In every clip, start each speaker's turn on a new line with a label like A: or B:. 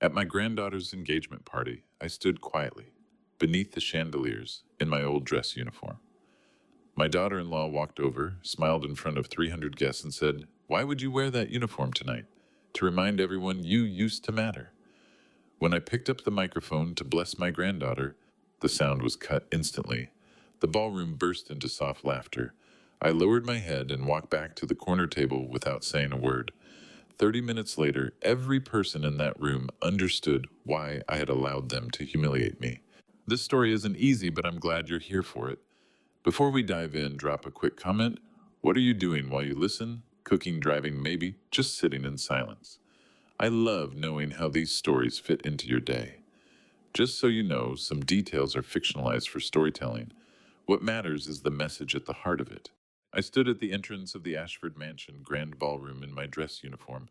A: At my granddaughter's engagement party, I stood quietly, beneath the chandeliers, in my old dress uniform. My daughter-in-law walked over, smiled in front of 300 guests, and said, "Why would you wear that uniform tonight? To remind everyone you used to matter." When I picked up the microphone to bless my granddaughter, the sound was cut instantly. The ballroom burst into soft laughter. I lowered my head and walked back to the corner table without saying a word. 30 minutes later, every person in that room understood why I had allowed them to humiliate me. This story isn't easy, but I'm glad you're here for it. Before we dive in, drop a quick comment. What are you doing while you listen? Cooking, driving, maybe just sitting in silence. I love knowing how these stories fit into your day. Just so you know, some details are fictionalized for storytelling. What matters is the message at the heart of it. I stood at the entrance of the Ashford Mansion Grand Ballroom in my dress uniform,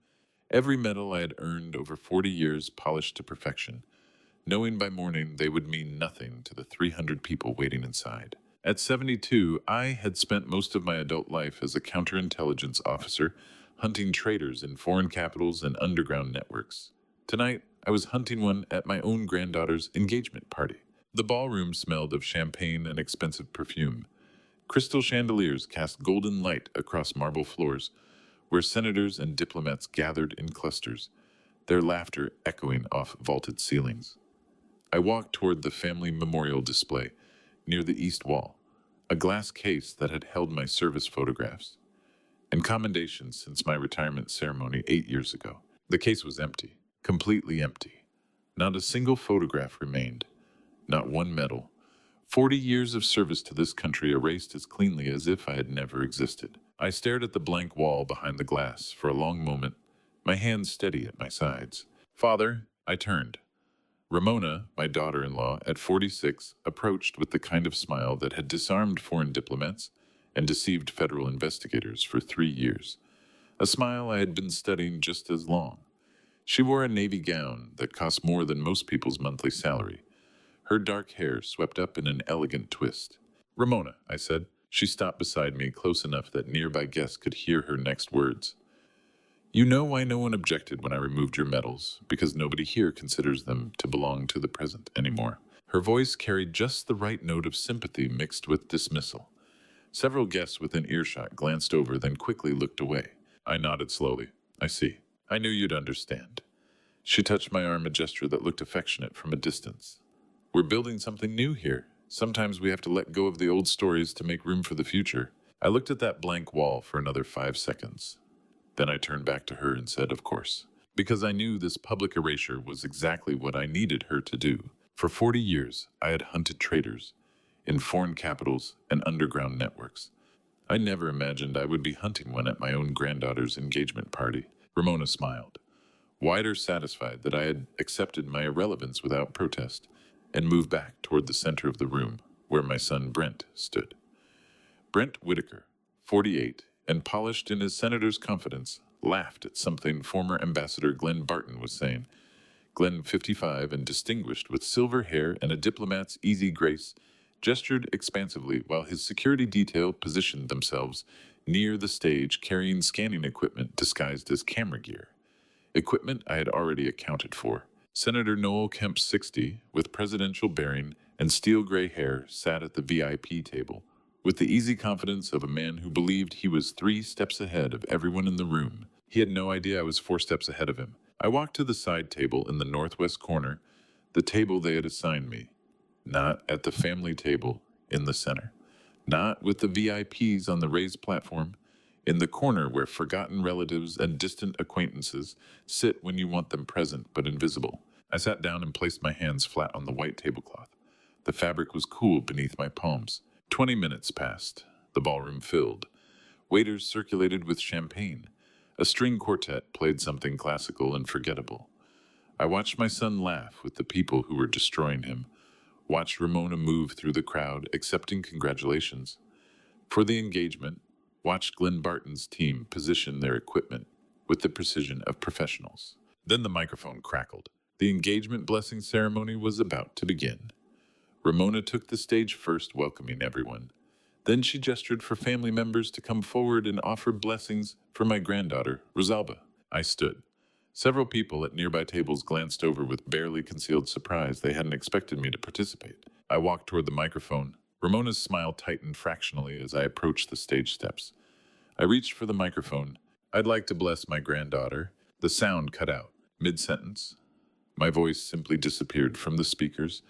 A: every medal I had earned over 40 years polished to perfection, knowing by morning they would mean nothing to the 300 people waiting inside. At 72, I had spent most of my adult life as a counterintelligence officer, hunting traitors in foreign capitals and underground networks. Tonight, I was hunting one at my own granddaughter's engagement party. The ballroom smelled of champagne and expensive perfume. Crystal chandeliers cast golden light across marble floors, where senators and diplomats gathered in clusters, their laughter echoing off vaulted ceilings. I walked toward the family memorial display near the east wall, a glass case that had held my service photographs and commendations since my retirement ceremony 8 years ago. The case was empty, completely empty. Not a single photograph remained, not one medal. 40 years of service to this country erased as cleanly as if I had never existed. I stared at the blank wall behind the glass for a long moment, my hands steady at my sides. "Father," I turned. Ramona, my daughter-in-law, at 46, approached with the kind of smile that had disarmed foreign diplomats and deceived federal investigators for 3 years. A smile I had been studying just as long. She wore a navy gown that cost more than most people's monthly salary, her dark hair swept up in an elegant twist. "Ramona," I said. She stopped beside me close enough that nearby guests could hear her next words. "You know why no one objected when I removed your medals, because nobody here considers them to belong to the present anymore." Her voice carried just the right note of sympathy mixed with dismissal. Several guests within earshot glanced over, then quickly looked away. I nodded slowly. "I see. I knew you'd understand." She touched my arm, a gesture that looked affectionate from a distance. "We're building something new here. Sometimes we have to let go of the old stories to make room for the future." I looked at that blank wall for another 5 seconds. Then I turned back to her and said, "Of course," because I knew this public erasure was exactly what I needed her to do. For 40 years, I had hunted traitors in foreign capitals and underground networks. I never imagined I would be hunting one at my own granddaughter's engagement party. Ramona smiled, wider satisfied that I had accepted my irrelevance without protest, and moved back toward the center of the room, where my son Brent stood. Brent Whitaker, 48, and polished in his senator's confidence, laughed at something former Ambassador Glenn Barton was saying. Glenn, 55 and distinguished with silver hair and a diplomat's easy grace, gestured expansively while his security detail positioned themselves near the stage carrying scanning equipment disguised as camera gear. Equipment I had already accounted for. Senator Noel Kemp, 60, with presidential bearing and steel gray hair, sat at the VIP table, with the easy confidence of a man who believed he was 3 steps ahead of everyone in the room. He had no idea I was 4 steps ahead of him. I walked to the side table in the northwest corner, the table they had assigned me. Not at the family table in the center. Not with the VIPs on the raised platform. In the corner where forgotten relatives and distant acquaintances sit when you want them present but invisible. I sat down and placed my hands flat on the white tablecloth. The fabric was cool beneath my palms. 20 minutes passed. The ballroom filled. Waiters circulated with champagne. A string quartet played something classical and forgettable. I watched my son laugh with the people who were destroying him. Watched Ramona move through the crowd, accepting congratulations. For the engagement, watched Glenn Barton's team position their equipment with the precision of professionals. Then the microphone crackled. The engagement blessing ceremony was about to begin. Ramona took the stage first, welcoming everyone. Then she gestured for family members to come forward and offer blessings for my granddaughter, Rosalba. I stood, Several people at nearby tables glanced over with barely concealed surprise. They hadn't expected me to participate. I walked toward the microphone. Ramona's smile tightened fractionally as I approached the stage steps. I reached for the microphone. "I'd like to bless my granddaughter." The sound cut out, mid-sentence. My voice simply disappeared from the speakers,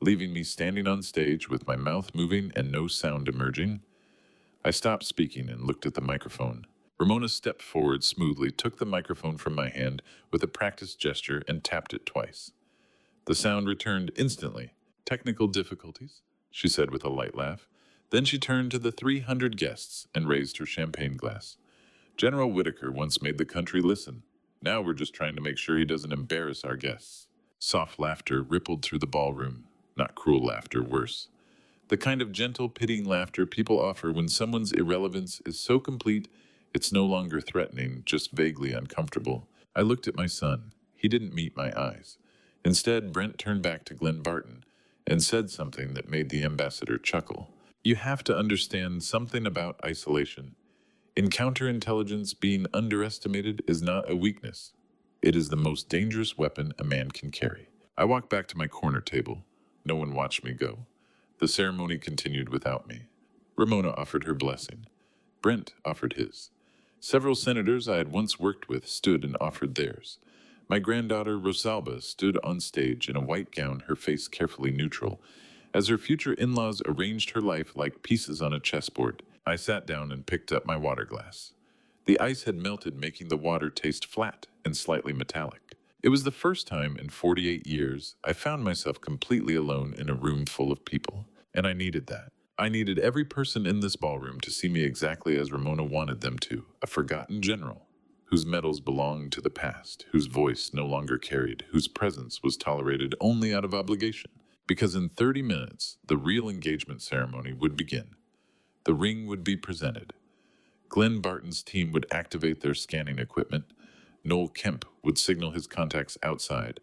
A: leaving me standing on stage with my mouth moving and no sound emerging. I stopped speaking and looked at the microphone. Ramona stepped forward smoothly, took the microphone from my hand with a practiced gesture, and tapped it twice. The sound returned instantly. "Technical difficulties," she said with a light laugh. Then she turned to the 300 guests and raised her champagne glass. "General Whitaker once made the country listen. Now we're just trying to make sure he doesn't embarrass our guests." Soft laughter rippled through the ballroom. Not cruel laughter, worse. The kind of gentle, pitying laughter people offer when someone's irrelevance is so complete it's no longer threatening, just vaguely uncomfortable. I looked at my son. He didn't meet my eyes. Instead, Brent turned back to Glenn Barton and said something that made the ambassador chuckle. "You have to understand something about isolation. In counterintelligence, being underestimated is not a weakness. It is the most dangerous weapon a man can carry." I walked back to my corner table. No one watched me go. The ceremony continued without me. Ramona offered her blessing. Brent offered his. Several senators I had once worked with stood and offered theirs. My granddaughter Rosalba stood on stage in a white gown, her face carefully neutral, as her future in-laws arranged her life like pieces on a chessboard. I sat down and picked up my water glass. The ice had melted, making the water taste flat and slightly metallic. It was the first time in 48 years I found myself completely alone in a room full of people, and I needed that. I needed every person in this ballroom to see me exactly as Ramona wanted them to, a forgotten general, whose medals belonged to the past, whose voice no longer carried, whose presence was tolerated only out of obligation. Because in 30 minutes, the real engagement ceremony would begin. The ring would be presented. Glenn Barton's team would activate their scanning equipment. Noel Kemp would signal his contacts outside,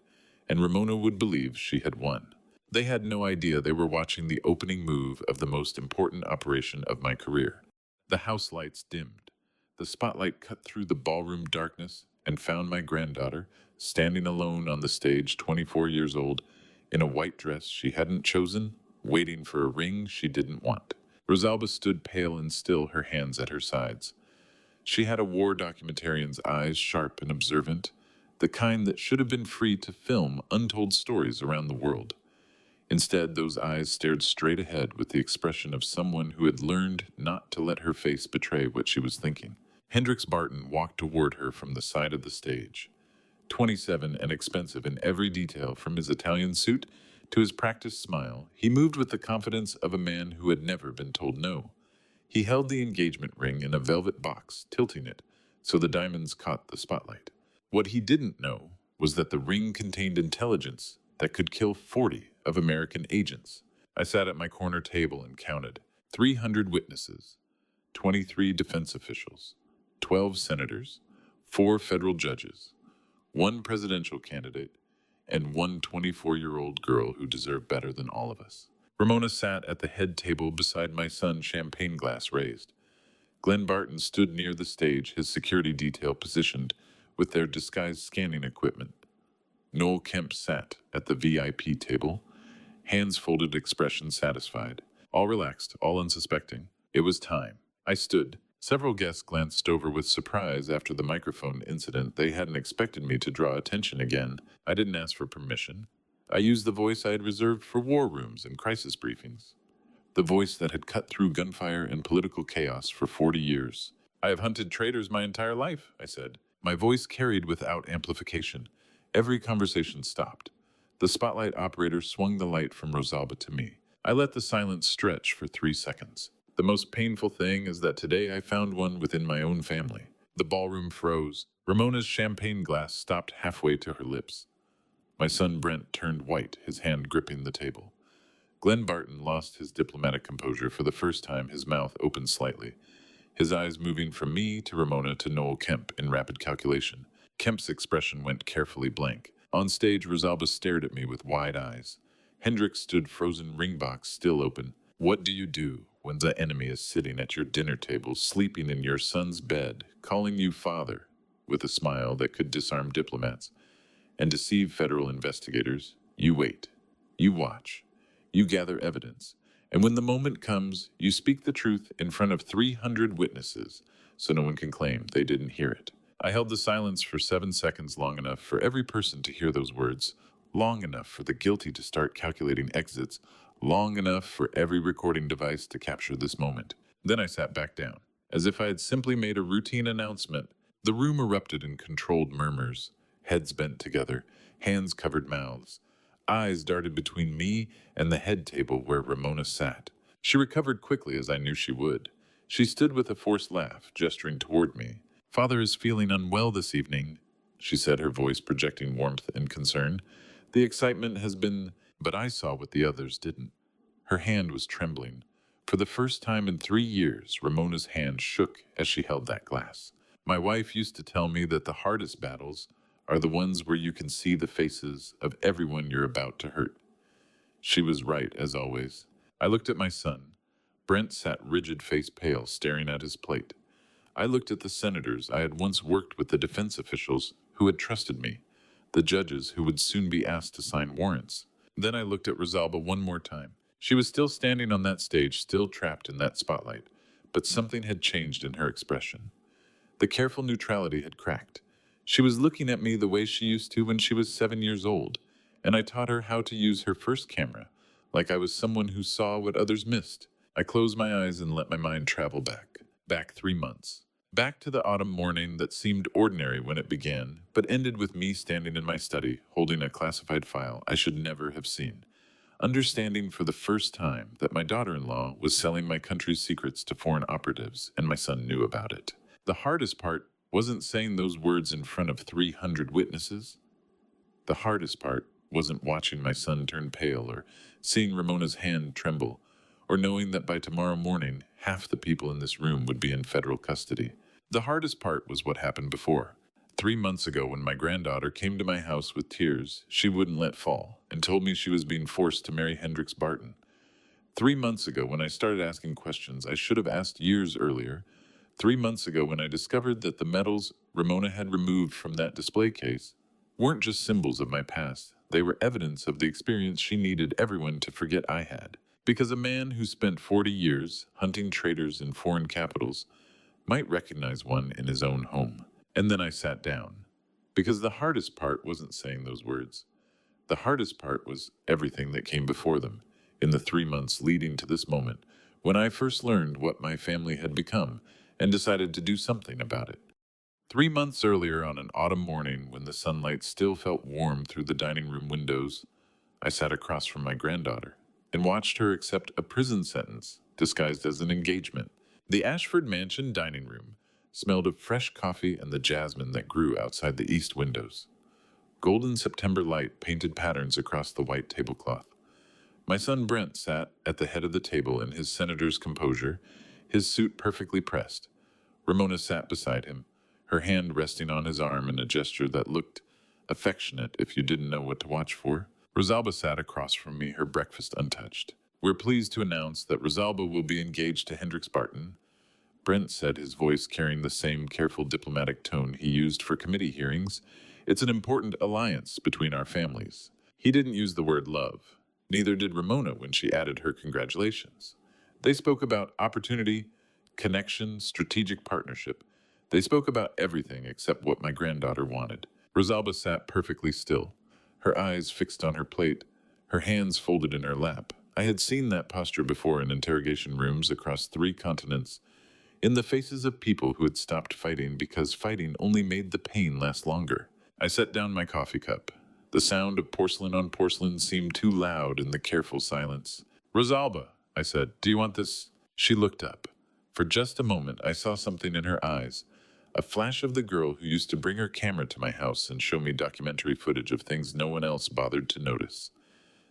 A: and Ramona would believe she had won. They had no idea they were watching the opening move of the most important operation of my career. The house lights dimmed. The spotlight cut through the ballroom darkness and found my granddaughter standing alone on the stage, 24 years old, in a white dress she hadn't chosen, waiting for a ring she didn't want. Rosalba stood pale and still, her hands at her sides. She had a war documentarian's eyes, sharp and observant, the kind that should have been free to film untold stories around the world. Instead, those eyes stared straight ahead with the expression of someone who had learned not to let her face betray what she was thinking. Hendrix Barton walked toward her from the side of the stage. 27 and expensive in every detail, from his Italian suit to his practiced smile, he moved with the confidence of a man who had never been told no. He held the engagement ring in a velvet box, tilting it so the diamonds caught the spotlight. What he didn't know was that the ring contained intelligence that could kill 40 of American agents. I sat at my corner table and counted 300 witnesses, 23 defense officials, 12 senators, 4 federal judges, 1 presidential candidate, and 1 24-year-old girl who deserved better than all of us. Ramona sat at the head table beside my son, champagne glass raised. Glenn Barton stood near the stage, his security detail positioned with their disguised scanning equipment. Noel Kemp sat at the VIP table, hands folded, expression satisfied. All relaxed, all unsuspecting. It was time. I stood. Several guests glanced over with surprise after the microphone incident. They hadn't expected me to draw attention again. I didn't ask for permission. I used the voice I had reserved for war rooms and crisis briefings. The voice that had cut through gunfire and political chaos for 40 years. "I have hunted traitors my entire life," I said. My voice carried without amplification. Every conversation stopped. The spotlight operator swung the light from Rosalba to me. I let the silence stretch for 3 seconds. "The most painful thing is that today I found one within my own family." The ballroom froze. Ramona's champagne glass stopped halfway to her lips. My son Brent turned white, his hand gripping the table. Glenn Barton lost his diplomatic composure for the first time, his mouth opened slightly, his eyes moving from me to Ramona to Noel Kemp in rapid calculation. Kemp's expression went carefully blank. On stage, Rosalba stared at me with wide eyes. Hendrix stood frozen, ring box still open. "What do you do when the enemy is sitting at your dinner table, sleeping in your son's bed, calling you father, with a smile that could disarm diplomats and deceive federal investigators. You wait. You watch. You gather evidence. And when the moment comes, you speak the truth in front of 300 witnesses so no one can claim they didn't hear it. I held the silence for 7 seconds, long enough for every person to hear those words, long enough for the guilty to start calculating exits, long enough for every recording device to capture this moment. Then I sat back down, as if I had simply made a routine announcement. The room erupted in controlled murmurs, heads bent together, hands covered mouths. Eyes darted between me and the head table where Ramona sat. She recovered quickly, as I knew she would. She stood with a forced laugh, gesturing toward me. "Father is feeling unwell this evening," she said, her voice projecting warmth and concern. "The excitement has been—" But I saw what the others didn't. Her hand was trembling. For the first time in 3 years, Ramona's hand shook as she held that glass. My wife used to tell me that the hardest battles are the ones where you can see the faces of everyone you're about to hurt. She was right, as always. I looked at my son. Brent sat rigid, face pale, staring at his plate. I looked at the senators I had once worked with, the defense officials who had trusted me, the judges who would soon be asked to sign warrants. Then I looked at Rosalba one more time. She was still standing on that stage, still trapped in that spotlight, but something had changed in her expression. The careful neutrality had cracked. She was looking at me the way she used to when she was 7 years old, and I taught her how to use her first camera, like I was someone who saw what others missed. I closed my eyes and let my mind travel back 3 months. Back to the autumn morning that seemed ordinary when it began, but ended with me standing in my study, holding a classified file I should never have seen, understanding for the first time that my daughter-in-law was selling my country's secrets to foreign operatives, and my son knew about it. The hardest part wasn't saying those words in front of 300 witnesses. The hardest part wasn't watching my son turn pale, or seeing Ramona's hand tremble, or knowing that by tomorrow morning, half the people in this room would be in federal custody. The hardest part was what happened before. 3 months ago, when my granddaughter came to my house with tears she wouldn't let fall, and told me she was being forced to marry Hendrix Barton. 3 months ago, when I started asking questions I should have asked years earlier. 3 months ago, when I discovered that the medals Ramona had removed from that display case weren't just symbols of my past, they were evidence of the experience she needed everyone to forget I had. Because a man who spent 40 years hunting traitors in foreign capitals might recognize one in his own home. And then I sat down. Because the hardest part wasn't saying those words. The hardest part was everything that came before them, in the 3 months leading to this moment, when I first learned what my family had become and decided to do something about it. 3 months earlier, on an autumn morning when the sunlight still felt warm through the dining room windows, I sat across from my granddaughter and watched her accept a prison sentence disguised as an engagement. The Ashford Mansion dining room smelled of fresh coffee and the jasmine that grew outside the east windows. Golden September light painted patterns across the white tablecloth. My son Brent sat at the head of the table in his senator's composure, his suit perfectly pressed. Ramona sat beside him, her hand resting on his arm in a gesture that looked affectionate if you didn't know what to watch for. Rosalba sat across from me, her breakfast untouched. "We're pleased to announce that Rosalba will be engaged to Hendrix Barton," Brent said, his voice carrying the same careful diplomatic tone he used for committee hearings. "It's an important alliance between our families." He didn't use the word love. Neither did Ramona when she added her congratulations. They spoke about opportunity, connection, strategic partnership. They spoke about everything except what my granddaughter wanted. Rosalba sat perfectly still, her eyes fixed on her plate, her hands folded in her lap. I had seen that posture before in interrogation rooms across 3 continents, in the faces of people who had stopped fighting because fighting only made the pain last longer. I set down my coffee cup. The sound of porcelain on porcelain seemed too loud in the careful silence. "Rosalba," I said, "do you want this?" She looked up. For just a moment, I saw something in her eyes, a flash of the girl who used to bring her camera to my house and show me documentary footage of things no one else bothered to notice.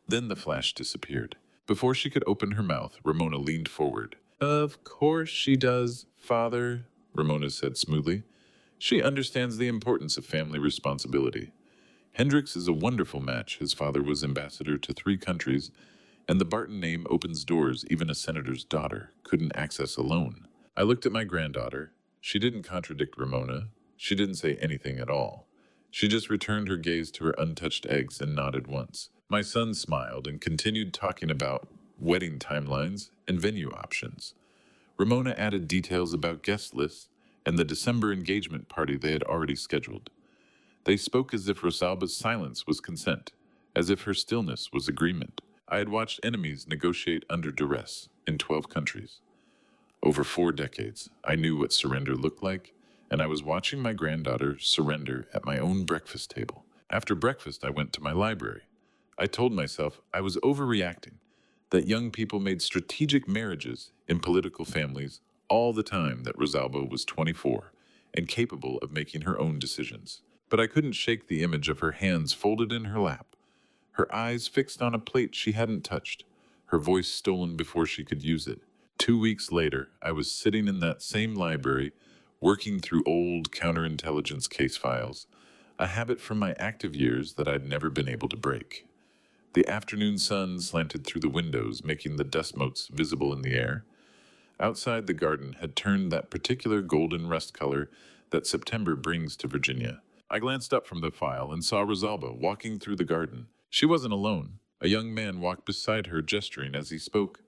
A: Then the flash disappeared. Before she could open her mouth, Ramona leaned forward. "Of course she does, Father," Ramona said smoothly. "She understands the importance of family responsibility. Hendrix is a wonderful match. His father was ambassador to 3 countries, and the Barton name opens doors even a senator's daughter couldn't access alone." I looked at my granddaughter. She didn't contradict Ramona. She didn't say anything at all. She just returned her gaze to her untouched eggs and nodded once. My son smiled and continued talking about wedding timelines and venue options. Ramona added details about guest lists and the December engagement party they had already scheduled. They spoke as if Rosalba's silence was consent, as if her stillness was agreement. I had watched enemies negotiate under duress in 12 countries. Over 4 decades, I knew what surrender looked like, and I was watching my granddaughter surrender at my own breakfast table. After breakfast, I went to my library. I told myself I was overreacting, that young people made strategic marriages in political families all the time that Rosalba was 24 and capable of making her own decisions. But I couldn't shake the image of her hands folded in her lap, her eyes fixed on a plate she hadn't touched, her voice stolen before she could use it. 2 weeks later, I was sitting in that same library, working through old counterintelligence case files, a habit from my active years that I'd never been able to break. The afternoon sun slanted through the windows, making the dust motes visible in the air. Outside, the garden had turned that particular golden rust color that September brings to Virginia. I glanced up from the file and saw Rosalba walking through the garden. She wasn't alone. A young man walked beside her, gesturing as he spoke.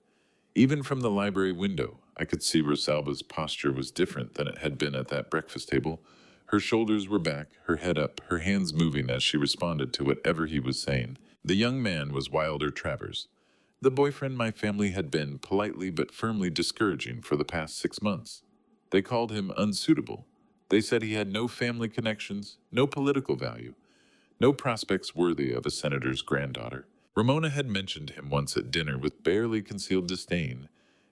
A: Even from the library window, I could see Rosalba's posture was different than it had been at that breakfast table. Her shoulders were back, her head up, her hands moving as she responded to whatever he was saying. The young man was Wilder Travers, the boyfriend my family had been politely but firmly discouraging for the past 6 months. They called him unsuitable. They said he had no family connections, no political value, no prospects worthy of a senator's granddaughter. Ramona had mentioned him once at dinner with barely concealed disdain,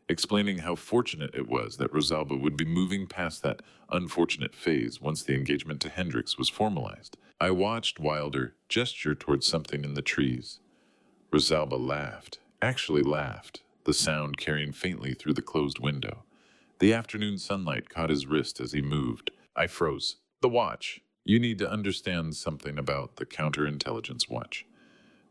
A: explaining how fortunate it was that Rosalba would be moving past that unfortunate phase once the engagement to Hendrix was formalized. I watched Wilder gesture towards something in the trees. Rosalba laughed, actually laughed, the sound carrying faintly through the closed window. The afternoon sunlight caught his wrist as he moved. I froze. The watch. You need to understand something about the counterintelligence watch.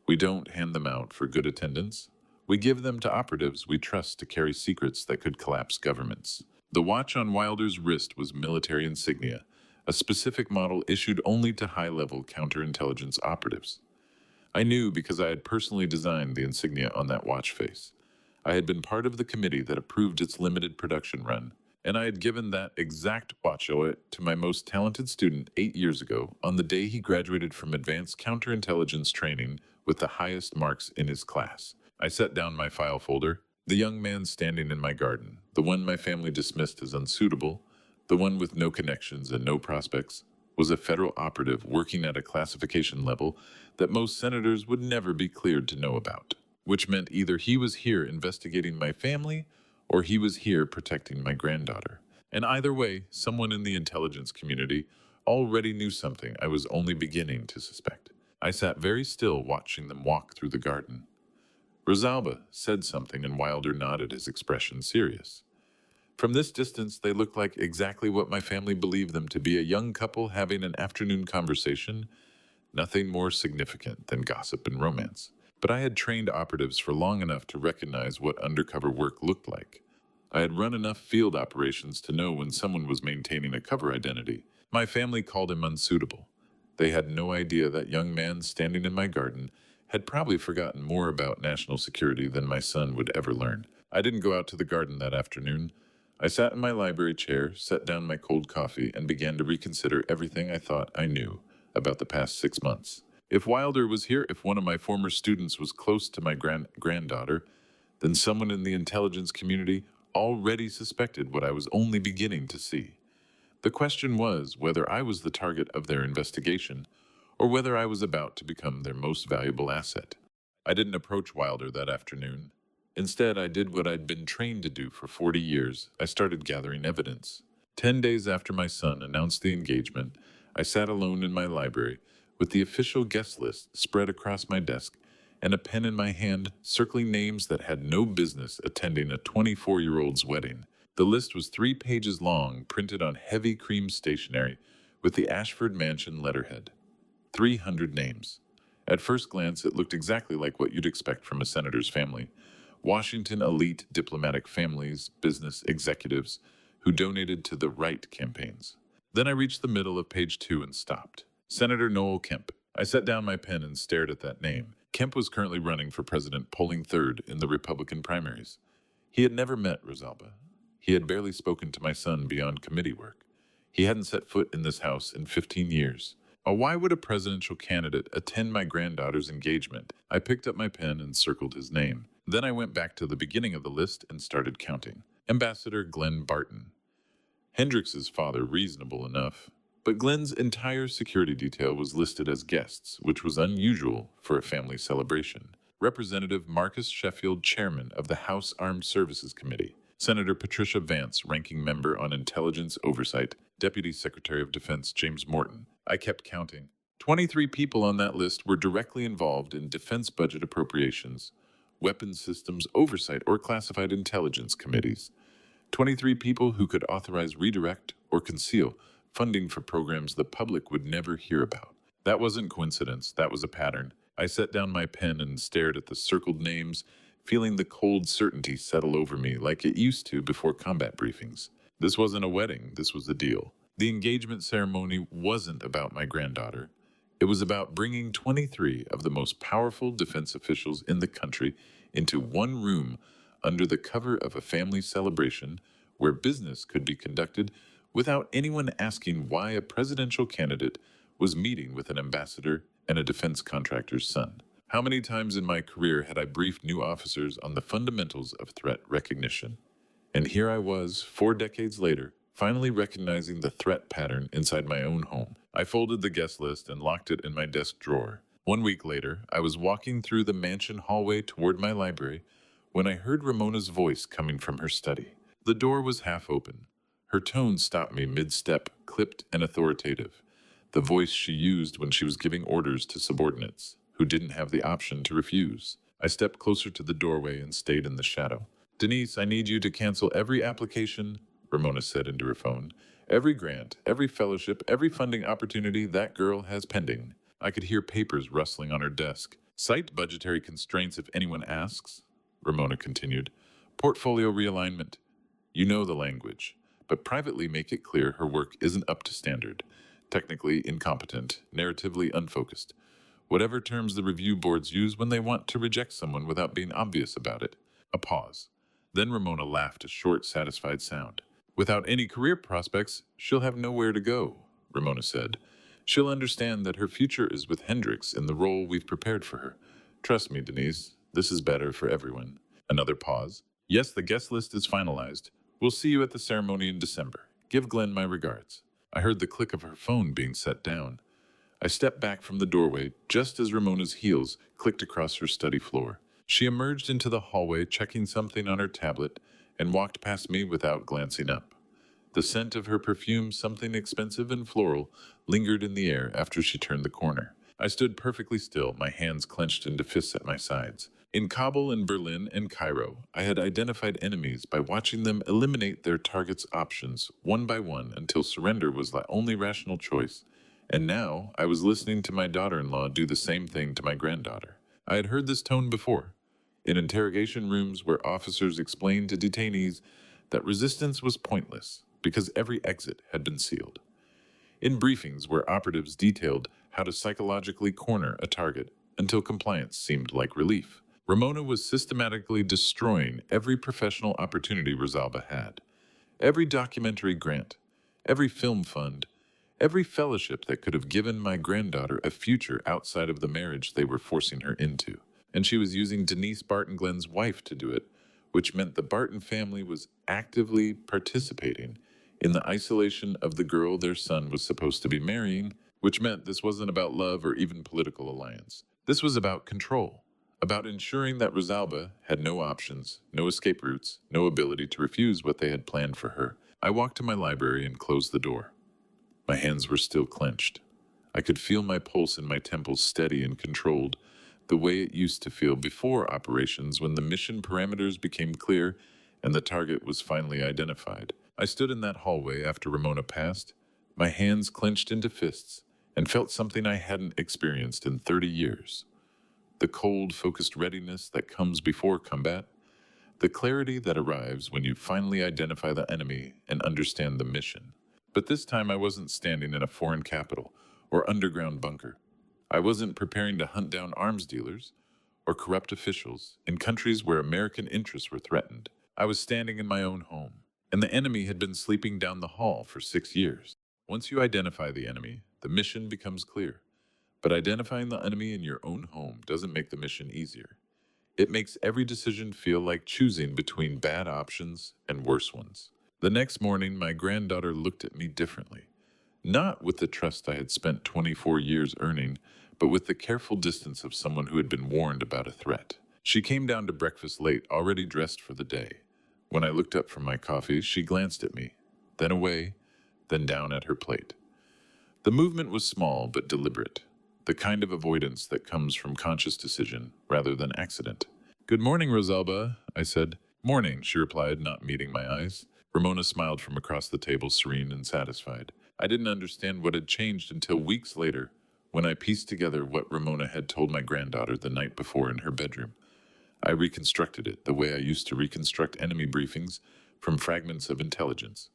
A: We don't hand them out for good attendance. We give them to operatives we trust to carry secrets that could collapse governments. The watch on Wilder's wrist was military insignia, a specific model issued only to high-level counterintelligence operatives. I knew because I had personally designed the insignia on that watch face. I had been part of the committee that approved its limited production run, and I had given that exact watch to my most talented student 8 years ago on the day he graduated from advanced counterintelligence training with the highest marks in his class. I set down my file folder. The young man standing in my garden, the one my family dismissed as unsuitable, the one with no connections and no prospects, was a federal operative working at a classification level that most senators would never be cleared to know about, which meant either he was here investigating my family or he was here protecting my granddaughter. And either way, someone in the intelligence community already knew something I was only beginning to suspect. I sat very still watching them walk through the garden. Rosalba said something and Wilder nodded, his expression serious. From this distance, they looked like exactly what my family believed them to be, a young couple having an afternoon conversation, nothing more significant than gossip and romance. But I had trained operatives for long enough to recognize what undercover work looked like. I had run enough field operations to know when someone was maintaining a cover identity. My family called him unsuitable. They had no idea that young man standing in my garden had probably forgotten more about national security than my son would ever learn. I didn't go out to the garden that afternoon. I sat in my library chair, set down my cold coffee, and began to reconsider everything I thought I knew about the past 6 months. If Wilder was here, if one of my former students was close to my granddaughter, then someone in the intelligence community already suspected what I was only beginning to see. The question was whether I was the target of their investigation or whether I was about to become their most valuable asset. I didn't approach Wilder that afternoon. Instead, I did what I'd been trained to do for 40 years. I started gathering evidence. 10 days after my son announced the engagement, I sat alone in my library with the official guest list spread across my desk and a pen in my hand circling names that had no business attending a 24-year-old's wedding. The list was 3 pages long, printed on heavy cream stationery with the Ashford Mansion letterhead. 300 names. At first glance, it looked exactly like what you'd expect from a senator's family. Washington elite diplomatic families, business executives who donated to the right campaigns. Then I reached the middle of page 2 and stopped. Senator Noel Kemp. I set down my pen and stared at that name. Kemp was currently running for president, polling third in the Republican primaries. He had never met Rosalba. He had barely spoken to my son beyond committee work. He hadn't set foot in this house in 15 years. Why would a presidential candidate attend my granddaughter's engagement? I picked up my pen and circled his name. Then I went back to the beginning of the list and started counting. Ambassador Glenn Barton. Hendrix's father, reasonable enough. But Glenn's entire security detail was listed as guests, which was unusual for a family celebration. Representative Marcus Sheffield, chairman of the House Armed Services Committee. Senator Patricia Vance, ranking member on Intelligence Oversight. Deputy Secretary of Defense James Morton. I kept counting. 23 people on that list were directly involved in defense budget appropriations, weapons systems oversight, or classified intelligence committees. 23 people who could authorize, redirect, or conceal funding for programs the public would never hear about. That wasn't coincidence, that was a pattern. I set down my pen and stared at the circled names, feeling the cold certainty settle over me like it used to before combat briefings. This wasn't a wedding, this was a deal. The engagement ceremony wasn't about my granddaughter. It was about bringing 23 of the most powerful defense officials in the country into one room under the cover of a family celebration where business could be conducted without anyone asking why a presidential candidate was meeting with an ambassador and a defense contractor's son. How many times in my career had I briefed new officers on the fundamentals of threat recognition? And here I was, 4 decades later, finally recognizing the threat pattern inside my own home. I folded the guest list and locked it in my desk drawer. 1 week later, I was walking through the mansion hallway toward my library when I heard Ramona's voice coming from her study. The door was half open. Her tone stopped me mid-step, clipped and authoritative, the voice she used when she was giving orders to subordinates who didn't have the option to refuse. I stepped closer to the doorway and stayed in the shadow. "Denise, I need you to cancel every application," Ramona said into her phone. "Every grant, every fellowship, every funding opportunity that girl has pending." I could hear papers rustling on her desk. "Cite budgetary constraints if anyone asks," Ramona continued. "Portfolio realignment. You know the language. But privately make it clear her work isn't up to standard. Technically incompetent, narratively unfocused. Whatever terms the review boards use when they want to reject someone without being obvious about it." A pause. Then Ramona laughed, a short, satisfied sound. "Without any career prospects, she'll have nowhere to go," Ramona said. "She'll understand that her future is with Hendrix in the role we've prepared for her. Trust me, Denise, this is better for everyone." Another pause. "Yes, the guest list is finalized. We'll see you at the ceremony in December. Give Glenn my regards." I heard the click of her phone being set down. I stepped back from the doorway just as Ramona's heels clicked across her study floor. She emerged into the hallway, checking something on her tablet, and walked past me without glancing up. The scent of her perfume, something expensive and floral, lingered in the air after she turned the corner. I stood perfectly still, my hands clenched into fists at my sides. In Kabul and Berlin and Cairo, I had identified enemies by watching them eliminate their targets' options one by one until surrender was the only rational choice. And now I was listening to my daughter-in-law do the same thing to my granddaughter. I had heard this tone before, in interrogation rooms where officers explained to detainees that resistance was pointless because every exit had been sealed. In briefings where operatives detailed how to psychologically corner a target until compliance seemed like relief. Ramona was systematically destroying every professional opportunity Rosalba had. Every documentary grant, every film fund, every fellowship that could have given my granddaughter a future outside of the marriage they were forcing her into. And she was using Denise Barton Glenn's wife to do it, which meant the Barton family was actively participating in the isolation of the girl their son was supposed to be marrying, which meant this wasn't about love or even political alliance. This was about control, about ensuring that Rosalba had no options, no escape routes, no ability to refuse what they had planned for her. I walked to my library and closed the door. My hands were still clenched. I could feel my pulse in my temples steady and controlled, the way it used to feel before operations when the mission parameters became clear and the target was finally identified. I stood in that hallway after Ramona passed, my hands clenched into fists, and felt something I hadn't experienced in 30 years. The cold, focused readiness that comes before combat, the clarity that arrives when you finally identify the enemy and understand the mission. But this time I wasn't standing in a foreign capital or underground bunker. I wasn't preparing to hunt down arms dealers or corrupt officials in countries where American interests were threatened. I was standing in my own home, and the enemy had been sleeping down the hall for 6 years. Once you identify the enemy, the mission becomes clear. But identifying the enemy in your own home doesn't make the mission easier. It makes every decision feel like choosing between bad options and worse ones. The next morning, my granddaughter looked at me differently. Not with the trust I had spent 24 years earning, but with the careful distance of someone who had been warned about a threat. She came down to breakfast late, already dressed for the day. When I looked up from my coffee, she glanced at me, then away, then down at her plate. The movement was small but deliberate, the kind of avoidance that comes from conscious decision rather than accident. "Good morning, Rosalba," I said. "Morning," she replied, not meeting my eyes. Ramona smiled from across the table, serene and satisfied. I didn't understand what had changed until weeks later, when I pieced together what Ramona had told my granddaughter the night before in her bedroom. I reconstructed it the way I used to reconstruct enemy briefings from fragments of intelligence.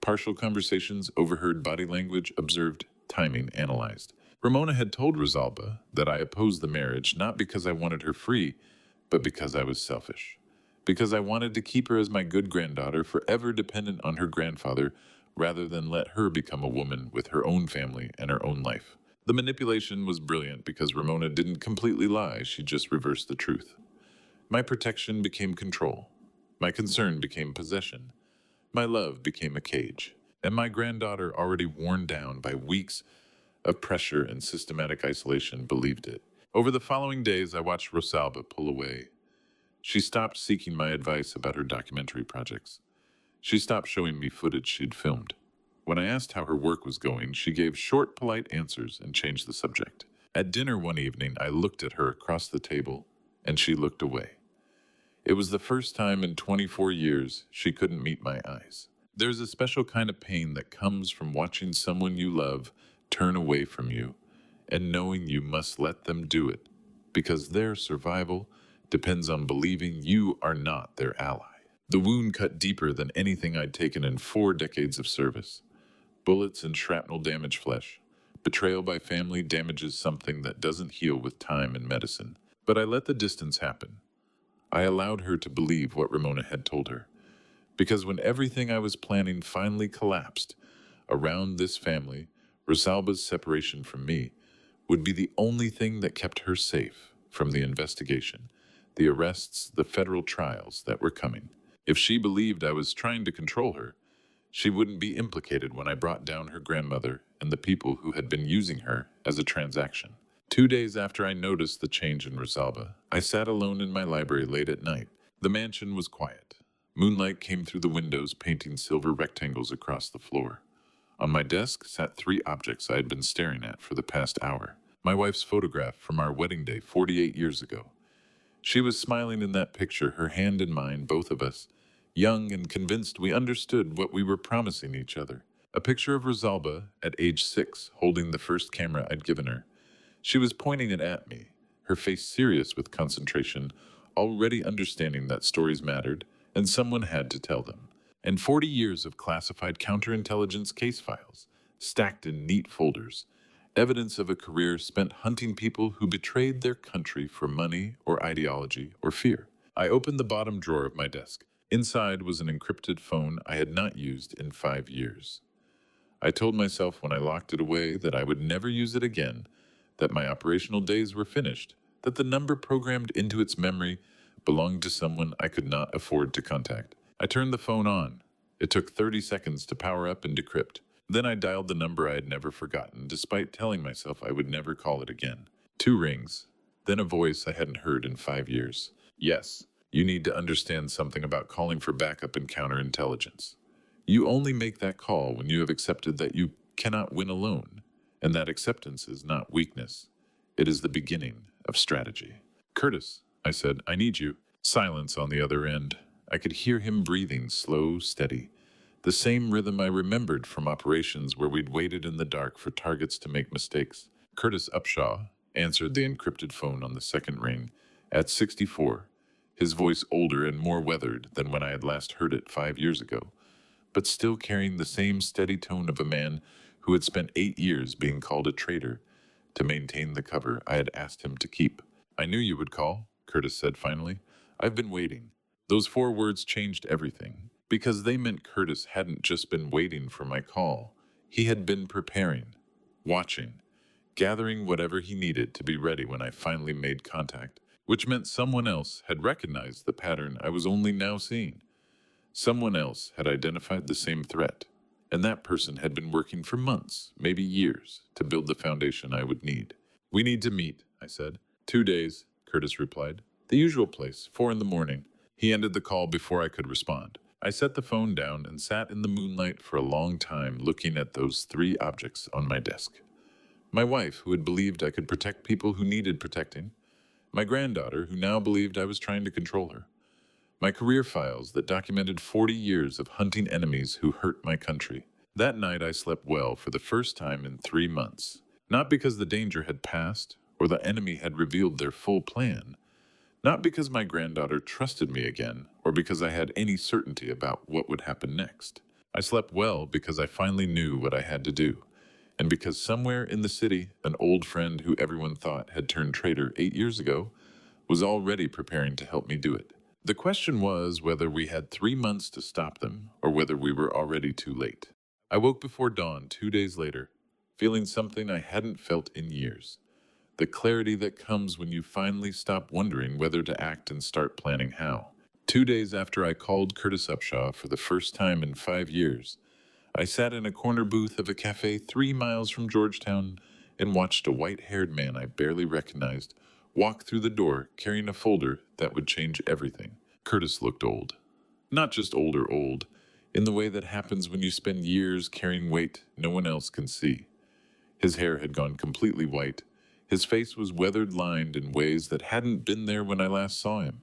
A: Partial conversations, overheard body language, observed, timing, analyzed. Ramona had told Rosalba that I opposed the marriage not because I wanted her free, but because I was selfish. Because I wanted to keep her as my good granddaughter, forever dependent on her grandfather, rather than let her become a woman with her own family and her own life. The manipulation was brilliant because Ramona didn't completely lie, she just reversed the truth. My protection became control. My concern became possession. My love became a cage. And my granddaughter, already worn down by weeks of pressure and systematic isolation, believed it. Over the following days, I watched Rosalba pull away. She stopped seeking my advice about her documentary projects. She stopped showing me footage she'd filmed. When I asked how her work was going, she gave short, polite answers and changed the subject. At dinner one evening, I looked at her across the table, and she looked away. It was the first time in 24 years she couldn't meet my eyes. There's a special kind of pain that comes from watching someone you love turn away from you and knowing you must let them do it because their survival depends on believing you are not their ally. The wound cut deeper than anything I'd taken in 4 decades of service. Bullets and shrapnel damage flesh. Betrayal by family damages something that doesn't heal with time and medicine. But I let the distance happen. I allowed her to believe what Ramona had told her. Because when everything I was planning finally collapsed around this family, Rosalba's separation from me would be the only thing that kept her safe from the investigation, the arrests, the federal trials that were coming. If she believed I was trying to control her, she wouldn't be implicated when I brought down her grandmother and the people who had been using her as a transaction. 2 days after I noticed the change in Rosalba, I sat alone in my library late at night. The mansion was quiet. Moonlight came through the windows, painting silver rectangles across the floor. On my desk sat 3 objects I had been staring at for the past hour. My wife's photograph from our wedding day 48 years ago. She was smiling in that picture, her hand in mine, both of us, young and convinced we understood what we were promising each other. A picture of Rosalba at age 6, holding the first camera I'd given her. She was pointing it at me, her face serious with concentration, already understanding that stories mattered and someone had to tell them. And 40 years of classified counterintelligence case files, stacked in neat folders, evidence of a career spent hunting people who betrayed their country for money or ideology or fear. I opened the bottom drawer of my desk. Inside was an encrypted phone I had not used in 5 years. I told myself when I locked it away that I would never use it again, that my operational days were finished, that the number programmed into its memory belonged to someone I could not afford to contact. I turned the phone on. It took 30 seconds to power up and decrypt. Then I dialed the number I had never forgotten, despite telling myself I would never call it again. 2 rings, then a voice I hadn't heard in 5 years. "Yes, you need to understand something about calling for backup and counterintelligence. You only make that call when you have accepted that you cannot win alone, and that acceptance is not weakness. It is the beginning of strategy." "Curtis," I said, "I need you." Silence on the other end. I could hear him breathing, slow, steady. The same rhythm I remembered from operations where we'd waited in the dark for targets to make mistakes. Curtis Upshaw answered the encrypted phone on the second ring, at 64, his voice older and more weathered than when I had last heard it 5 years ago. but still carrying the same steady tone of a man who had spent 8 years being called a traitor to maintain the cover I had asked him to keep. I knew you would call, Curtis said finally. I've been waiting. Those 4 words changed everything, because they meant Curtis hadn't just been waiting for my call. He had been preparing, watching, gathering whatever he needed to be ready when I finally made contact, which meant someone else had recognized the pattern I was only now seeing. Someone else had identified the same threat, and that person had been working for months, maybe years, to build the foundation I would need. We need to meet, I said. 2 days, Curtis replied. The usual place, 4 in the morning. He ended the call before I could respond. I set the phone down and sat in the moonlight for a long time looking at those 3 objects on my desk. My wife, who had believed I could protect people who needed protecting. My granddaughter, who now believed I was trying to control her. My career files that documented 40 years of hunting enemies who hurt my country. That night I slept well for the first time in 3 months. Not because the danger had passed or the enemy had revealed their full plan. Not because my granddaughter trusted me again or because I had any certainty about what would happen next. I slept well because I finally knew what I had to do. And because somewhere in the city, an old friend who everyone thought had turned traitor 8 years ago was already preparing to help me do it. The question was whether we had 3 months to stop them or whether we were already too late. I woke before dawn 2 days later, feeling something I hadn't felt in years. The clarity that comes when you finally stop wondering whether to act and start planning how. 2 days after I called Curtis Upshaw for the first time in 5 years, I sat in a corner booth of a cafe 3 miles from Georgetown and watched a white-haired man I barely recognized walk through the door carrying a folder that would change everything. Curtis looked old. Not just older old, in the way that happens when you spend years carrying weight no one else can see. His hair had gone completely white. His face was weathered-lined in ways that hadn't been there when I last saw him.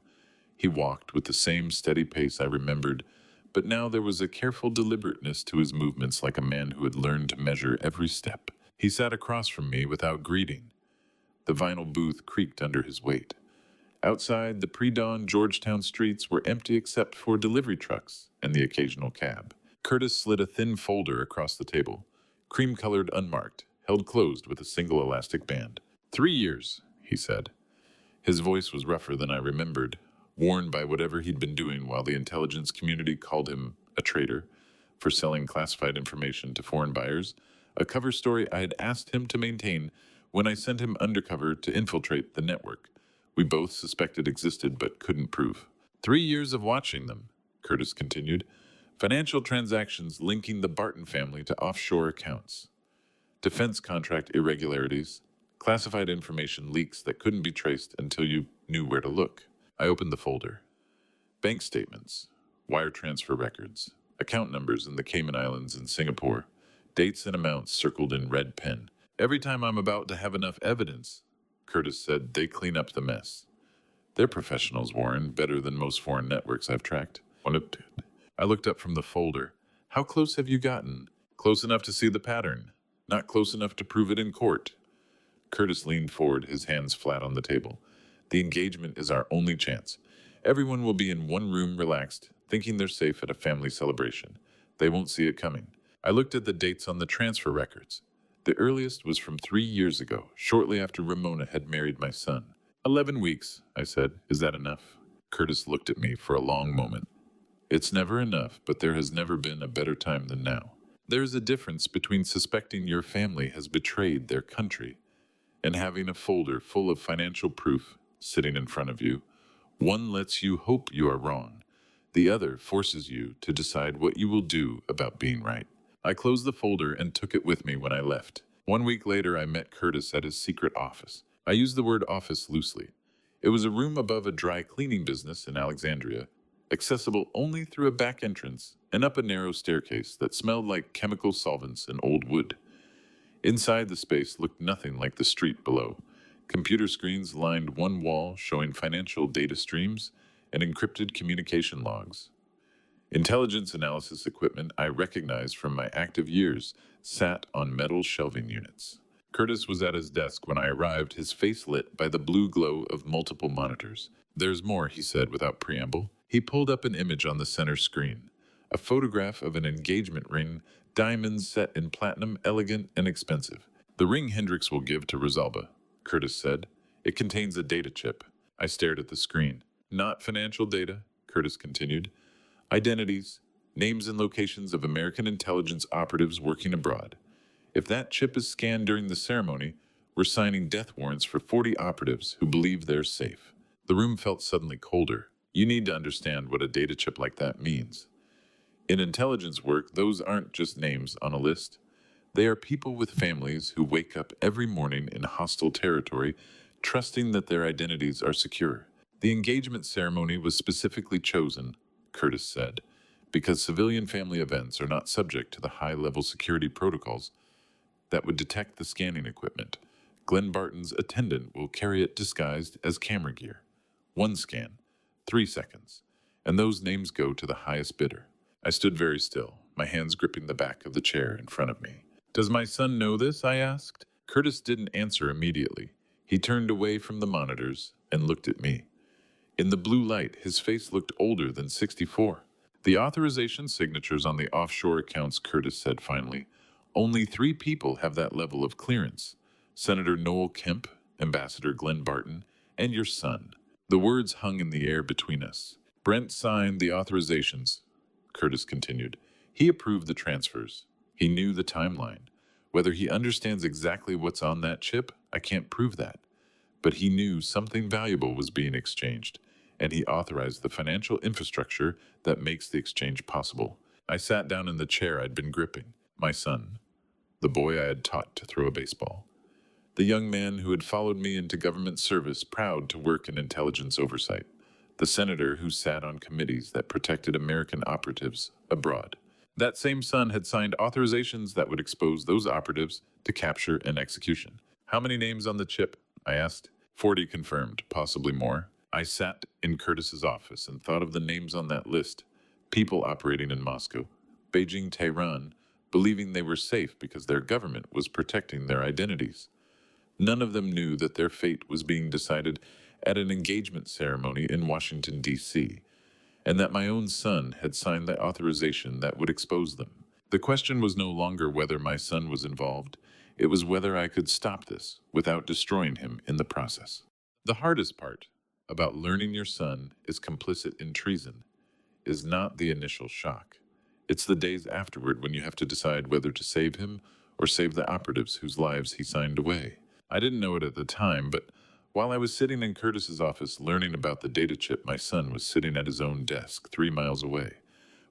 A: He walked with the same steady pace I remembered, but now there was a careful deliberateness to his movements like a man who had learned to measure every step. He sat across from me without greeting. The vinyl booth creaked under his weight. Outside, the pre-dawn Georgetown streets were empty except for delivery trucks and the occasional cab. Curtis slid a thin folder across the table, cream-colored unmarked, held closed with a single elastic band. 3 years, he said. His voice was rougher than I remembered, worn by whatever he'd been doing while the intelligence community called him a traitor for selling classified information to foreign buyers, a cover story I had asked him to maintain when I sent him undercover to infiltrate the network we both suspected existed but couldn't prove. 3 years of watching them, Curtis continued. Financial transactions linking the Barton family to offshore accounts. Defense contract irregularities. Classified information leaks that couldn't be traced until you knew where to look. I opened the folder. Bank statements. Wire transfer records. Account numbers in the Cayman Islands and Singapore. Dates and amounts circled in red pen. Every time I'm about to have enough evidence, Curtis said, they clean up the mess. They're professionals, Warren, better than most foreign networks I've tracked. I looked up from the folder. How close have you gotten? Close enough to see the pattern, not close enough to prove it in court. Curtis leaned forward, his hands flat on the table. The engagement is our only chance. Everyone will be in one room relaxed, thinking they're safe at a family celebration. They won't see it coming. I looked at the dates on the transfer records. The earliest was from 3 years ago, shortly after Ramona had married my son. 11 weeks, I said. Is that enough? Curtis looked at me for a long moment. It's never enough, but there has never been a better time than now. There is a difference between suspecting your family has betrayed their country and having a folder full of financial proof sitting in front of you. One lets you hope you are wrong. The other forces you to decide what you will do about being right. I closed the folder and took it with me when I left. 1 week later, I met Curtis at his secret office. I use the word office loosely. It was a room above a dry cleaning business in Alexandria, accessible only through a back entrance and up a narrow staircase that smelled like chemical solvents and old wood. Inside the space looked nothing like the street below. Computer screens lined one wall showing financial data streams and encrypted communication logs. Intelligence analysis equipment I recognized from my active years sat on metal shelving units. Curtis was at his desk when I arrived, his face lit by the blue glow of multiple monitors. There's more, he said without preamble. He pulled up an image on the center screen. A photograph of an engagement ring, diamonds set in platinum, elegant and expensive. The ring Hendricks will give to Rosalba, Curtis said. It contains a data chip. I stared at the screen. Not financial data, Curtis continued. Identities, names and locations of American intelligence operatives working abroad. If that chip is scanned during the ceremony, we're signing death warrants for 40 operatives who believe they're safe. The room felt suddenly colder. You need to understand what a data chip like that means. In intelligence work, those aren't just names on a list. They are people with families who wake up every morning in hostile territory, trusting that their identities are secure. The engagement ceremony was specifically chosen, Curtis said, because civilian family events are not subject to the high-level security protocols that would detect the scanning equipment. Glenn Barton's attendant will carry it disguised as camera gear. 1 scan, 3 seconds, and those names go to the highest bidder. I stood very still, my hands gripping the back of the chair in front of me. Does my son know this? I asked. Curtis didn't answer immediately. He turned away from the monitors and looked at me. In the blue light, his face looked older than 64. The authorization signatures on the offshore accounts, Curtis said finally. Only 3 people have that level of clearance. Senator Noel Kemp, Ambassador Glenn Barton, and your son. The words hung in the air between us. Brent signed the authorizations, Curtis continued. He approved the transfers. He knew the timeline. Whether he understands exactly what's on that chip, I can't prove that. But he knew something valuable was being exchanged, and he authorized the financial infrastructure that makes the exchange possible. I sat down in the chair I'd been gripping. My son, the boy I had taught to throw a baseball. The young man who had followed me into government service, proud to work in intelligence oversight. The senator who sat on committees that protected American operatives abroad. That same son had signed authorizations that would expose those operatives to capture and execution. How many names on the chip? I asked. 40 confirmed, possibly more. I sat in Curtis's office and thought of the names on that list. People operating in Moscow, Beijing, Tehran, believing they were safe because their government was protecting their identities. None of them knew that their fate was being decided at an engagement ceremony in Washington, D.C., and that my own son had signed the authorization that would expose them. The question was no longer whether my son was involved. It was whether I could stop this without destroying him in the process. The hardest part about learning your son is complicit in treason is not the initial shock. It's the days afterward when you have to decide whether to save him or save the operatives whose lives he signed away. I didn't know it at the time, but while I was sitting in Curtis's office learning about the data chip, my son was sitting at his own desk 3 miles away,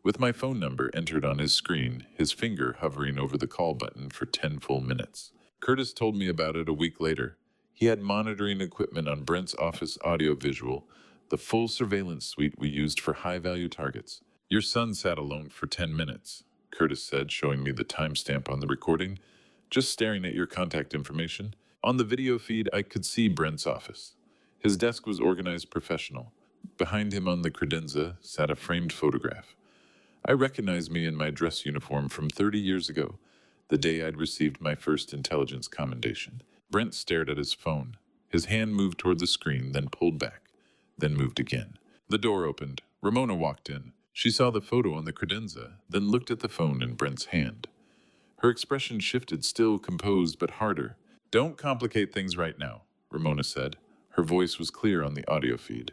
A: with my phone number entered on his screen, his finger hovering over the call button for 10 full minutes. Curtis told me about it a week later. He had monitoring equipment on Brent's office audio-visual, the full surveillance suite we used for high-value targets. Your son sat alone for 10 minutes, Curtis said, showing me the timestamp on the recording, just staring at your contact information. On the video feed, I could see Brent's office. His desk was organized professional. Behind him on the credenza sat a framed photograph. I recognized me in my dress uniform from 30 years ago, the day I'd received my first intelligence commendation. Brent stared at his phone. His hand moved toward the screen, then pulled back, then moved again. The door opened. Ramona walked in. She saw the photo on the credenza, then looked at the phone in Brent's hand. Her expression shifted, still composed but harder. Don't complicate things right now, Ramona said. Her voice was clear on the audio feed.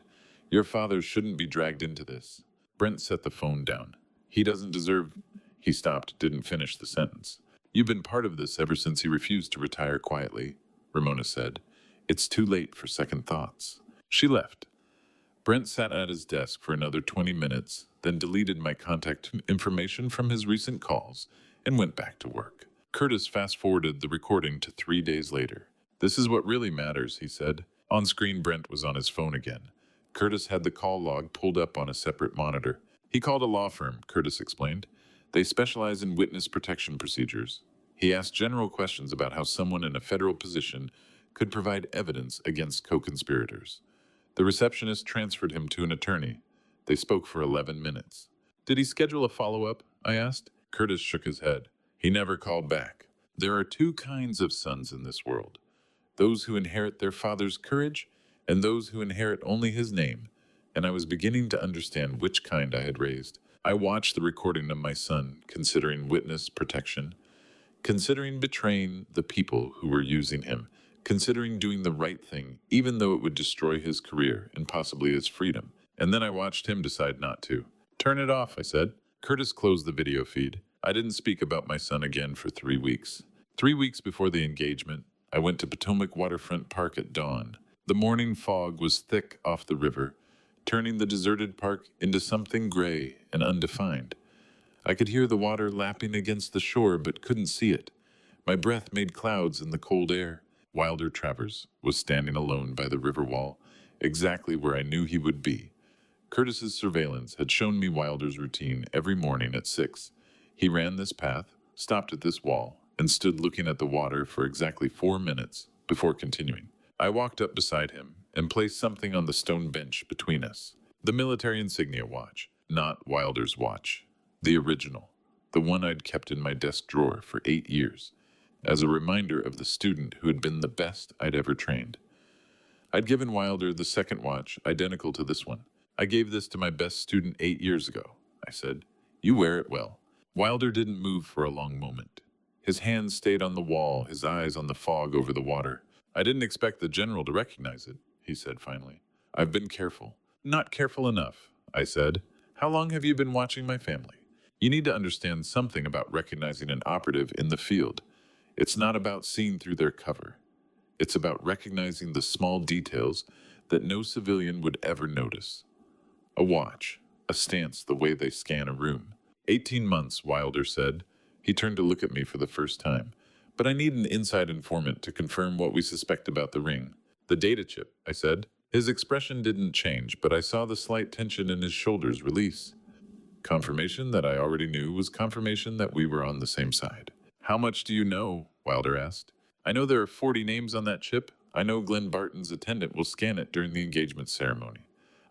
A: Your father shouldn't be dragged into this. Brent set the phone down. He doesn't deserve... He stopped, didn't finish the sentence. You've been part of this ever since he refused to retire quietly, Ramona said. It's too late for second thoughts. She left. Brent sat at his desk for another 20 minutes, then deleted my contact information from his recent calls and went back to work. Curtis fast-forwarded the recording to 3 days later. This is what really matters, he said. On screen, Brent was on his phone again. Curtis had the call log pulled up on a separate monitor. He called a law firm, Curtis explained. They specialize in witness protection procedures. He asked general questions about how someone in a federal position could provide evidence against co-conspirators. The receptionist transferred him to an attorney. They spoke for 11 minutes. Did he schedule a follow-up? I asked. Curtis shook his head. He never called back. There are 2 kinds of sons in this world. Those who inherit their father's courage and those who inherit only his name and I was beginning to understand which kind I had raised. I watched the recording of my son, considering witness protection, considering betraying the people who were using him, considering doing the right thing, even though it would destroy his career and possibly his freedom. And then I watched him decide not to. Turn it off, I said. Curtis closed the video feed. I didn't speak about my son again for 3 weeks. 3 weeks before the engagement, I went to Potomac Waterfront Park at dawn. The morning fog was thick off the river, turning the deserted park into something gray and undefined. I could hear the water lapping against the shore but couldn't see it. My breath made clouds in the cold air. Wilder Travers was standing alone by the river wall, exactly where I knew he would be. Curtis's surveillance had shown me Wilder's routine every morning at 6. He ran this path, stopped at this wall, and stood looking at the water for exactly 4 minutes before continuing. I walked up beside him and placed something on the stone bench between us. The military insignia watch, not Wilder's watch. The original, the one I'd kept in my desk drawer for 8 years, as a reminder of the student who had been the best I'd ever trained. I'd given Wilder the second watch, identical to this one. I gave this to my best student 8 years ago, I said. You wear it well. Wilder didn't move for a long moment. His hands stayed on the wall, his eyes on the fog over the water. I didn't expect the general to recognize it, he said finally. I've been careful. Not careful enough, I said. How long have you been watching my family? You need to understand something about recognizing an operative in the field. It's not about seeing through their cover. It's about recognizing the small details that no civilian would ever notice. A watch, a stance, the way they scan a room. 18 months, Wilder said. He turned to look at me for the first time. But I need an inside informant to confirm what we suspect about the ring. The data chip, I said. His expression didn't change, but I saw the slight tension in his shoulders release. Confirmation that I already knew was confirmation that we were on the same side. How much do you know? Wilder asked. I know there are 40 names on that chip. I know Glenn Barton's attendant will scan it during the engagement ceremony.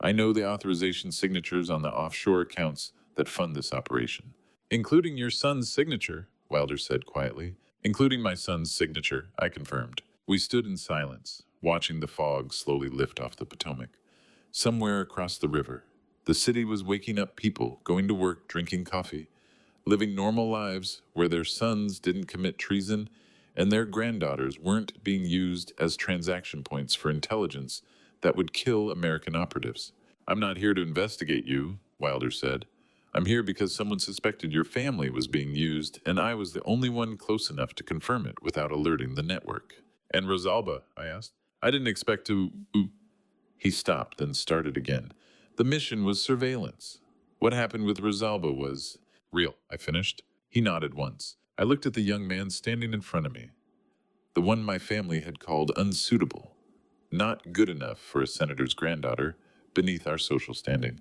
A: I know the authorization signatures on the offshore accounts that fund this operation. Including your son's signature, Wilder said quietly. Including my son's signature, I confirmed. We stood in silence, watching the fog slowly lift off the Potomac. Somewhere across the river, the city was waking up people, going to work, drinking coffee, living normal lives where their sons didn't commit treason and their granddaughters weren't being used as transaction points for intelligence that would kill American operatives. I'm not here to investigate you, Wilder said. I'm here because someone suspected your family was being used, and I was the only one close enough to confirm it without alerting the network. And Rosalba, I asked. I didn't expect to... He stopped, then started again. The mission was surveillance. What happened with Rosalba was... real, I finished. He nodded once. I looked at the young man standing in front of me. The one my family had called unsuitable. Not good enough for a senator's granddaughter, beneath our social standing.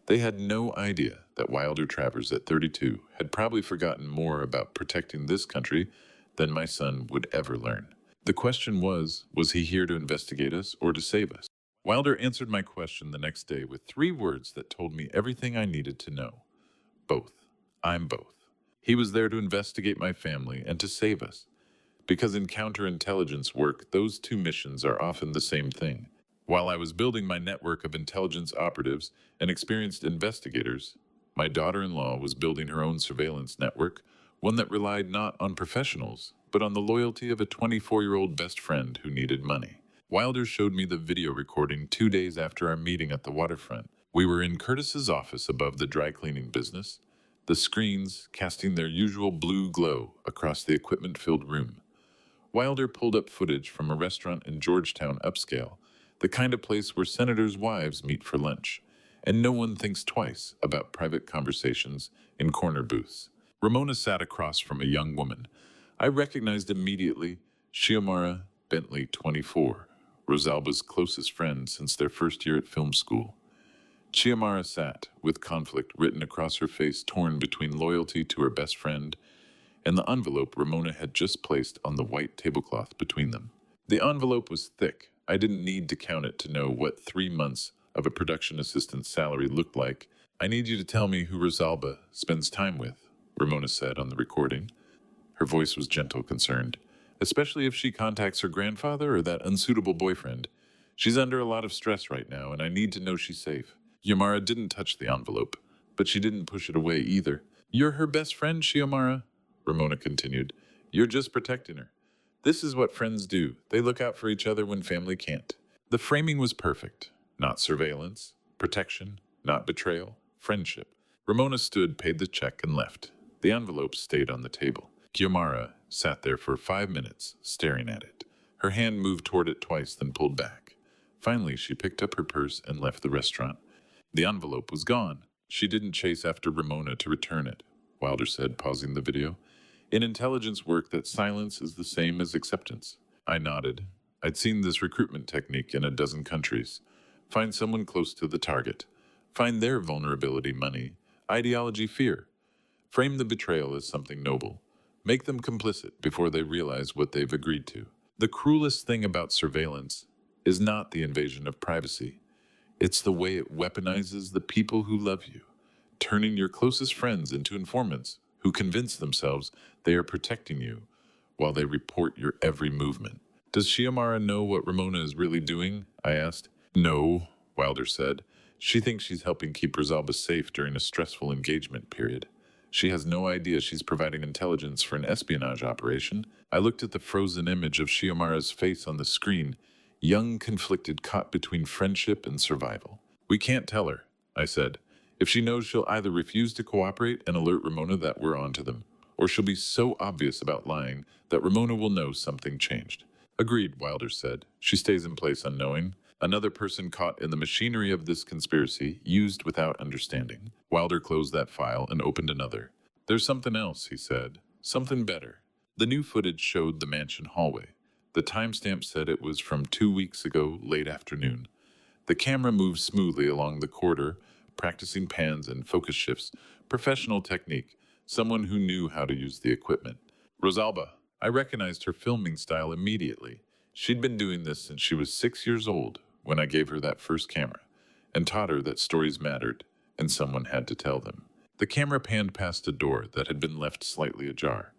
A: They had no idea that Wilder Travers at 32 had probably forgotten more about protecting this country than my son would ever learn. The question was he here to investigate us or to save us? Wilder answered my question the next day with 3 words that told me everything I needed to know. Both. I'm both. He was there to investigate my family and to save us. Because in counterintelligence work, those 2 missions are often the same thing. While I was building my network of intelligence operatives and experienced investigators, my daughter-in-law was building her own surveillance network, one that relied not on professionals, but on the loyalty of a 24-year-old best friend who needed money. Wilder showed me the video recording 2 days after our meeting at the waterfront. We were in Curtis's office above the dry cleaning business, the screens casting their usual blue glow across the equipment-filled room. Wilder pulled up footage from a restaurant in Georgetown upscale, the kind of place where senators' wives meet for lunch, and no one thinks twice about private conversations in corner booths. Ramona sat across from a young woman. I recognized immediately Xiomara Bentley, 24, Rosalba's closest friend since their first year at film school. Xiomara sat, with conflict written across her face, torn between loyalty to her best friend and the envelope Ramona had just placed on the white tablecloth between them. The envelope was thick. I didn't need to count it to know what 3 months of a production assistant's salary looked like. I need you to tell me who Rosalba spends time with, Ramona said on the recording. Her voice was gentle, concerned. Especially if she contacts her grandfather or that unsuitable boyfriend. She's under a lot of stress right now, and I need to know she's safe. Yamara didn't touch the envelope, but she didn't push it away either. You're her best friend, Shiomara, Ramona continued. You're just protecting her. This is what friends do. They look out for each other when family can't. The framing was perfect. Not surveillance, protection, not betrayal, friendship. Ramona stood, paid the check, and left. The envelope stayed on the table. Kiomara sat there for 5 minutes, staring at it. Her hand moved toward it twice, then pulled back. Finally, she picked up her purse and left the restaurant. The envelope was gone. She didn't chase after Ramona to return it, Wilder said, pausing the video. In intelligence work, that silence is the same as acceptance. I nodded. I'd seen this recruitment technique in a dozen countries. Find someone close to the target. Find their vulnerability, money, ideology, fear. Frame the betrayal as something noble. Make them complicit before they realize what they've agreed to. The cruelest thing about surveillance is not the invasion of privacy. It's the way it weaponizes the people who love you, turning your closest friends into informants who convince themselves they are protecting you while they report your every movement. Does Shiomara know what Ramona is really doing? I asked. No, Wilder said. She thinks she's helping keep Rosalba safe during a stressful engagement period. She has no idea she's providing intelligence for an espionage operation. I looked at the frozen image of Shiomara's face on the screen, young, conflicted, caught between friendship and survival. We can't tell her, I said. If she knows, she'll either refuse to cooperate and alert Ramona that we're onto them, or she'll be so obvious about lying that Ramona will know something changed. Agreed, Wilder said. She stays in place unknowing. Another person caught in the machinery of this conspiracy, used without understanding. Wilder closed that file and opened another. There's something else, he said. Something better. The new footage showed the mansion hallway. The timestamp said it was from 2 weeks ago, late afternoon. The camera moved smoothly along the corridor, practicing pans and focus shifts. Professional technique. Someone who knew how to use the equipment. Rosalba. I recognized her filming style immediately. She'd been doing this since she was 6 years old, when I gave her that first camera, and taught her that stories mattered, and someone had to tell them. The camera panned past a door that had been left slightly ajar.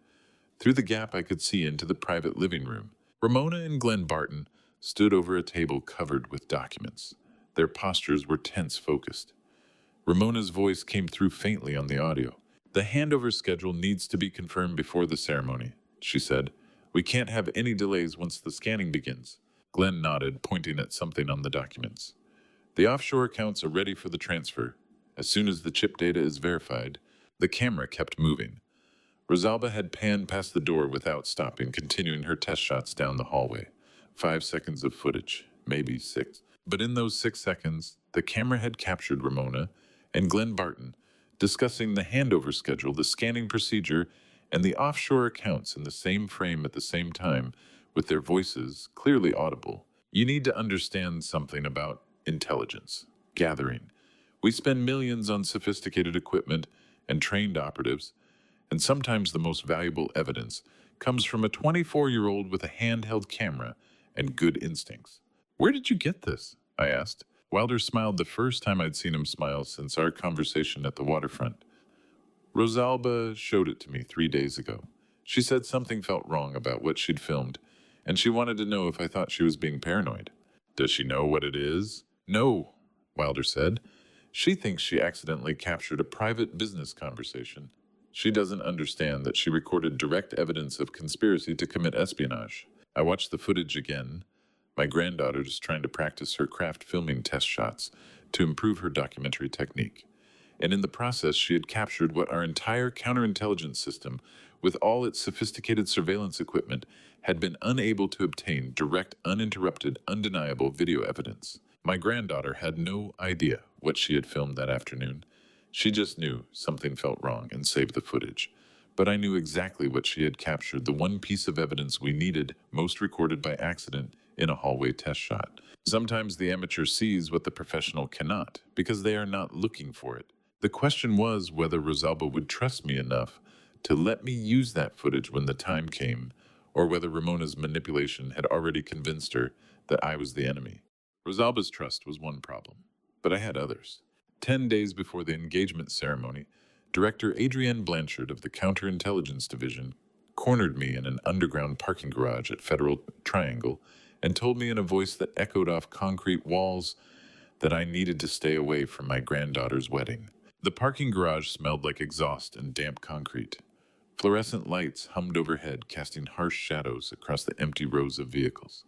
A: Through the gap I could see into the private living room. Ramona and Glenn Barton stood over a table covered with documents. Their postures were tense focused. Ramona's voice came through faintly on the audio. The handover schedule needs to be confirmed before the ceremony, she said. We can't have any delays once the scanning begins. Glenn nodded, pointing at something on the documents. The offshore accounts are ready for the transfer. As soon as the chip data is verified, the camera kept moving. Rosalba had panned past the door without stopping, continuing her test shots down the hallway. 5 seconds of footage, maybe 6. But in those 6 seconds, the camera had captured Ramona and Glenn Barton, discussing the handover schedule, the scanning procedure, and the offshore accounts in the same frame at the same time, with their voices clearly audible. You need to understand something about intelligence, gathering. We spend millions on sophisticated equipment and trained operatives, and sometimes the most valuable evidence comes from a 24-year-old with a handheld camera and good instincts. Where did you get this? I asked. Wilder smiled, the first time I'd seen him smile since our conversation at the waterfront. Rosalba showed it to me 3 days ago. She said something felt wrong about what she'd filmed, and she wanted to know if I thought she was being paranoid. Does she know what it is? No, Wilder said. She thinks she accidentally captured a private business conversation. She doesn't understand that she recorded direct evidence of conspiracy to commit espionage. I watched the footage again. My granddaughter is trying to practice her craft filming test shots to improve her documentary technique. And in the process, she had captured what our entire counterintelligence system, with all its sophisticated surveillance equipment, had been unable to obtain: direct, uninterrupted, undeniable video evidence. My granddaughter had no idea what she had filmed that afternoon. She just knew something felt wrong and saved the footage. But I knew exactly what she had captured, the one piece of evidence we needed, most recorded by accident in a hallway test shot. Sometimes the amateur sees what the professional cannot, because they are not looking for it. The question was whether Rosalba would trust me enough to let me use that footage when the time came, or whether Ramona's manipulation had already convinced her that I was the enemy. Rosalba's trust was one problem, but I had others. 10 days before the engagement ceremony, Director Adrienne Blanchard of the Counterintelligence Division cornered me in an underground parking garage at Federal Triangle and told me in a voice that echoed off concrete walls that I needed to stay away from my granddaughter's wedding. The parking garage smelled like exhaust and damp concrete. Fluorescent lights hummed overhead, casting harsh shadows across the empty rows of vehicles.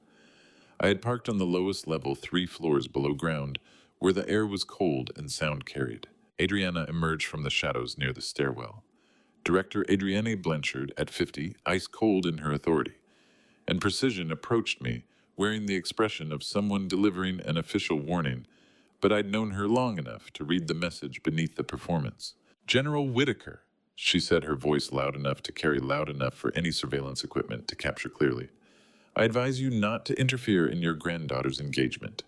A: I had parked on the lowest level 3 floors below ground, where the air was cold and sound carried. Adriana emerged from the shadows near the stairwell. Director Adrienne Blanchard, at 50, ice cold in her authority, and precision, approached me, wearing the expression of someone delivering an official warning, but I'd known her long enough to read the message beneath the performance. General Whitaker, she said, her voice loud enough to carry loud enough for any surveillance equipment to capture clearly. I advise you not to interfere in your granddaughter's engagement.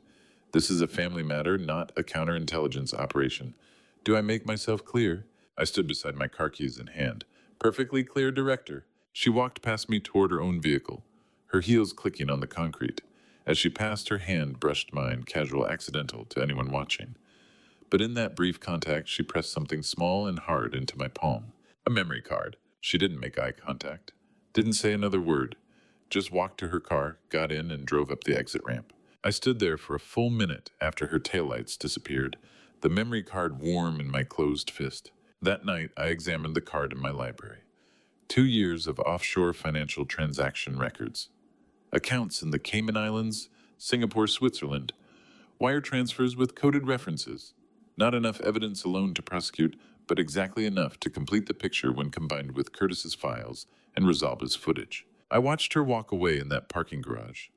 A: This is a family matter, not a counterintelligence operation. Do I make myself clear? I stood beside my car keys in hand. Perfectly clear, Director. She walked past me toward her own vehicle, her heels clicking on the concrete. As she passed, her hand brushed mine, casual, accidental to anyone watching. But in that brief contact, she pressed something small and hard into my palm. A memory card. She didn't make eye contact. Didn't say another word. Just walked to her car, got in, and drove up the exit ramp. I stood there for a full minute after her taillights disappeared, the memory card warm in my closed fist. That night, I examined the card in my library. 2 years of offshore financial transaction records. Accounts in the Cayman Islands, Singapore, Switzerland. Wire transfers with coded references. Not enough evidence alone to prosecute, but exactly enough to complete the picture when combined with Curtis's files and Rosalba's footage. I watched her walk away in that parking garage,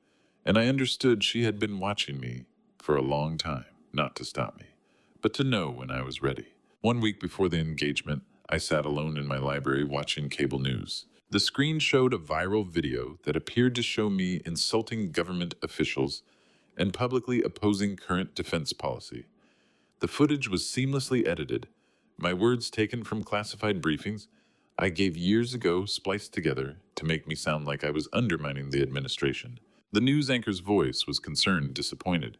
A: and I understood she had been watching me for a long time, not to stop me, but to know when I was ready. 1 week before the engagement, I sat alone in my library watching cable news. The screen showed a viral video that appeared to show me insulting government officials and publicly opposing current defense policy. The footage was seamlessly edited, my words taken from classified briefings I gave years ago spliced together to make me sound like I was undermining the administration. The news anchor's voice was concerned, disappointed.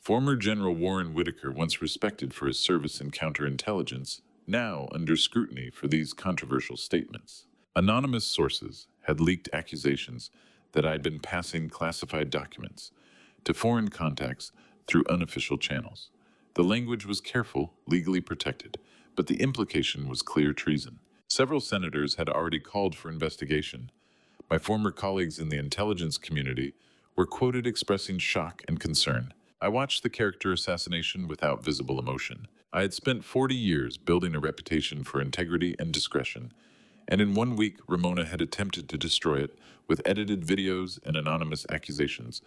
A: Former General Warren Whitaker, once respected for his service in counterintelligence, now under scrutiny for these controversial statements. Anonymous sources had leaked accusations that I'd been passing classified documents to foreign contacts through unofficial channels. The language was careful, legally protected, but the implication was clear treason. Several senators had already called for investigation. My former colleagues in the intelligence community were quoted expressing shock and concern. I watched the character assassination without visible emotion. I had spent 40 years building a reputation for integrity and discretion, and in 1 week, Ramona had attempted to destroy it with edited videos and anonymous accusations,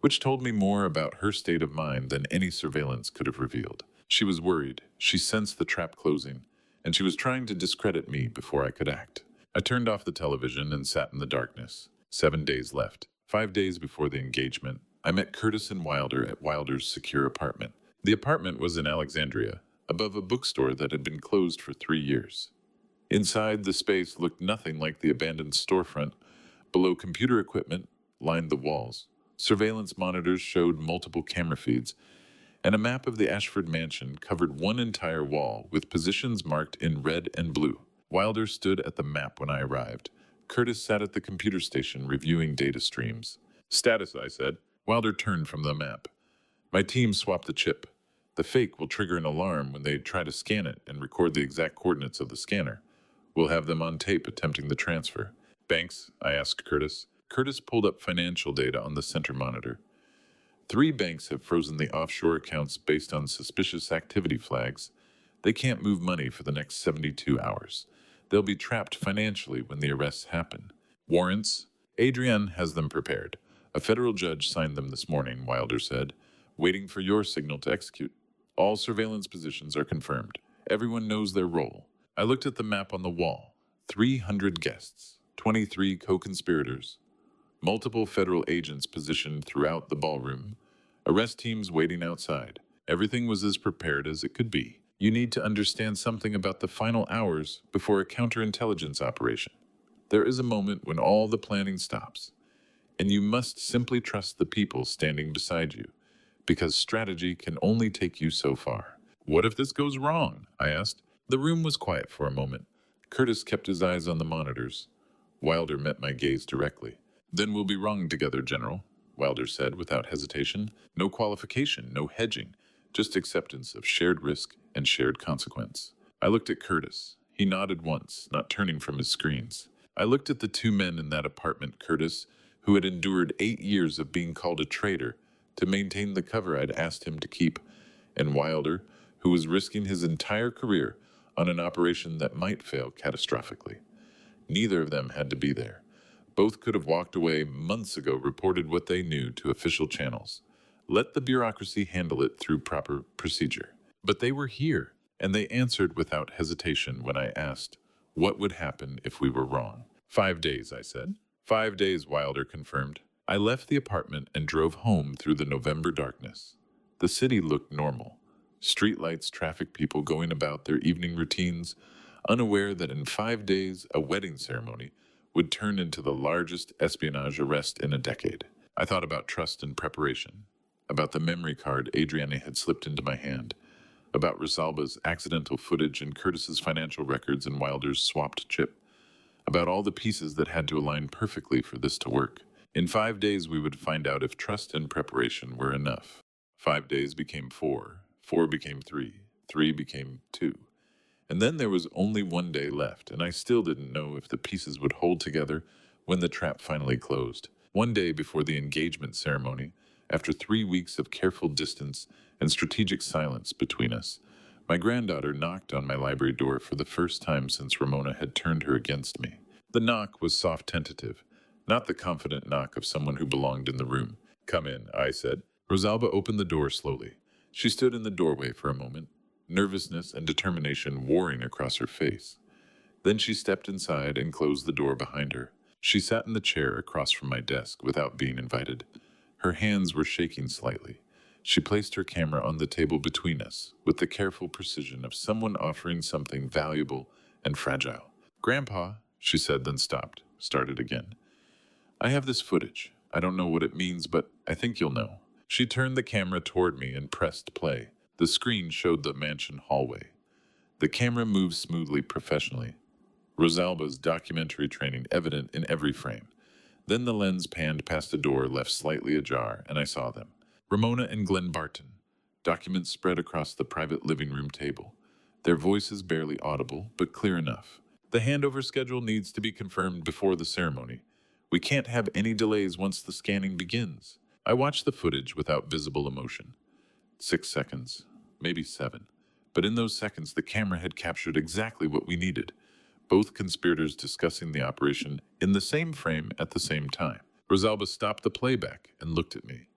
A: which told me more about her state of mind than any surveillance could have revealed. She was worried, she sensed the trap closing, and she was trying to discredit me before I could act. I turned off the television and sat in the darkness. 7 days left. 5 days before the engagement, I met Curtis and Wilder at Wilder's secure apartment. The apartment was in Alexandria, above a bookstore that had been closed for 3 years. Inside, the space looked nothing like the abandoned storefront. Below, computer equipment lined the walls. Surveillance monitors showed multiple camera feeds, and a map of the Ashford mansion covered one entire wall with positions marked in red and blue. Wilder stood at the map when I arrived. Curtis sat at the computer station reviewing data streams. Status, I said. Wilder turned from the map. My team swapped the chip. The fake will trigger an alarm when they try to scan it and record the exact coordinates of the scanner. We'll have them on tape attempting the transfer. Banks? I asked Curtis. Curtis pulled up financial data on the center monitor. 3 banks have frozen the offshore accounts based on suspicious activity flags. They can't move money for the next 72 hours. They'll be trapped financially when the arrests happen. Warrants? Adrienne has them prepared. A federal judge signed them this morning, Wilder said, waiting for your signal to execute. All surveillance positions are confirmed. Everyone knows their role. I looked at the map on the wall. 300 guests, 23 co-conspirators, multiple federal agents positioned throughout the ballroom, arrest teams waiting outside. Everything was as prepared as it could be. You need to understand something about the final hours before a counterintelligence operation. There is a moment when all the planning stops, and you must simply trust the people standing beside you, because strategy can only take you so far. What if this goes wrong? I asked. The room was quiet for a moment. Curtis kept his eyes on the monitors. Wilder met my gaze directly. Then we'll be wrong together, General. Wilder said without hesitation. No qualification, no hedging, just acceptance of shared risk and shared consequence. I looked at Curtis. He nodded once, not turning from his screens. I looked at the two men in that apartment, Curtis, who had endured 8 years of being called a traitor to maintain the cover I'd asked him to keep, and Wilder, who was risking his entire career on an operation that might fail catastrophically. Neither of them had to be there. Both could have walked away months ago, reported what they knew to official channels. Let the bureaucracy handle it through proper procedure. But they were here, and they answered without hesitation when I asked, what would happen if we were wrong? 5 days, I said. 5 days, Wilder confirmed. I left the apartment and drove home through the November darkness. The city looked normal. Streetlights, traffic, people going about their evening routines, unaware that in 5 days a wedding ceremony would turn into the largest espionage arrest in a decade. I thought about trust and preparation, about the memory card Adriana had slipped into my hand, about Rosalba's accidental footage and Curtis's financial records and Wilder's swapped chip, about all the pieces that had to align perfectly for this to work. In 5 days, we would find out if trust and preparation were enough. 5 days became 4, 4 became 3, 3 became 2. And then there was only 1 day left, and I still didn't know if the pieces would hold together when the trap finally closed. 1 day before the engagement ceremony, after 3 weeks of careful distance and strategic silence between us, my granddaughter knocked on my library door for the first time since Ramona had turned her against me. The knock was soft, tentative, not the confident knock of someone who belonged in the room. Come in, I said. Rosalba opened the door slowly. She stood in the doorway for a moment, nervousness and determination warring across her face. Then she stepped inside and closed the door behind her. She sat in the chair across from my desk without being invited. Her hands were shaking slightly. She placed her camera on the table between us, with the careful precision of someone offering something valuable and fragile. Grandpa, she said, then stopped, started again. I have this footage. I don't know what it means, but I think you'll know. She turned the camera toward me and pressed play. The screen showed the mansion hallway. The camera moved smoothly, professionally. Rosalba's documentary training evident in every frame. Then the lens panned past a door left slightly ajar, and I saw them. Ramona and Glenn Barton. Documents spread across the private living room table. Their voices barely audible, but clear enough. The handover schedule needs to be confirmed before the ceremony. We can't have any delays once the scanning begins. I watched the footage without visible emotion. 6 seconds, maybe 7. But in those seconds, the camera had captured exactly what we needed. Both conspirators discussing the operation in the same frame at the same time. Rosalba stopped the playback and looked at me.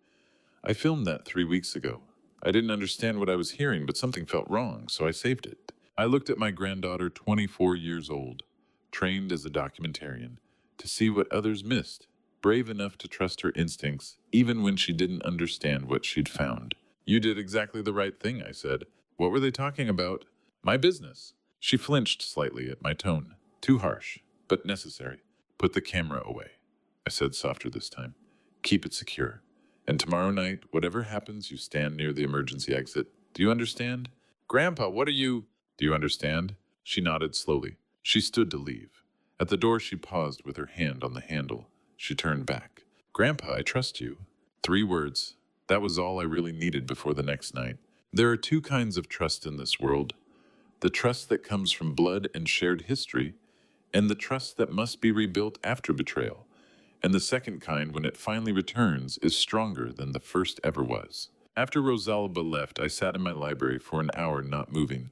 A: I filmed that 3 weeks ago. I didn't understand what I was hearing, but something felt wrong, so I saved it. I looked at my granddaughter, 24 years old, trained as a documentarian, to see what others missed, brave enough to trust her instincts, even when she didn't understand what she'd found. You did exactly the right thing, I said. What were they talking about? My business. She flinched slightly at my tone. Too harsh, but necessary. Put the camera away, I said softer this time. Keep it secure. And tomorrow night, whatever happens, you stand near the emergency exit. Do you understand? Grandpa, what are you... Do you understand? She nodded slowly. She stood to leave. At the door, she paused with her hand on the handle. She turned back. Grandpa, I trust you. 3 words. That was all I really needed before the next night. There are 2 kinds of trust in this world. The trust that comes from blood and shared history, and the trust that must be rebuilt after betrayal. And the second kind, when it finally returns, is stronger than the first ever was. After Rosalba left, I sat in my library for an hour not moving.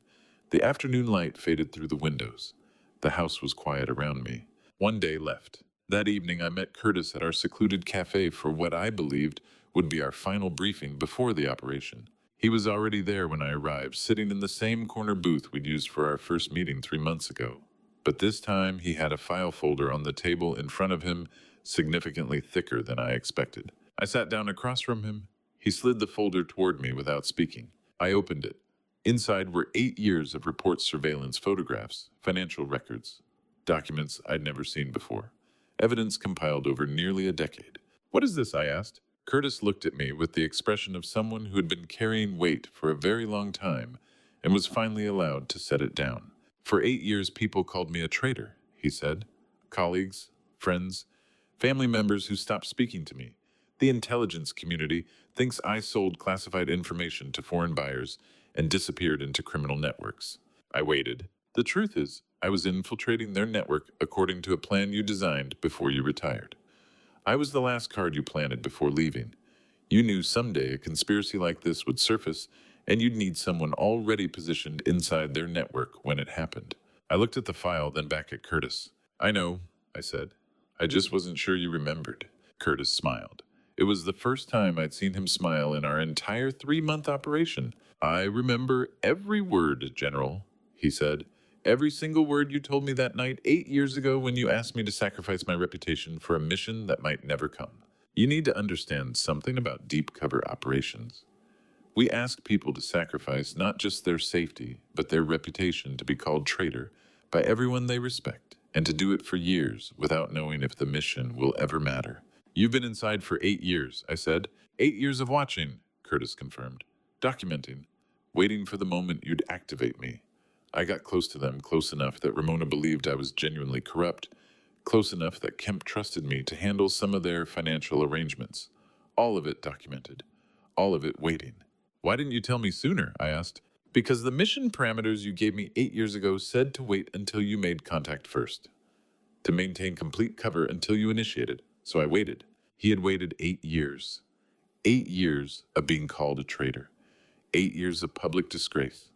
A: The afternoon light faded through the windows. The house was quiet around me. 1 day left. That evening, I met Curtis at our secluded cafe for what I believed would be our final briefing before the operation. He was already there when I arrived, sitting in the same corner booth we'd used for our first meeting 3 months ago. But this time, he had a file folder on the table in front of him, significantly thicker than I expected. I sat down across from him. He slid the folder toward me without speaking. I opened it. Inside were 8 years of report surveillance photographs, financial records, documents I'd never seen before. Evidence compiled over nearly a decade. What is this? I asked. Curtis looked at me with the expression of someone who had been carrying weight for a very long time and was finally allowed to set it down. For 8 years, people called me a traitor, he said. Colleagues, friends, family members who stopped speaking to me. The intelligence community thinks I sold classified information to foreign buyers and disappeared into criminal networks. I waited. The truth is, I was infiltrating their network according to a plan you designed before you retired. I was the last card you planted before leaving. You knew someday a conspiracy like this would surface, and you'd need someone already positioned inside their network when it happened. I looked at the file, then back at Curtis. I know, I said. I just wasn't sure you remembered. Curtis smiled. It was the first time I'd seen him smile in our entire 3-month operation. I remember every word, General, he said. Every single word you told me that night 8 years ago when you asked me to sacrifice my reputation for a mission that might never come. You need to understand something about deep cover operations. We ask people to sacrifice not just their safety, but their reputation to be called traitor by everyone they respect, and to do it for years without knowing if the mission will ever matter. You've been inside for 8 years, I said. 8 years of watching, Curtis confirmed. Documenting, waiting for the moment you'd activate me. I got close to them, close enough that Ramona believed I was genuinely corrupt, close enough that Kemp trusted me to handle some of their financial arrangements. All of it documented. All of it waiting. Why didn't you tell me sooner? I asked. Because the mission parameters you gave me 8 years ago said to wait until you made contact first. To maintain complete cover until you initiated. So I waited. He had waited 8 years. 8 years of being called a traitor. 8 years of public disgrace.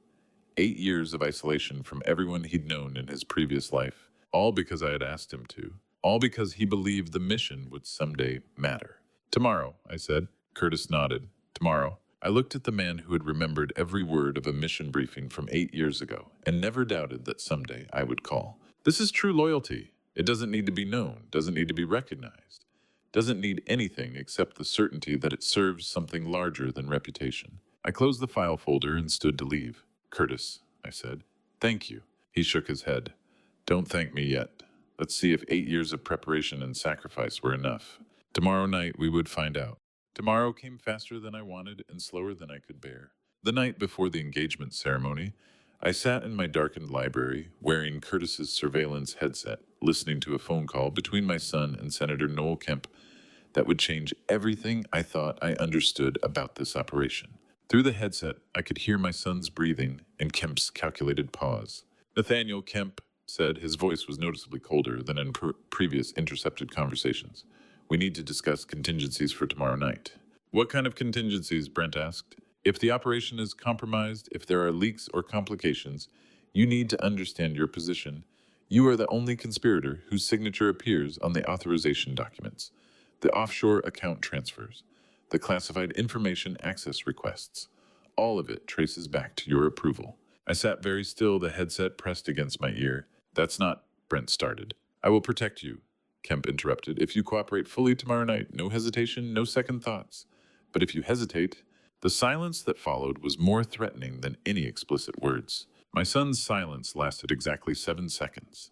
A: 8 years of isolation from everyone he'd known in his previous life. All because I had asked him to. All because he believed the mission would someday matter. Tomorrow, I said. Curtis nodded. Tomorrow. I looked at the man who had remembered every word of a mission briefing from 8 years ago and never doubted that someday I would call. This is true loyalty. It doesn't need to be known, doesn't need to be recognized, doesn't need anything except the certainty that it serves something larger than reputation. I closed the file folder and stood to leave. Curtis, I said. Thank you. He shook his head. Don't thank me yet. Let's see if 8 years of preparation and sacrifice were enough. Tomorrow night we would find out. Tomorrow came faster than I wanted and slower than I could bear. The night before the engagement ceremony, I sat in my darkened library, wearing Curtis's surveillance headset, listening to a phone call between my son and Senator Noel Kemp that would change everything I thought I understood about this operation. Through the headset, I could hear my son's breathing and Kemp's calculated pause. Nathaniel, Kemp said. His voice was noticeably colder than in previous intercepted conversations. We need to discuss contingencies for tomorrow night. What kind of contingencies? Brent asked. If the operation is compromised, if there are leaks or complications, you need to understand your position. You are the only conspirator whose signature appears on the authorization documents, the offshore account transfers, the classified information access requests. All of it traces back to your approval. I sat very still, the headset pressed against my ear. That's not, Brent started. I will protect you, Kemp interrupted. If you cooperate fully tomorrow night, no hesitation, no second thoughts. But if you hesitate, the silence that followed was more threatening than any explicit words. My son's silence lasted exactly 7 seconds.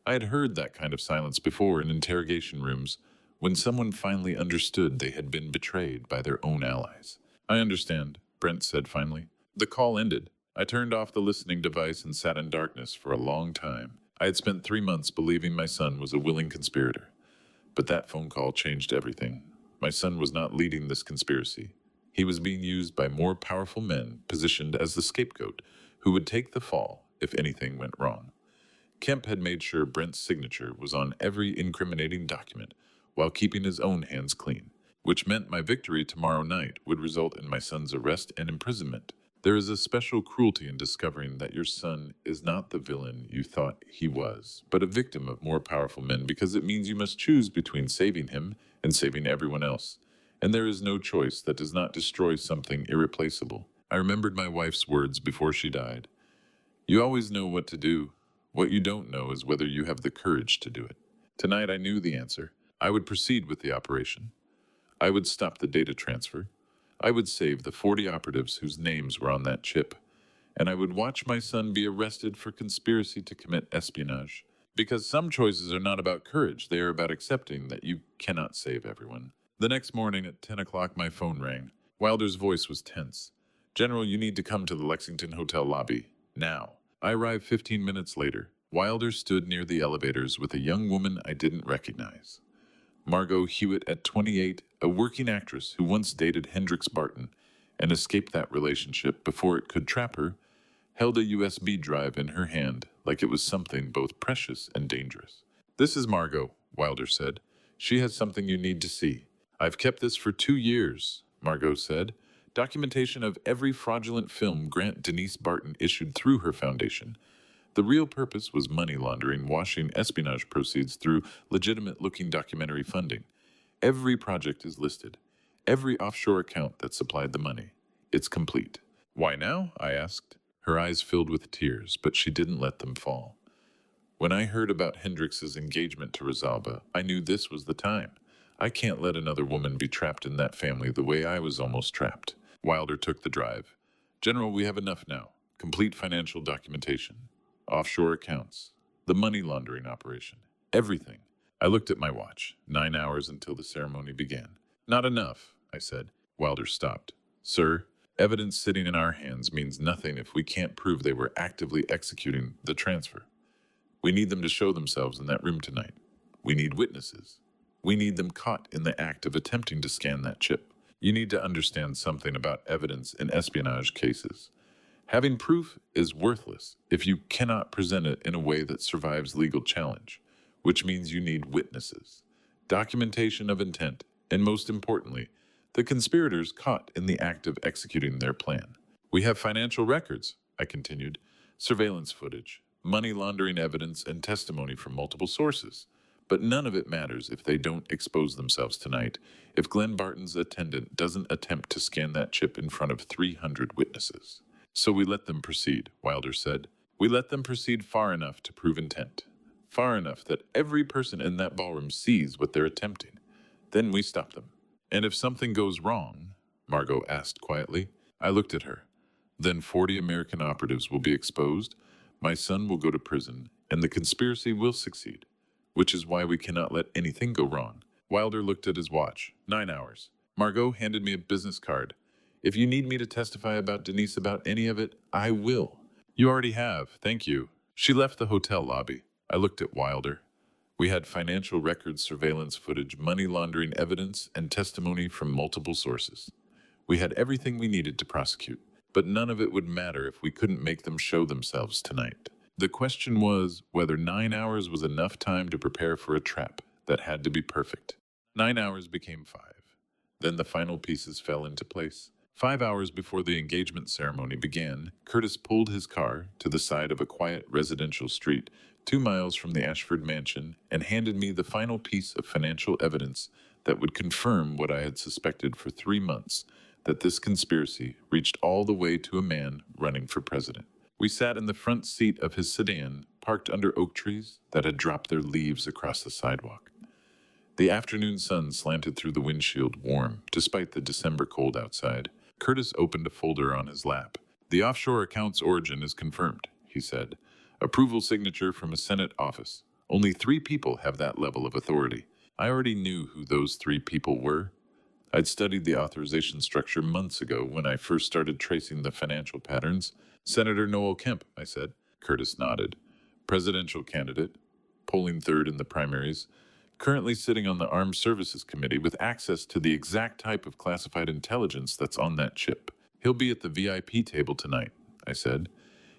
A: I had heard that kind of silence before in interrogation rooms, when someone finally understood they had been betrayed by their own allies. I understand, Brent said finally. The call ended. I turned off the listening device and sat in darkness for a long time. I had spent 3 months believing my son was a willing conspirator. But that phone call changed everything. My son was not leading this conspiracy. He was being used by more powerful men, positioned as the scapegoat, who would take the fall if anything went wrong. Kemp had made sure Brent's signature was on every incriminating document, while keeping his own hands clean, which meant my victory tomorrow night would result in my son's arrest and imprisonment. There is a special cruelty in discovering that your son is not the villain you thought he was, but a victim of more powerful men, because it means you must choose between saving him and saving everyone else. And there is no choice that does not destroy something irreplaceable. I remembered my wife's words before she died. You always know what to do. What you don't know is whether you have the courage to do it. Tonight I knew the answer. I would proceed with the operation. I would stop the data transfer. I would save the 40 operatives whose names were on that chip. And I would watch my son be arrested for conspiracy to commit espionage. Because some choices are not about courage, they are about accepting that you cannot save everyone. The next morning at 10 o'clock my phone rang. Wilder's voice was tense. General, you need to come to the Lexington Hotel lobby. Now. I arrived 15 minutes later. Wilder stood near the elevators with a young woman I didn't recognize. Margot Hewitt, at 28, a working actress who once dated Hendrix Barton and escaped that relationship before it could trap her, held a USB drive in her hand like it was something both precious and dangerous. "This is Margot," Wilder said. "She has something you need to see." "I've kept this for 2 years," Margot said. "Documentation of every fraudulent film Grant Denise Barton issued through her foundation. The real purpose was money laundering, washing espionage proceeds through legitimate-looking documentary funding. Every project is listed. Every offshore account that supplied the money. It's complete." "Why now?" I asked. Her eyes filled with tears, but she didn't let them fall. "When I heard about Hendrix's engagement to Rosalba, I knew this was the time. I can't let another woman be trapped in that family the way I was almost trapped." Wilder took the drive. "General, we have enough now. Complete financial documentation. Offshore accounts. The money laundering operation. Everything." I looked at my watch. 9 hours until the ceremony began. "Not enough," I said. Wilder stopped. "Sir, evidence sitting in our hands means nothing if we can't prove they were actively executing the transfer. We need them to show themselves in that room tonight. We need witnesses. We need them caught in the act of attempting to scan that chip. You need to understand something about evidence in espionage cases. Having proof is worthless if you cannot present it in a way that survives legal challenge, which means you need witnesses, documentation of intent, and most importantly, the conspirators caught in the act of executing their plan. We have financial records," I continued, "surveillance footage, money laundering evidence, and testimony from multiple sources. But none of it matters if they don't expose themselves tonight, if Glenn Barton's attendant doesn't attempt to scan that chip in front of 300 witnesses. So we let them proceed," Wilder said. "We let them proceed far enough to prove intent. Far enough that every person in that ballroom sees what they're attempting. Then we stop them." "And if something goes wrong?" Margot asked quietly. I looked at her. "Then 40 American operatives will be exposed, my son will go to prison, and the conspiracy will succeed. Which is why we cannot let anything go wrong." Wilder looked at his watch. 9 hours. Margot handed me a business card. "If you need me to testify about Denise about any of it, I will." "You already have, thank you." She left the hotel lobby. I looked at Wilder. We had financial records, surveillance footage, money laundering evidence, and testimony from multiple sources. We had everything we needed to prosecute, but none of it would matter if we couldn't make them show themselves tonight. The question was whether 9 hours was enough time to prepare for a trap that had to be perfect. 9 hours became 5. Then the final pieces fell into place. 5 hours before the engagement ceremony began, Curtis pulled his car to the side of a quiet residential street 2 miles from the Ashford mansion and handed me the final piece of financial evidence that would confirm what I had suspected for 3 months, that this conspiracy reached all the way to a man running for president. We sat in the front seat of his sedan, parked under oak trees that had dropped their leaves across the sidewalk. The afternoon sun slanted through the windshield, warm, despite the December cold outside. Curtis opened a folder on his lap. "The offshore account's origin is confirmed," he said. "Approval signature from a Senate office. Only 3 people have that level of authority." I already knew who those 3 people were. I'd studied the authorization structure months ago when I first started tracing the financial patterns. "Senator Noel Kemp," I said. Curtis nodded. "Presidential candidate, polling 3rd in the primaries, currently sitting on the Armed Services Committee with access to the exact type of classified intelligence that's on that chip. He'll be at the VIP table tonight," I said.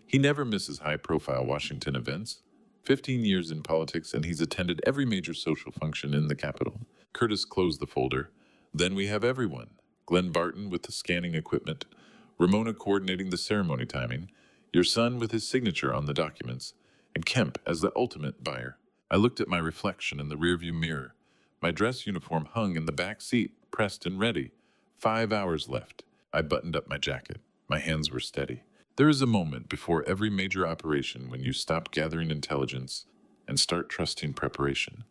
A: "He never misses high-profile Washington events. 15 years in politics, and he's attended every major social function in the Capitol." Curtis closed the folder. "Then we have everyone. Glenn Barton with the scanning equipment, Ramona coordinating the ceremony timing, your son with his signature on the documents, and Kemp as the ultimate buyer." I looked at my reflection in the rearview mirror. My dress uniform hung in the back seat, pressed and ready. 5 hours left. I buttoned up my jacket. My hands were steady. There is a moment before every major operation when you stop gathering intelligence and start trusting preparation.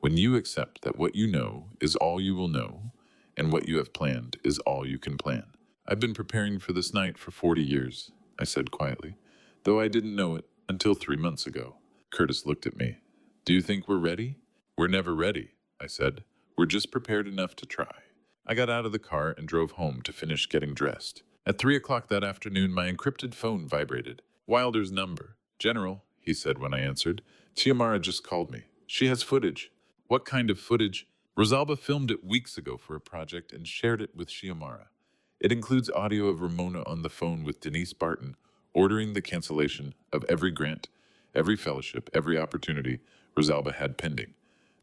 A: When you accept that what you know is all you will know, and what you have planned is all you can plan. "I've been preparing for this night for 40 years, I said quietly, "though I didn't know it until 3 months ago." Curtis looked at me. "Do you think we're ready?" "We're never ready," I said. "We're just prepared enough to try." I got out of the car and drove home to finish getting dressed. At 3 o'clock that afternoon, my encrypted phone vibrated. Wilder's number. "General," he said when I answered, "Chiamara just called me. She has footage." "What kind of footage?" Rosalba filmed it weeks ago for a project and shared it with Xiomara. It includes audio of Ramona on the phone with Denise Barton, ordering the cancellation of every grant, every fellowship, every opportunity Rosalba had pending,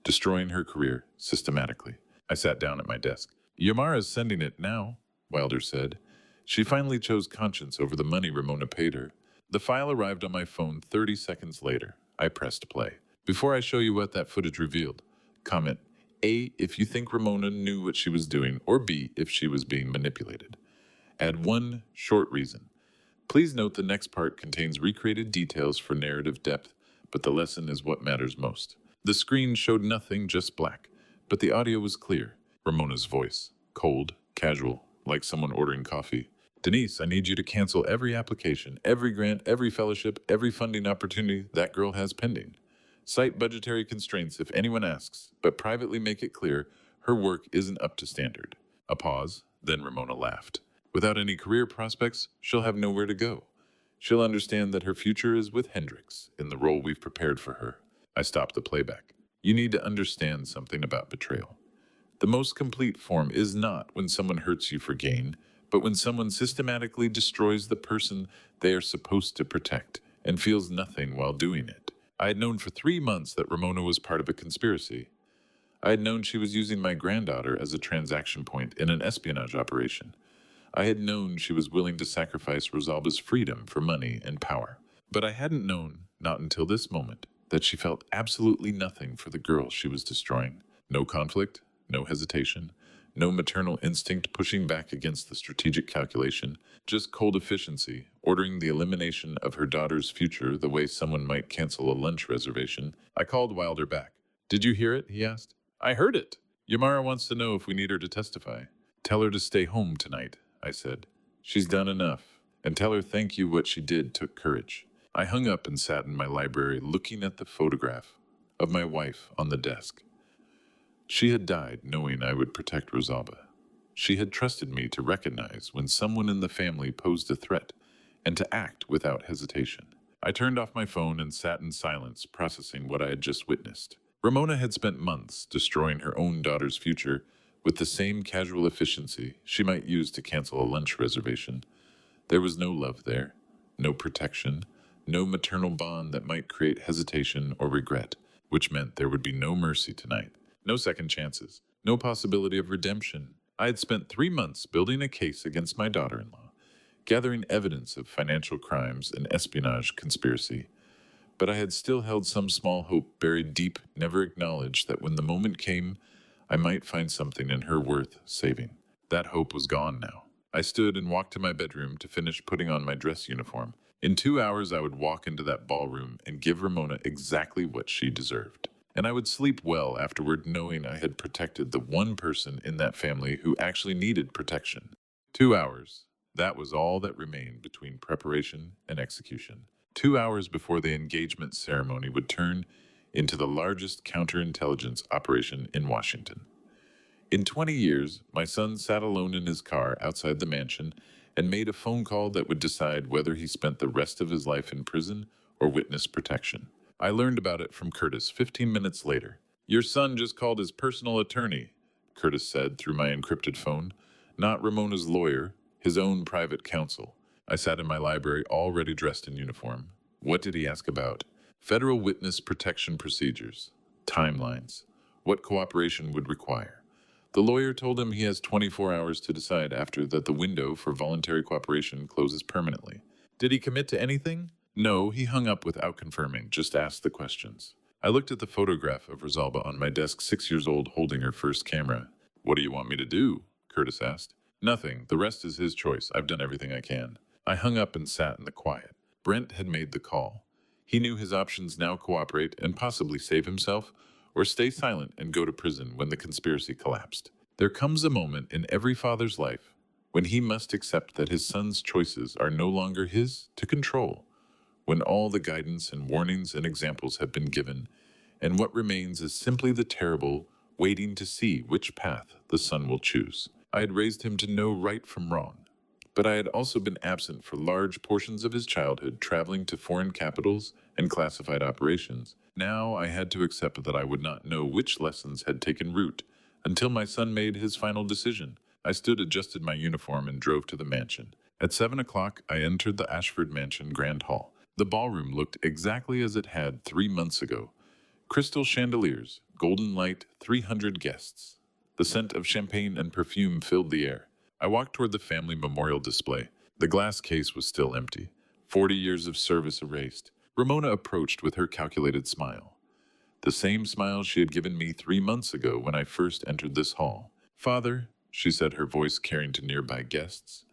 A: destroying her career systematically. I sat down at my desk. Yamara's sending it now, Wilder said. She finally chose conscience over the money Ramona paid her. The file arrived on my phone 30 seconds later. I pressed play. Before I show you what that footage revealed, comment A, if you think Ramona knew what she was doing, or B, if she was being manipulated. Add one short reason. Please note the next part contains recreated details for narrative depth, but the lesson is what matters most. The screen showed nothing, just black, but the audio was clear. Ramona's voice, cold, casual, like someone ordering coffee. Denise, I need you to cancel every application, every grant, every fellowship, every funding opportunity that girl has pending. Cite budgetary constraints if anyone asks, but privately make it clear her work isn't up to standard. A pause, then Ramona laughed. Without any career prospects, she'll have nowhere to go. She'll understand that her future is with Hendrix in the role we've prepared for her. I stopped the playback. You need to understand something about betrayal. The most complete form is not when someone hurts you for gain, but when someone systematically destroys the person they are supposed to protect and feels nothing while doing it. I had known for 3 months that Ramona was part of a conspiracy. I had known she was using my granddaughter as a transaction point in an espionage operation. I had known she was willing to sacrifice Rosalba's freedom for money and power. But I hadn't known, not until this moment, that she felt absolutely nothing for the girl she was destroying. No conflict, no hesitation, no maternal instinct pushing back against the strategic calculation, just cold efficiency, ordering the elimination of her daughter's future the way someone might cancel a lunch reservation. I called Wilder back. Did you hear it? He asked. I heard it. Yamara wants to know if we need her to testify. Tell her to stay home tonight, I said. She's done enough. And tell her thank you what she did took courage. I hung up and sat in my library looking at the photograph of my wife on the desk. She had died knowing I would protect Rosalba. She had trusted me to recognize when someone in the family posed a threat and to act without hesitation. I turned off my phone and sat in silence, processing what I had just witnessed. Ramona had spent months destroying her own daughter's future with the same casual efficiency she might use to cancel a lunch reservation. There was no love there, no protection, no maternal bond that might create hesitation or regret, which meant there would be no mercy tonight. No second chances, no possibility of redemption. I had spent 3 months building a case against my daughter-in-law, gathering evidence of financial crimes and espionage conspiracy. But I had still held some small hope buried deep, never acknowledged that when the moment came, I might find something in her worth saving. That hope was gone now. I stood and walked to my bedroom to finish putting on my dress uniform. In 2 hours, I would walk into that ballroom and give Ramona exactly what she deserved. And I would sleep well afterward knowing I had protected the one person in that family who actually needed protection. 2 hours. That was all that remained between preparation and execution. 2 hours before the engagement ceremony would turn into the largest counterintelligence operation in Washington. In 20 years, my son sat alone in his car outside the mansion and made a phone call that would decide whether he spent the rest of his life in prison or witness protection. I learned about it from Curtis 15 minutes later. Your son just called his personal attorney, Curtis said through my encrypted phone. Not Ramona's lawyer, his own private counsel. I sat in my library already dressed in uniform. What did he ask about? Federal witness protection procedures, timelines, what cooperation would require. The lawyer told him he has 24 hours to decide after that the window for voluntary cooperation closes permanently. Did he commit to anything? No, he hung up without confirming, just asked the questions. I looked at the photograph of Rosalba on my desk, 6 years old, holding her first camera. What do you want me to do? Curtis asked. Nothing. The rest is his choice. I've done everything I can. I hung up and sat in the quiet. Brent had made the call. He knew his options: now cooperate and possibly save himself, or stay silent and go to prison when the conspiracy collapsed. There comes a moment in every father's life when he must accept that his son's choices are no longer his to control, when all the guidance and warnings and examples have been given, and what remains is simply the terrible waiting to see which path the son will choose. I had raised him to know right from wrong, but I had also been absent for large portions of his childhood, traveling to foreign capitals and classified operations. Now I had to accept that I would not know which lessons had taken root until my son made his final decision. I stood, adjusted my uniform, and drove to the mansion. At 7 o'clock, I entered the Ashford Mansion Grand Hall. The ballroom looked exactly as it had 3 months ago. Crystal chandeliers, golden light, 300 guests. The scent of champagne and perfume filled the air. I walked toward the family memorial display. The glass case was still empty. 40 years of service erased. Ramona approached with her calculated smile. The same smile she had given me 3 months ago when I first entered this hall. "Father," she said, her voice carrying to nearby guests,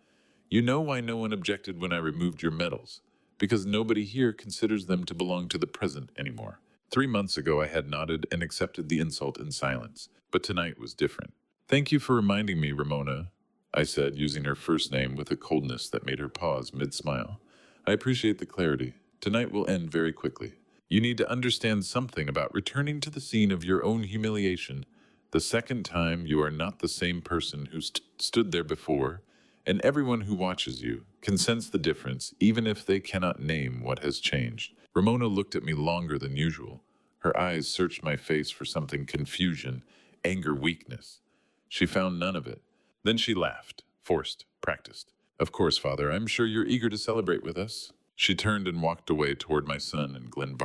A: "you know why no one objected when I removed your medals? Because nobody here considers them to belong to the present anymore." 3 months ago, I had nodded and accepted the insult in silence, but tonight was different. "Thank you for reminding me, Ramona," I said, using her first name with a coldness that made her pause mid-smile. "I appreciate the clarity. Tonight will end very quickly. You need to understand something about returning to the scene of your own humiliation. The second time, you are not the same person who stood there before, and everyone who watches you can sense the difference, even if they cannot name what has changed." Ramona looked at me longer than usual. Her eyes searched my face for something: confusion, anger, weakness. She found none of it. Then she laughed, forced, practiced. "Of course, Father, I'm sure you're eager to celebrate with us." She turned and walked away toward my son and Glenn.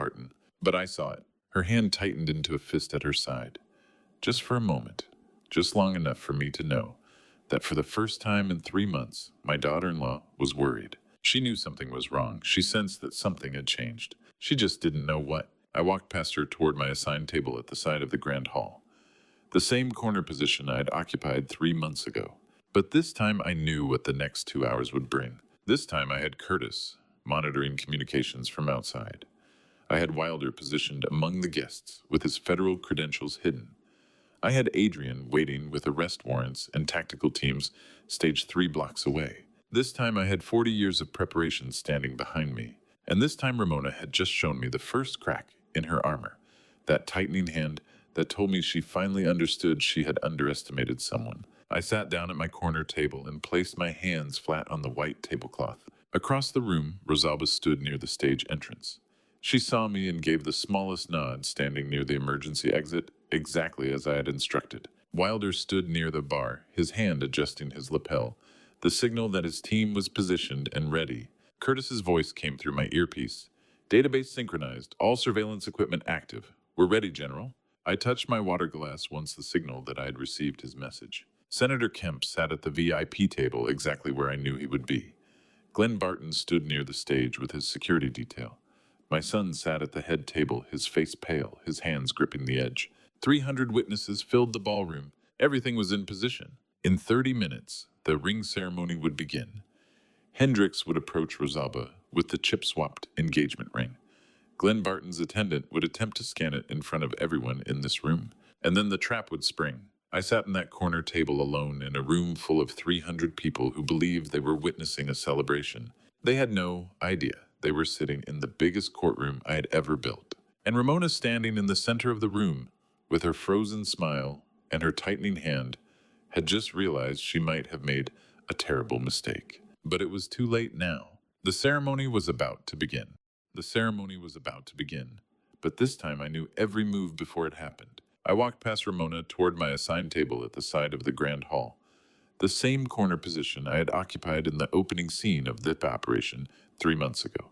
A: But I saw it. Her hand tightened into a fist at her side. Just for a moment, just long enough for me to know that for the first time in 3 months, my daughter-in-law was worried. She knew something was wrong. She sensed that something had changed. She just didn't know what. I walked past her toward my assigned table at the side of the grand hall. The same corner position I had occupied 3 months ago. But this time I knew what the next 2 hours would bring. This time I had Curtis monitoring communications from outside. I had Wilder positioned among the guests with his federal credentials hidden. I had Adrian waiting with arrest warrants and tactical teams staged 3 blocks away. This time I had 40 years of preparation standing behind me. And this time Ramona had just shown me the first crack in her armor, that tightening hand that told me she finally understood she had underestimated someone. I sat down at my corner table and placed my hands flat on the white tablecloth. Across the room, Rosalba stood near the stage entrance. She saw me and gave the smallest nod, standing near the emergency exit, exactly as I had instructed. Wilder stood near the bar, his hand adjusting his lapel, the signal that his team was positioned and ready. Curtis's voice came through my earpiece. "Database synchronized, all surveillance equipment active. We're ready, General." I touched my water glass once the signal that I had received his message. Senator Kemp sat at the VIP table exactly where I knew he would be. Glenn stood near the stage with his security detail. My son sat at the head table, his face pale, his hands gripping the edge. 300 witnesses filled the ballroom. Everything was in position. In 30 minutes, the ring ceremony would begin. Hendricks would approach Rosalba with the chip-swapped engagement ring. Glenn attendant would attempt to scan it in front of everyone in this room. And then the trap would spring. I sat in that corner table alone in a room full of 300 people who believed they were witnessing a celebration. They had no idea they were sitting in the biggest courtroom I had ever built. And Ramona, standing in the center of the room, with her frozen smile and her tightening hand, had just realized she might have made a terrible mistake. But it was too late now. The ceremony was about to begin. But this time I knew every move before it happened. I walked past Ramona toward my assigned table at the side of the grand hall, the same corner position I had occupied in the opening scene of the operation 3 months ago.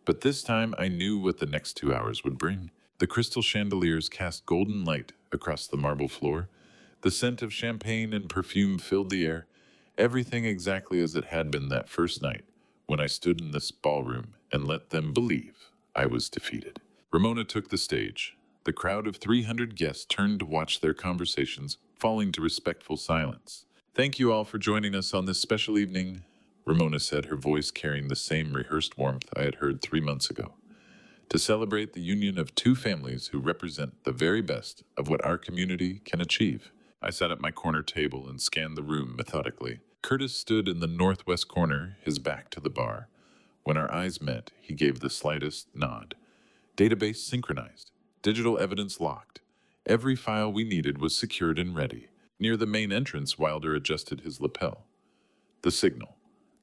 A: But this time I knew what the next 2 hours would bring. The crystal chandeliers cast golden light across the marble floor. The scent of champagne and perfume filled the air, everything exactly as it had been that first night when I stood in this ballroom and let them believe I was defeated. Ramona took the stage. The crowd of 300 guests turned to watch their conversations, falling to respectful silence. "Thank you all for joining us on this special evening," Ramona said, her voice carrying the same rehearsed warmth I had heard 3 months ago. "To celebrate the union of two families who represent the very best of what our community can achieve." I sat at my corner table and scanned the room methodically. Curtis stood in the northwest corner, his back to the bar. When our eyes met, he gave the slightest nod. Database synchronized. Digital evidence locked. Every file we needed was secured and ready. Near the main entrance, Wilder adjusted his lapel. The signal.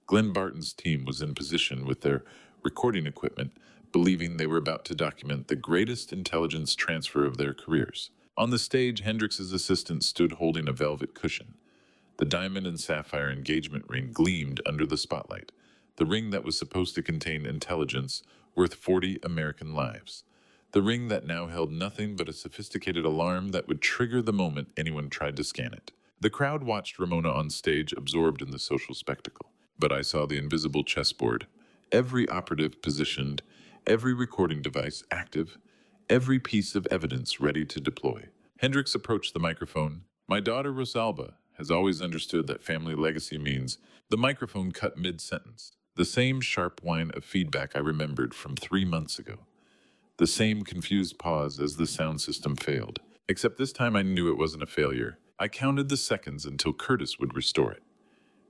A: Glenn team was in position with their recording equipment, believing they were about to document the greatest intelligence transfer of their careers. On the stage, Hendrix's assistant stood holding a velvet cushion. The diamond and sapphire engagement ring gleamed under the spotlight, the ring that was supposed to contain intelligence worth 40 American lives. The ring that now held nothing but a sophisticated alarm that would trigger the moment anyone tried to scan it. The crowd watched Ramona on stage, absorbed in the social spectacle. But I saw the invisible chessboard, every operative positioned, every recording device active, every piece of evidence ready to deploy. Hendrix approached the microphone. My daughter Rosalba has always understood that family legacy means. The microphone cut mid-sentence. The same sharp whine of feedback I remembered from 3 months ago. The same confused pause as the sound system failed. Except this time I knew it wasn't a failure. I counted the seconds until Curtis would restore it.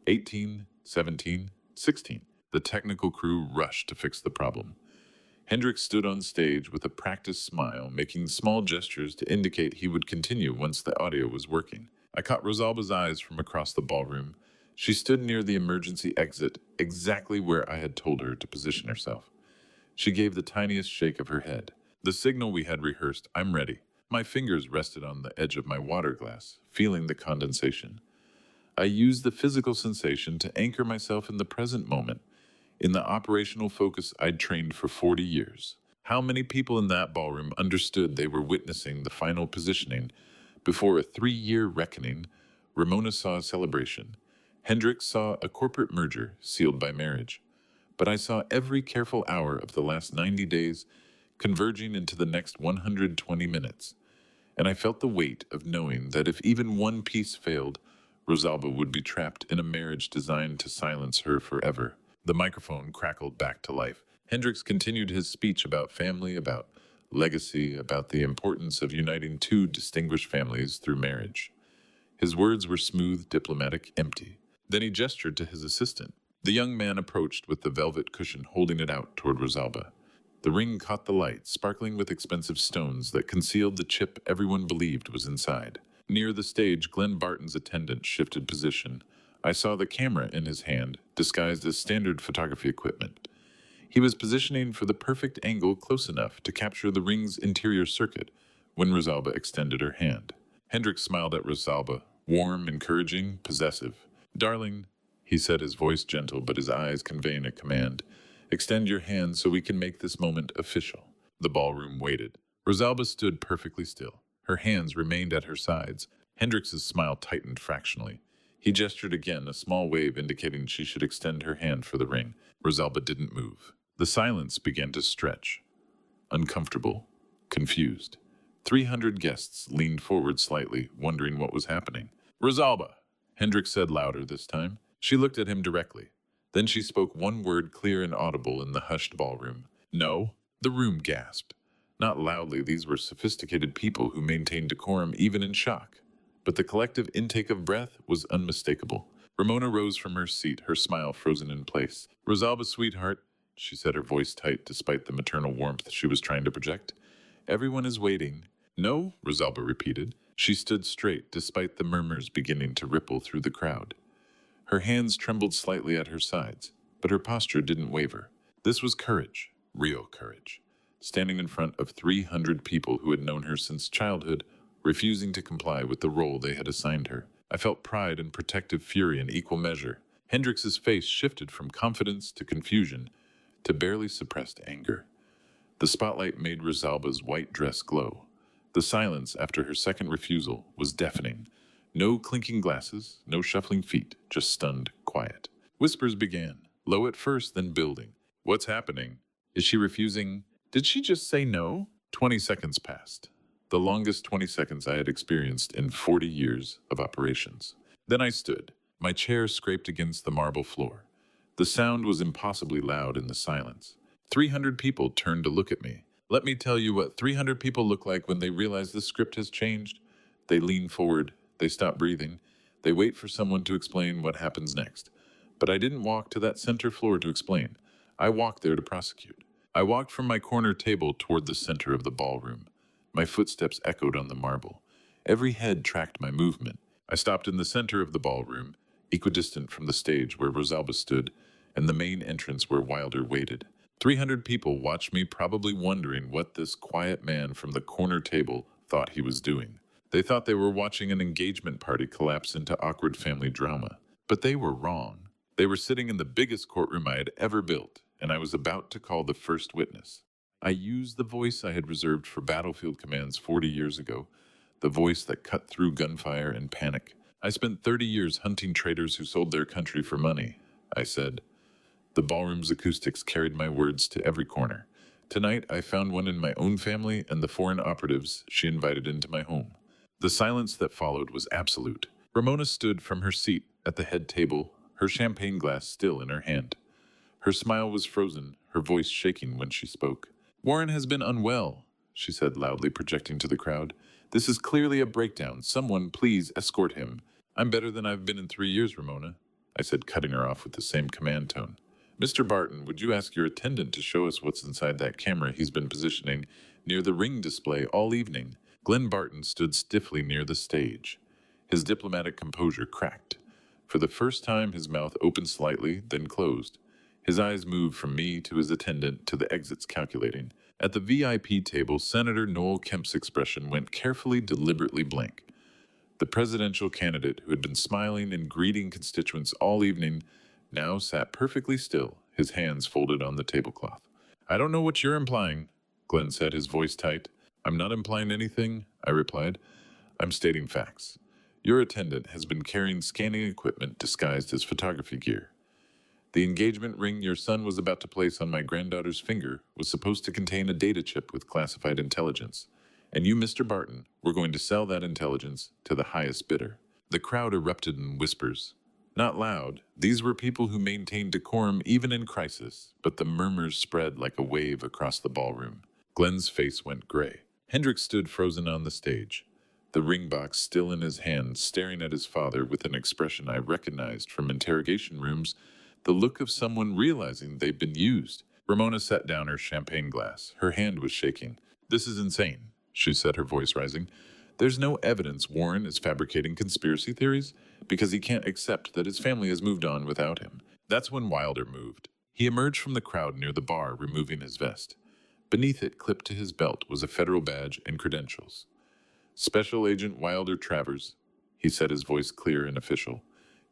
A: 18, 17, 16. The technical crew rushed to fix the problem. Hendrix stood on stage with a practiced smile, making small gestures to indicate he would continue once the audio was working. I caught Rosalba's eyes from across the ballroom. She stood near the emergency exit, exactly where I had told her to position herself. She gave the tiniest shake of her head. The signal we had rehearsed, I'm ready. My fingers rested on the edge of my water glass, feeling the condensation. I used the physical sensation to anchor myself in the present moment, in the operational focus I'd trained for 40 years. How many people in that ballroom understood they were witnessing the final positioning before a 3-year reckoning? Ramona saw a celebration. Hendrix saw a corporate merger sealed by marriage. But I saw every careful hour of the last 90 days converging into the next 120 minutes. And I felt the weight of knowing that if even one piece failed, Rosalba would be trapped in a marriage designed to silence her forever. The microphone crackled back to life. Hendrix continued his speech about family, about legacy, about the importance of uniting two distinguished families through marriage. His words were smooth, diplomatic, empty. Then he gestured to his assistant. The young man approached with the velvet cushion, holding it out toward Rosalba. The ring caught the light, sparkling with expensive stones that concealed the chip everyone believed was inside. Near the stage, Glenn Barton's attendant shifted position. I saw the camera in his hand, disguised as standard photography equipment. He was positioning for the perfect angle close enough to capture the ring's interior circuit when Rosalba extended her hand. Hendrix smiled at Rosalba, warm, encouraging, possessive. Darling, he said, his voice gentle but his eyes conveying a command. Extend your hand so we can make this moment official. The ballroom waited. Rosalba stood perfectly still. Her hands remained at her sides. Hendrix's smile tightened fractionally. He gestured again, a small wave indicating she should extend her hand for the ring. Rosalba didn't move. The silence began to stretch. Uncomfortable. Confused. 300 guests leaned forward slightly, wondering what was happening. Rosalba, Hendrix said louder this time. She looked at him directly. Then she spoke one word clear and audible in the hushed ballroom. No. The room gasped. Not loudly, these were sophisticated people who maintained decorum even in shock. But the collective intake of breath was unmistakable. Ramona rose from her seat, her smile frozen in place. Rosalba, sweetheart, she said, her voice tight despite the maternal warmth she was trying to project. Everyone is waiting. No, Rosalba repeated. She stood straight despite the murmurs beginning to ripple through the crowd. Her hands trembled slightly at her sides, but her posture didn't waver. This was courage, real courage. Standing in front of 300 people who had known her since childhood, refusing to comply with the role they had assigned her. I felt pride and protective fury in equal measure. Hendrix's face shifted from confidence to confusion to barely suppressed anger. The spotlight made Rosalba's white dress glow. The silence after her second refusal was deafening. No clinking glasses, no shuffling feet, just stunned quiet. Whispers began, low at first, then building. What's happening? Is she refusing? Did she just say no? 20 seconds passed. The longest 20 seconds I had experienced in 40 years of operations. Then I stood. My chair scraped against the marble floor. The sound was impossibly loud in the silence. 300 people turned to look at me. Let me tell you what 300 people look like when they realize the script has changed. They lean forward. They stop breathing. They wait for someone to explain what happens next. But I didn't walk to that center floor to explain. I walked there to prosecute. I walked from my corner table toward the center of the ballroom. My footsteps echoed on the marble. Every head tracked my movement. I stopped in the center of the ballroom, equidistant from the stage where Rosalba stood, and the main entrance where Wilder waited. 300 people watched me, probably wondering what this quiet man from the corner table thought he was doing. They thought they were watching an engagement party collapse into awkward family drama. But they were wrong. They were sitting in the biggest courtroom I had ever built, and I was about to call the first witness. I used the voice I had reserved for battlefield commands 40 years ago, the voice that cut through gunfire and panic. I spent 30 years hunting traitors who sold their country for money, I said. The ballroom's acoustics carried my words to every corner. Tonight, I found one in my own family and the foreign operatives she invited into my home. The silence that followed was absolute. Ramona stood from her seat at the head table, her champagne glass still in her hand. Her smile was frozen, her voice shaking when she spoke. Warren has been unwell, she said loudly, projecting to the crowd. This is clearly a breakdown. Someone please escort him. I'm better than I've been in 3 years, Ramona, I said, cutting her off with the same command tone. Mr. Barton, would you ask your attendant to show us what's inside that camera he's been positioning near the ring display all evening? Glenn Barton stood stiffly near the stage. His diplomatic composure cracked. For the first time, his mouth opened slightly, then closed. His eyes moved from me to his attendant to the exits, calculating. At the VIP table, Senator Noel Kemp's expression went carefully, deliberately blank. The presidential candidate, who had been smiling and greeting constituents all evening, now sat perfectly still, his hands folded on the tablecloth. I don't know what you're implying, Glenn said, his voice tight. I'm not implying anything, I replied. I'm stating facts. Your attendant has been carrying scanning equipment disguised as photography gear. The engagement ring your son was about to place on my granddaughter's finger was supposed to contain a data chip with classified intelligence. And you, Mr. Barton, were going to sell that intelligence to the highest bidder. The crowd erupted in whispers. Not loud, these were people who maintained decorum even in crisis, but the murmurs spread like a wave across the ballroom. Glenn's face went gray. Hendricks stood frozen on the stage, the ring box still in his hand, staring at his father with an expression I recognized from interrogation rooms, the look of someone realizing they'd been used. Ramona set down her champagne glass. Her hand was shaking. This is insane, she said, her voice rising. There's no evidence Warren is fabricating conspiracy theories because he can't accept that his family has moved on without him. That's when Wilder moved. He emerged from the crowd near the bar, removing his vest. Beneath it, clipped to his belt, was a federal badge and credentials. Special Agent Wilder Travers, he said, his voice clear and official.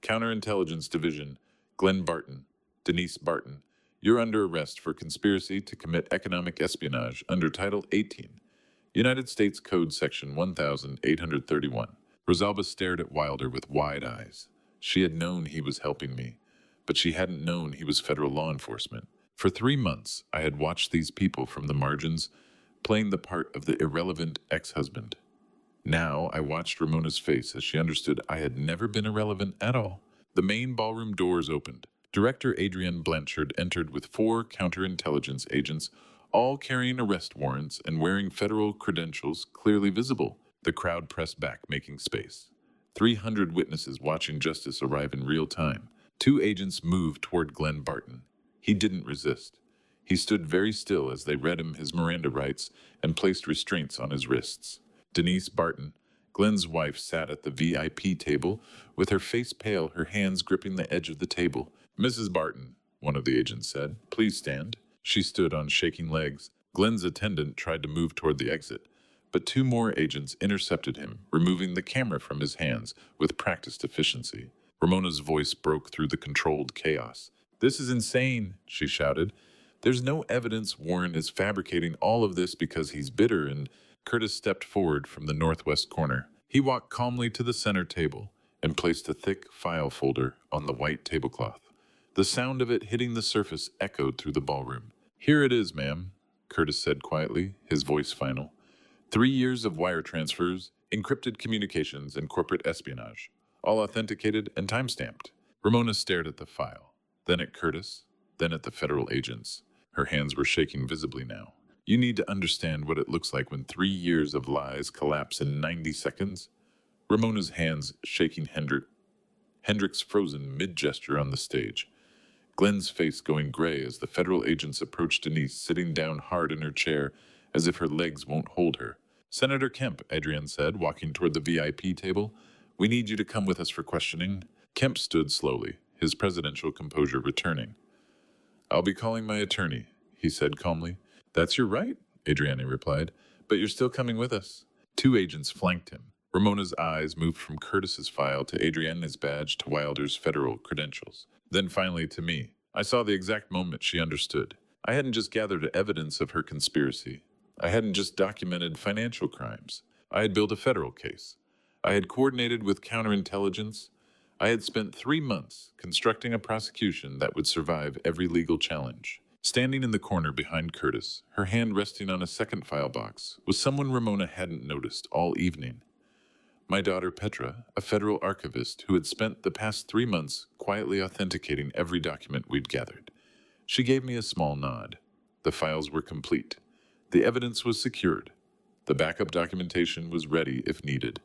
A: Counterintelligence Division, Glenn Barton, Denise Barton, you're under arrest for conspiracy to commit economic espionage under Title 18. United States Code Section 1831. Rosalba stared at Wilder with wide eyes. She had known he was helping me, but she hadn't known he was federal law enforcement. For 3 months, I had watched these people from the margins, playing the part of the irrelevant ex-husband. Now I watched Ramona's face as she understood I had never been irrelevant at all. The main ballroom doors opened. Director Adrienne Blanchard entered with 4 counterintelligence agents, all carrying arrest warrants and wearing federal credentials clearly visible. The crowd pressed back, making space. 300 witnesses watching justice arrive in real time. 2 agents moved toward Glenn Barton. He didn't resist. He stood very still as they read him his Miranda rights and placed restraints on his wrists. Denise Barton, Glenn's wife, sat at the VIP table with her face pale, her hands gripping the edge of the table. Mrs. Barton, one of the agents said, please stand. She stood on shaking legs. Glenn's attendant tried to move toward the exit, but 2 more agents intercepted him, removing the camera from his hands with practiced efficiency. Ramona's voice broke through the controlled chaos. This is insane, she shouted. There's no evidence Warren is fabricating all of this because he's bitter. And Curtis stepped forward from the northwest corner. He walked calmly to the center table and placed a thick file folder on the white tablecloth. The sound of it hitting the surface echoed through the ballroom. Here it is, ma'am, Curtis said quietly, his voice final. 3 years of wire transfers, encrypted communications, and corporate espionage, all authenticated and time-stamped. Ramona stared at the file, then at Curtis, then at the federal agents. Her hands were shaking visibly now. You need to understand what it looks like when 3 years of lies collapse in 90 seconds. Ramona's hands shaking Hendricks frozen mid-gesture on the stage. Glenn's face going gray as the federal agents approached Denise, sitting down hard in her chair as if her legs won't hold her. Senator Kemp, Adrienne said, walking toward the VIP table. We need you to come with us for questioning. Kemp stood slowly, his presidential composure returning. I'll be calling my attorney, he said calmly. That's your right, Adrienne replied, but you're still coming with us. Two agents flanked him. Ramona's eyes moved from Curtis's file to Adriana's badge to Wilder's federal credentials. Then finally to me. I saw the exact moment she understood. I hadn't just gathered evidence of her conspiracy. I hadn't just documented financial crimes. I had built a federal case. I had coordinated with counterintelligence. I had spent 3 months constructing a prosecution that would survive every legal challenge. Standing in the corner behind Curtis, her hand resting on a second file box, was someone Ramona hadn't noticed all evening. My daughter Petra, a federal archivist who had spent the past 3 months quietly authenticating every document we'd gathered. She gave me a small nod. The files were complete. The evidence was secured. The backup documentation was ready if needed.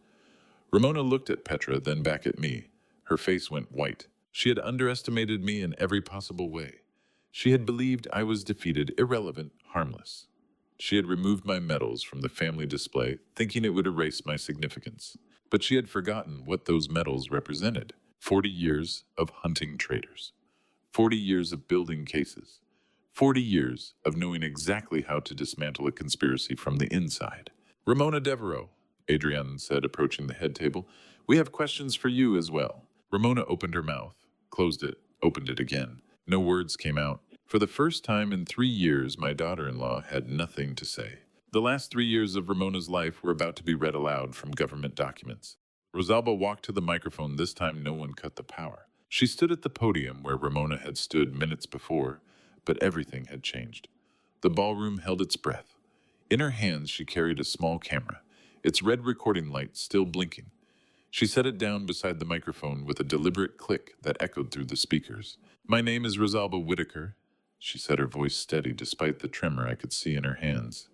A: Ramona looked at Petra, then back at me. Her face went white. She had underestimated me in every possible way. She had believed I was defeated, irrelevant, harmless. She had removed my medals from the family display, thinking it would erase my significance. But she had forgotten what those medals represented. 40 years of hunting traitors. 40 years of building cases. 40 years of knowing exactly how to dismantle a conspiracy from the inside. Ramona Devereaux, Adrienne said, approaching the head table, we have questions for you as well. Ramona opened her mouth, closed it, opened it again. No words came out. For the first time in 3 years, my daughter-in-law had nothing to say. The last 3 years of Ramona's life were about to be read aloud from government documents. Rosalba walked to the microphone. This time no one cut the power. She stood at the podium where Ramona had stood minutes before, but everything had changed. The ballroom held its breath. In her hands she carried a small camera, its red recording light still blinking. She set it down beside the microphone with a deliberate click that echoed through the speakers. My name is Rosalba Whitaker, she said, her voice steady despite the tremor I could see in her hands.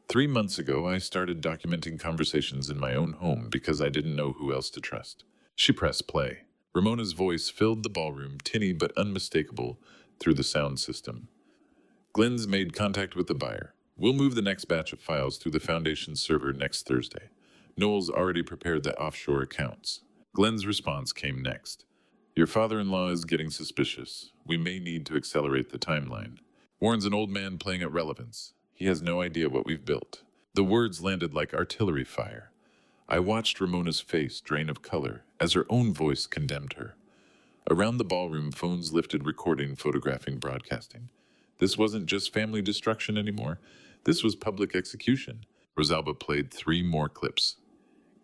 A: 3 months ago, I started documenting conversations in my own home because I didn't know who else to trust. She pressed play. Ramona's voice filled the ballroom, tinny but unmistakable, through the sound system. Glenn's made contact with the buyer. We'll move the next batch of files through the Foundation's server next Thursday. Noel's already prepared the offshore accounts. Glenn's response came next. Your father-in-law is getting suspicious. We may need to accelerate the timeline. Warren's an old man playing at relevance. He has no idea what we've built. The words landed like artillery fire. I watched Ramona's face drain of color as her own voice condemned her. Around the ballroom, phones lifted, recording, photographing, broadcasting. This wasn't just family destruction anymore. This was public execution. Rosalba played 3 more clips,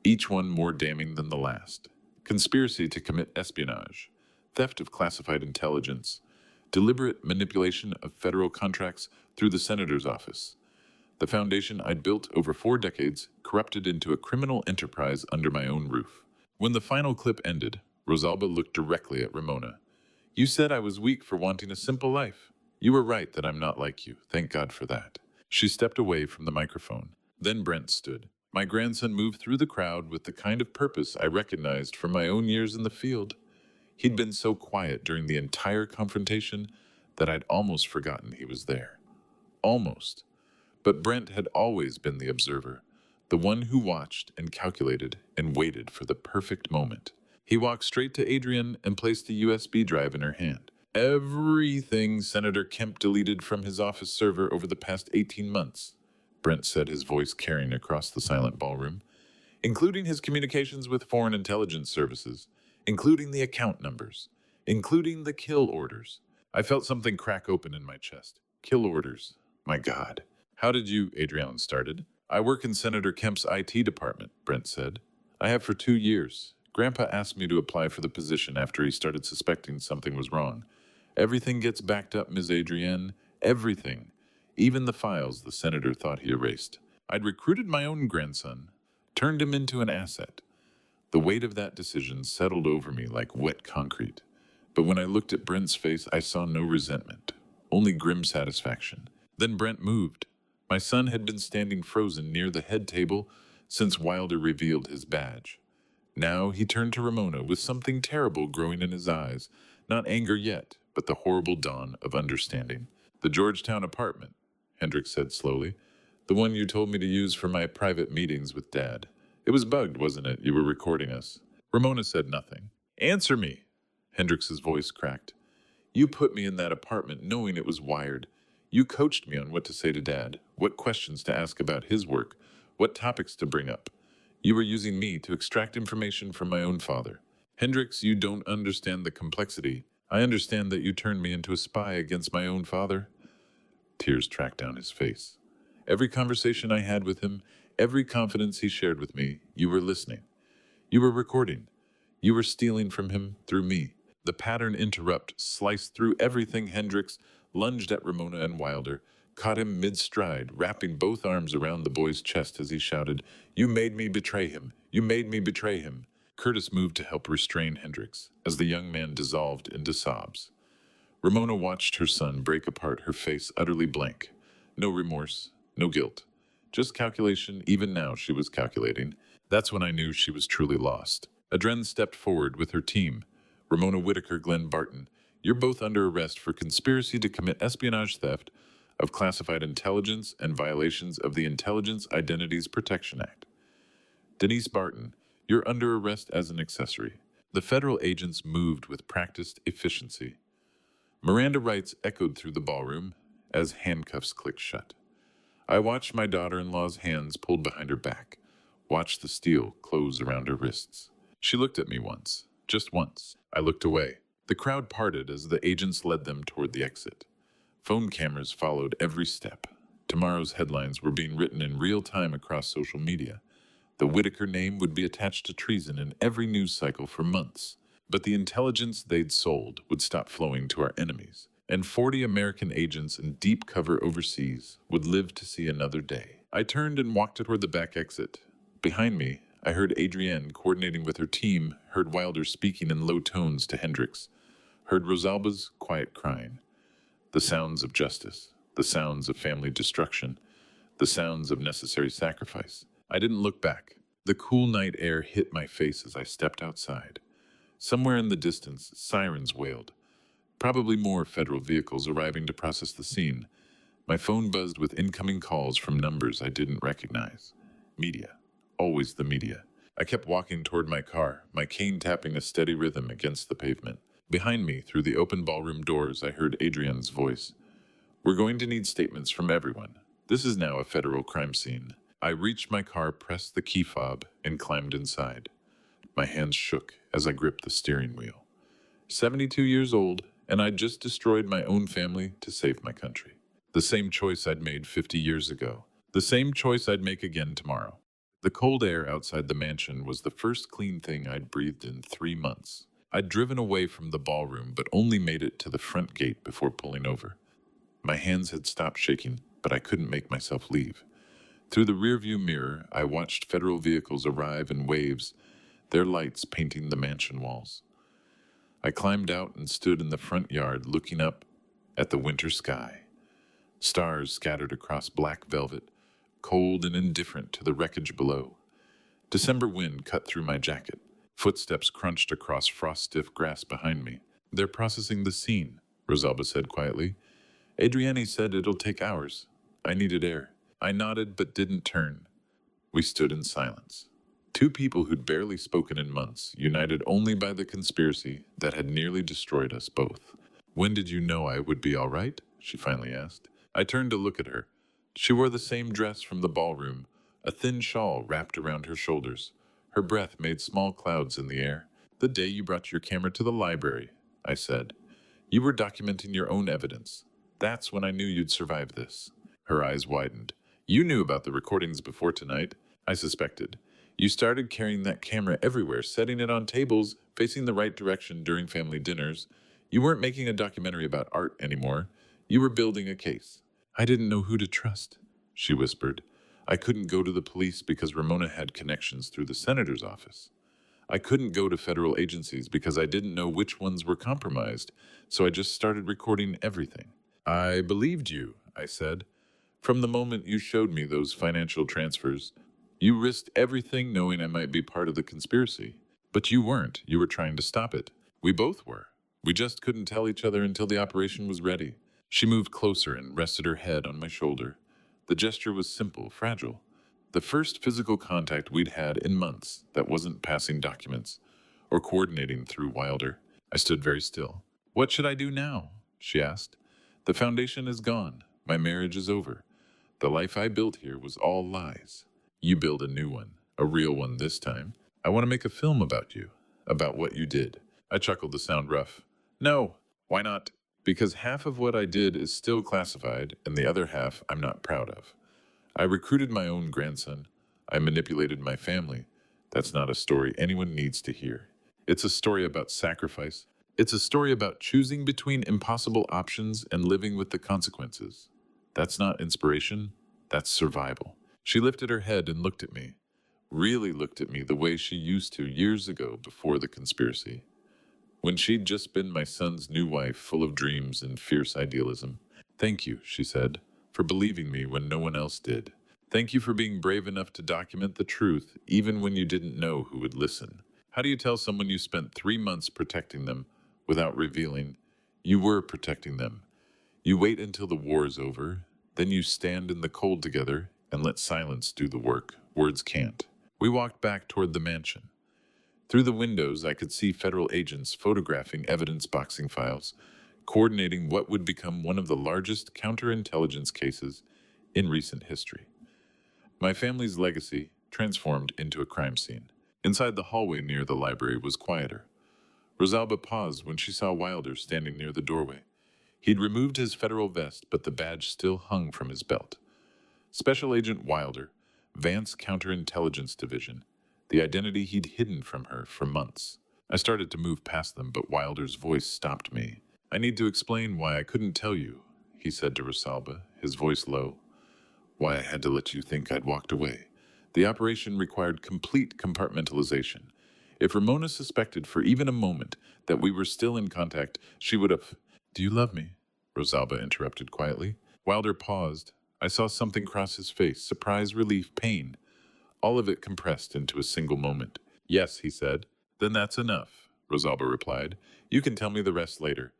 A: each one more damning than the last. Conspiracy to commit espionage, theft of classified intelligence, deliberate manipulation of federal contracts through the senator's office. The foundation I'd built over 4 decades corrupted into a criminal enterprise under my own roof. When the final clip ended, Rosalba looked directly at Ramona. You said I was weak for wanting a simple life. You were right that I'm not like you. Thank God for that. She stepped away from the microphone. Then Brent stood. My grandson moved through the crowd with the kind of purpose I recognized from my own years in the field. He'd been so quiet during the entire confrontation that I'd almost forgotten he was there. Almost. But Brent had always been the observer, the one who watched and calculated and waited for the perfect moment. He walked straight to Adrienne and placed a USB drive in her hand. Everything Senator Kemp deleted from his office server over the past 18 months, Brent said, his voice carrying across the silent ballroom, including his communications with foreign intelligence services, including the account numbers, including the kill orders. I felt something crack open in my chest. Kill orders. My God. How did you? Adrienne started. I work in Senator Kemp's IT department, Brent said. I have for 2 years. Grandpa asked me to apply for the position after he started suspecting something was wrong. Everything gets backed up, Ms. Adrienne. Everything. Even the files the senator thought he erased. I'd recruited my own grandson, turned him into an asset. The weight of that decision settled over me like wet concrete. But when I looked at Brent's face, I saw no resentment, only grim satisfaction. Then Brent moved. My son had been standing frozen near the head table since Wilder revealed his badge. Now he turned to Ramona with something terrible growing in his eyes, not anger yet, but the horrible dawn of understanding. The Georgetown apartment, Hendrik said slowly. The one you told me to use for my private meetings with Dad. It was bugged, wasn't it? You were recording us. Ramona said nothing. Answer me, Hendriks's voice cracked. You put me in that apartment knowing it was wired. You coached me on what to say to Dad, what questions to ask about his work, what topics to bring up. You were using me to extract information from my own father. Hendricks, you don't understand the complexity. I understand that you turned me into a spy against my own father. Tears tracked down his face. Every conversation I had with him, every confidence he shared with me, you were listening. You were recording. You were stealing from him through me. The pattern interrupt sliced through everything. Hendricks lunged at Ramona and Wilder, caught him mid-stride, wrapping both arms around the boy's chest as he shouted, "You made me betray him! You made me betray him!" Curtis moved to help restrain Hendricks as the young man dissolved into sobs. Ramona watched her son break apart, her face utterly blank. No remorse, no guilt. Just calculation. Even now she was calculating. That's when I knew she was truly lost. Adren stepped forward with her team. Ramona Whitaker, Glenn Barton, you're both under arrest for conspiracy to commit espionage, theft of classified intelligence, and violations of the Intelligence Identities Protection Act. Denise Barton, you're under arrest as an accessory. The federal agents moved with practiced efficiency. Miranda rights echoed through the ballroom as handcuffs clicked shut. I watched my daughter-in-law's hands pulled behind her back, watched the steel close around her wrists. She looked at me once, just once. I looked away. The crowd parted as the agents led them toward the exit. Phone cameras followed every step. Tomorrow's headlines were being written in real time across social media. The Whitaker name would be attached to treason in every news cycle for months. But the intelligence they'd sold would stop flowing to our enemies, and 40 American agents in deep cover overseas would live to see another day. I turned and walked toward the back exit. Behind me, I heard Adrienne coordinating with her team, heard Wilder speaking in low tones to Hendricks, heard Rosalba's quiet crying. The sounds of justice, the sounds of family destruction, the sounds of necessary sacrifice. I didn't look back. The cool night air hit my face as I stepped outside. Somewhere in the distance, sirens wailed. Probably more federal vehicles arriving to process the scene. My phone buzzed with incoming calls from numbers I didn't recognize. Media. Always the media. I kept walking toward my car, my cane tapping a steady rhythm against the pavement. Behind me, through the open ballroom doors, I heard Adrienne's voice. We're going to need statements from everyone. This is now a federal crime scene. I reached my car, pressed the key fob, and climbed inside. My hands shook as I gripped the steering wheel. 72 years old, and I'd just destroyed my own family to save my country. The same choice I'd made 50 years ago. The same choice I'd make again tomorrow. The cold air outside the mansion was the first clean thing I'd breathed in 3 months. I'd driven away from the ballroom, but only made it to the front gate before pulling over. My hands had stopped shaking, but I couldn't make myself leave. Through the rearview mirror, I watched federal vehicles arrive in waves, their lights painting the mansion walls. I climbed out and stood in the front yard looking up at the winter sky. Stars scattered across black velvet, cold and indifferent to the wreckage below. December wind cut through my jacket. Footsteps crunched across frost-stiff grass behind me. They're processing the scene, Rosalba said quietly. Adrienne said it'll take hours. I needed air. I nodded but didn't turn. We stood in silence. Two people who'd barely spoken in months, united only by the conspiracy that had nearly destroyed us both. When did you know I would be all right? She finally asked. I turned to look at her. She wore the same dress from the ballroom, a thin shawl wrapped around her shoulders. Her breath made small clouds in the air. The day you brought your camera to the library, I said. You were documenting your own evidence. That's when I knew you'd survive this. Her eyes widened. You knew about the recordings before tonight, I suspected. You started carrying that camera everywhere, setting it on tables, facing the right direction during family dinners. You weren't making a documentary about art anymore. You were building a case. I didn't know who to trust, she whispered. I couldn't go to the police because Ramona had connections through the senator's office. I couldn't go to federal agencies because I didn't know which ones were compromised, so I just started recording everything. I believed you, I said. From the moment you showed me those financial transfers, you risked everything knowing I might be part of the conspiracy. But you weren't. You were trying to stop it. We both were. We just couldn't tell each other until the operation was ready. She moved closer and rested her head on my shoulder. The gesture was simple, fragile. The first physical contact we'd had in months that wasn't passing documents or coordinating through Wilder. I stood very still. What should I do now? She asked. The foundation is gone. My marriage is over. The life I built here was all lies. You build a new one, a real one this time. I want to make a film about you, about what you did. I chuckled to sound rough. No, why not? Because half of what I did is still classified, and the other half I'm not proud of. I recruited my own grandson. I manipulated my family. That's not a story anyone needs to hear. It's a story about sacrifice. It's a story about choosing between impossible options and living with the consequences. That's not inspiration, that's survival. She lifted her head and looked at me, really looked at me the way she used to years ago before the conspiracy, when she'd just been my son's new wife, full of dreams and fierce idealism. Thank you, she said, for believing me when no one else did. Thank you for being brave enough to document the truth, even when you didn't know who would listen. How do you tell someone you spent 3 months protecting them without revealing you were protecting them? You wait until the war is over, then you stand in the cold together and let silence do the work. Words can't. We walked back toward the mansion. Through the windows, I could see federal agents photographing evidence boxing files, coordinating what would become one of the largest counterintelligence cases in recent history. My family's legacy transformed into a crime scene. Inside the hallway near the library was quieter. Rosalba paused when she saw Wilder standing near the doorway. He'd removed his federal vest, but the badge still hung from his belt. Special Agent Wilder, Vance Counterintelligence Division, the identity he'd hidden from her for months. I started to move past them, but Wilder's voice stopped me. I need to explain why I couldn't tell you, he said to Rosalba, his voice low. Why I had to let you think I'd walked away. The operation required complete compartmentalization. If Ramona suspected for even a moment that we were still in contact, she would have... Do you love me? Rosalba interrupted quietly. Wilder paused. I saw something cross his face, surprise, relief, pain. All of it compressed into a single moment. Yes, he said. Then that's enough, Rosalba replied. You can tell me the rest later.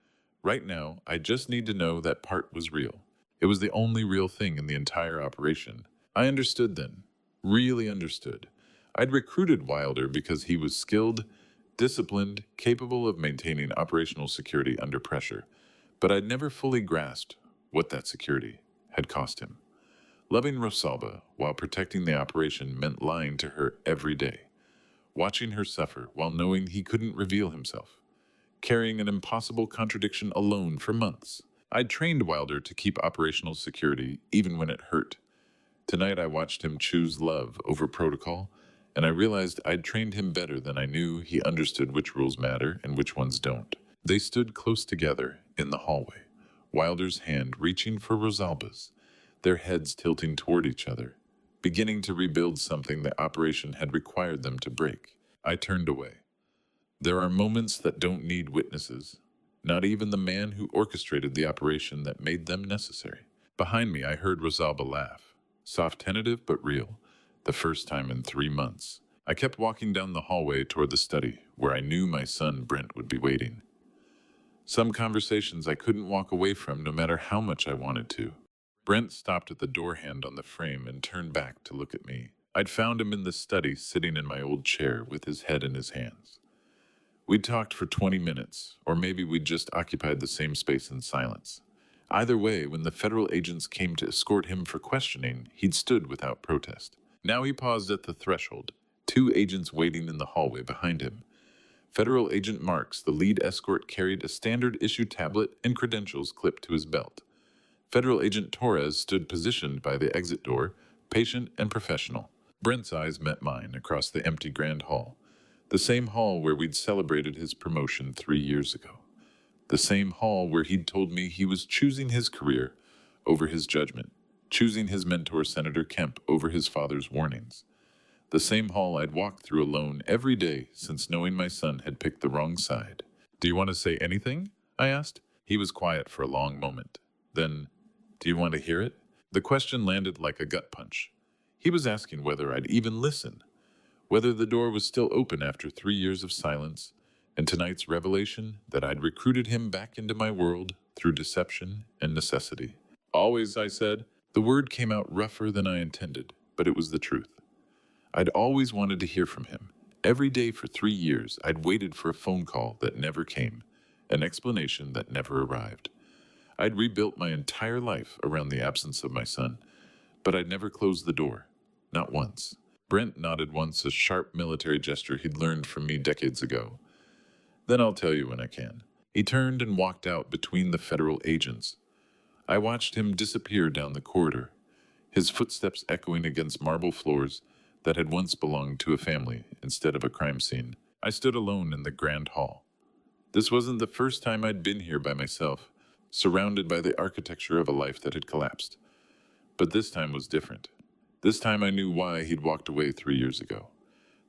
A: Right now, I just need to know that part was real. It was the only real thing in the entire operation. I understood then. Really understood. I'd recruited Wilder because he was skilled, disciplined, capable of maintaining operational security under pressure. But I'd never fully grasped what that security had cost him. Loving Rosalba while protecting the operation meant lying to her every day, watching her suffer while knowing he couldn't reveal himself, carrying an impossible contradiction alone for months. I'd trained Wilder to keep operational security even when it hurt. Tonight I watched him choose love over protocol, and I realized I'd trained him better than I knew he understood which rules matter and which ones don't. They stood close together in the hallway, Wilder's hand reaching for Rosalba's, their heads tilting toward each other, beginning to rebuild something the operation had required them to break. I turned away. There are moments that don't need witnesses, not even the man who orchestrated the operation that made them necessary. Behind me, I heard Rosalba laugh, soft, tentative, but real, the first time in 3 months. I kept walking down the hallway toward the study, where I knew my son Brent would be waiting. Some conversations I couldn't walk away from no matter how much I wanted to. Brent stopped at the door hand on the frame and turned back to look at me. I'd found him in the study, sitting in my old chair with his head in his hands. We'd talked for 20 minutes, or maybe we'd just occupied the same space in silence. Either way, when the federal agents came to escort him for questioning, he'd stood without protest. Now he paused at the threshold, 2 agents waiting in the hallway behind him. Federal Agent Marks, the lead escort, carried a standard issue tablet and credentials clipped to his belt. Federal Agent Torres stood positioned by the exit door, patient and professional. Brent's eyes met mine across the empty grand hall, the same hall where we'd celebrated his promotion 3 years ago, the same hall where he'd told me he was choosing his career over his judgment, choosing his mentor Senator Kemp over his father's warnings, the same hall I'd walked through alone every day since knowing my son had picked the wrong side. Do you want to say anything? I asked. He was quiet for a long moment. Then, do you want to hear it? The question landed like a gut punch. He was asking whether I'd even listen, whether the door was still open after 3 years of silence, and tonight's revelation that I'd recruited him back into my world through deception and necessity. Always, I said. The word came out rougher than I intended, but it was the truth. I'd always wanted to hear from him. Every day for 3 years, I'd waited for a phone call that never came, an explanation that never arrived. I'd rebuilt my entire life around the absence of my son, but I'd never closed the door. Not once. Brent nodded once, a sharp military gesture he'd learned from me decades ago. Then I'll tell you when I can. He turned and walked out between the federal agents. I watched him disappear down the corridor, his footsteps echoing against marble floors that had once belonged to a family instead of a crime scene. I stood alone in the grand hall. This wasn't the first time I'd been here by myself, surrounded by the architecture of a life that had collapsed. But this time was different. This time I knew why he'd walked away 3 years ago.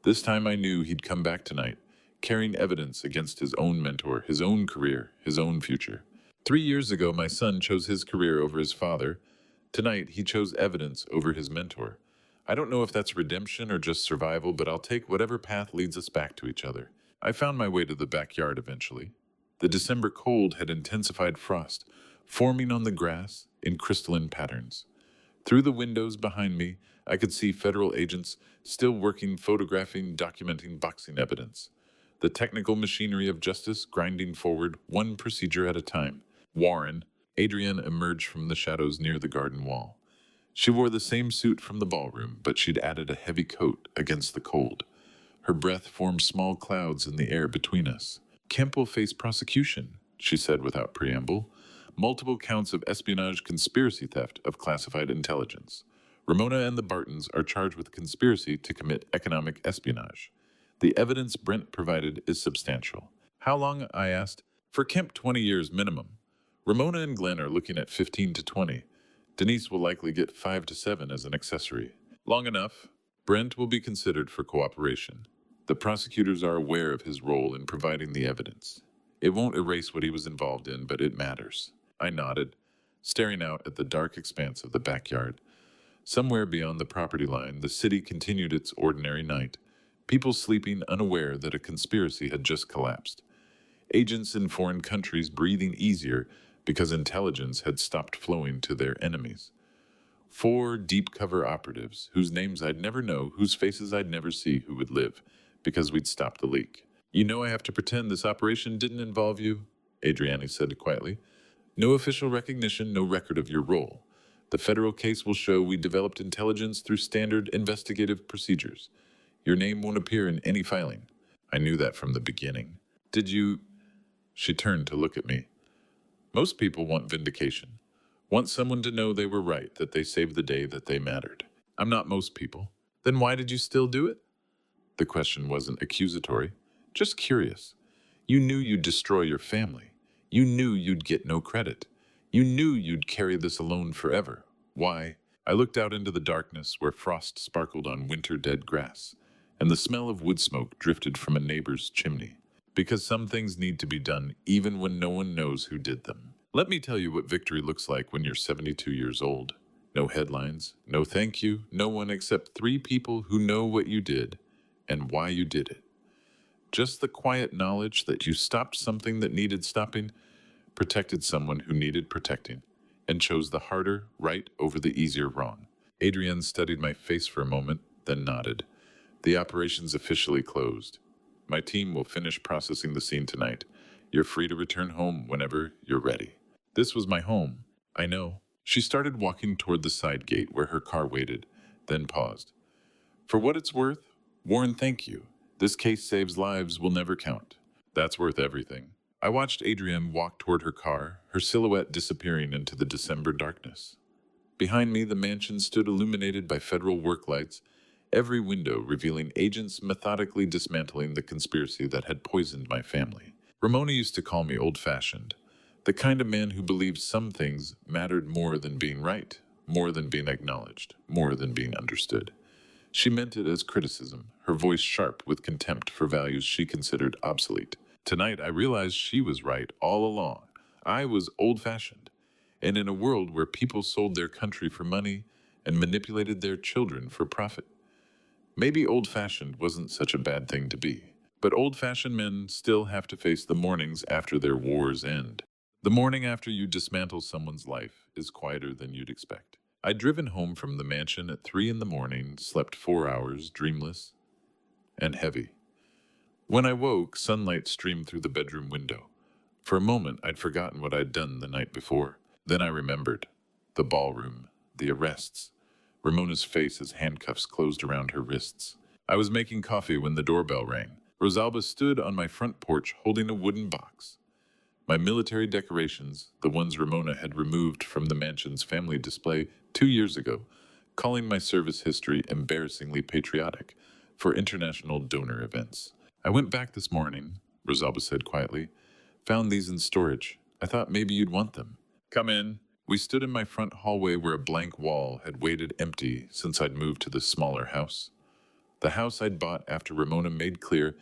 A: This time I knew he'd come back tonight, carrying evidence against his own mentor, his own career, his own future. 3 years ago, my son chose his career over his father. Tonight, he chose evidence over his mentor. I don't know if that's redemption or just survival, but I'll take whatever path leads us back to each other. I found my way to the backyard eventually. The December cold had intensified frost, forming on the grass in crystalline patterns. Through the windows behind me, I could see federal agents still working, photographing, documenting boxing evidence. The technical machinery of justice grinding forward, one procedure at a time. Warren, Adrienne emerged from the shadows near the garden wall. She wore the same suit from the ballroom, but she'd added a heavy coat against the cold. Her breath formed small clouds in the air between us. Kemp will face prosecution, she said without preamble. Multiple counts of espionage, conspiracy theft of classified intelligence. Ramona and the Bartons are charged with conspiracy to commit economic espionage. The evidence Brent provided is substantial. How long? I asked. For Kemp, 20 years minimum. Ramona and Glenn are looking at 15 to 20. Denise will likely get 5 to 7 as an accessory. Long enough. Brent will be considered for cooperation. The prosecutors are aware of his role in providing the evidence. It won't erase what he was involved in, but it matters. I nodded, staring out at the dark expanse of the backyard. Somewhere beyond the property line, the city continued its ordinary night, people sleeping unaware that a conspiracy had just collapsed. Agents in foreign countries breathing easier because intelligence had stopped flowing to their enemies. 4 deep cover operatives, whose names I'd never know, whose faces I'd never see, who would live, because we'd stopped the leak. You know I have to pretend this operation didn't involve you, Adrienne said quietly. No official recognition, no record of your role. The federal case will show we developed intelligence through standard investigative procedures. Your name won't appear in any filing. I knew that from the beginning. Did you? She turned to look at me. Most people want vindication. Want someone to know they were right, that they saved the day, that they mattered. I'm not most people. Then why did you still do it? The question wasn't accusatory, just curious. You knew you'd destroy your family. You knew you'd get no credit. You knew you'd carry this alone forever. Why? I looked out into the darkness where frost sparkled on winter-dead grass, and the smell of wood smoke drifted from a neighbor's chimney. Because some things need to be done even when no one knows who did them. Let me tell you what victory looks like when you're 72 years old. No headlines, no thank you, no one except 3 people who know what you did and why you did it. Just the quiet knowledge that you stopped something that needed stopping, protected someone who needed protecting, and chose the harder right over the easier wrong. Adrienne studied my face for a moment, then nodded. The operation's officially closed. My team will finish processing the scene tonight. You're free to return home whenever you're ready. This was my home. I know. She started walking toward the side gate where her car waited, then paused. For what it's worth, Warren, thank you. This case saves lives will never count. That's worth everything. I watched Adrienne walk toward her car, her silhouette disappearing into the December darkness. Behind me, the mansion stood illuminated by federal work lights, every window revealing agents methodically dismantling the conspiracy that had poisoned my family. Ramona used to call me old-fashioned, the kind of man who believed some things mattered more than being right, more than being acknowledged, more than being understood. She meant it as criticism, her voice sharp with contempt for values she considered obsolete. Tonight, I realized she was right all along. I was old-fashioned, and in a world where people sold their country for money and manipulated their children for profit. Maybe old-fashioned wasn't such a bad thing to be. But old-fashioned men still have to face the mornings after their wars end. The morning after you dismantle someone's life is quieter than you'd expect. I'd driven home from the mansion at 3 in the morning, slept 4 hours, dreamless and heavy. When I woke, sunlight streamed through the bedroom window. For a moment, I'd forgotten what I'd done the night before. Then I remembered. The ballroom, the arrests, Ramona's face as handcuffs closed around her wrists. I was making coffee when the doorbell rang. Rosalba stood on my front porch holding a wooden box. My military decorations, the ones Ramona had removed from the mansion's family display 2 years ago, calling my service history embarrassingly patriotic for international donor events. I went back this morning, Rosalba said quietly. Found these in storage. I thought maybe you'd want them. Come in. We stood in my front hallway where a blank wall had waited empty since I'd moved to the smaller house. The house I'd bought after Ramona made clear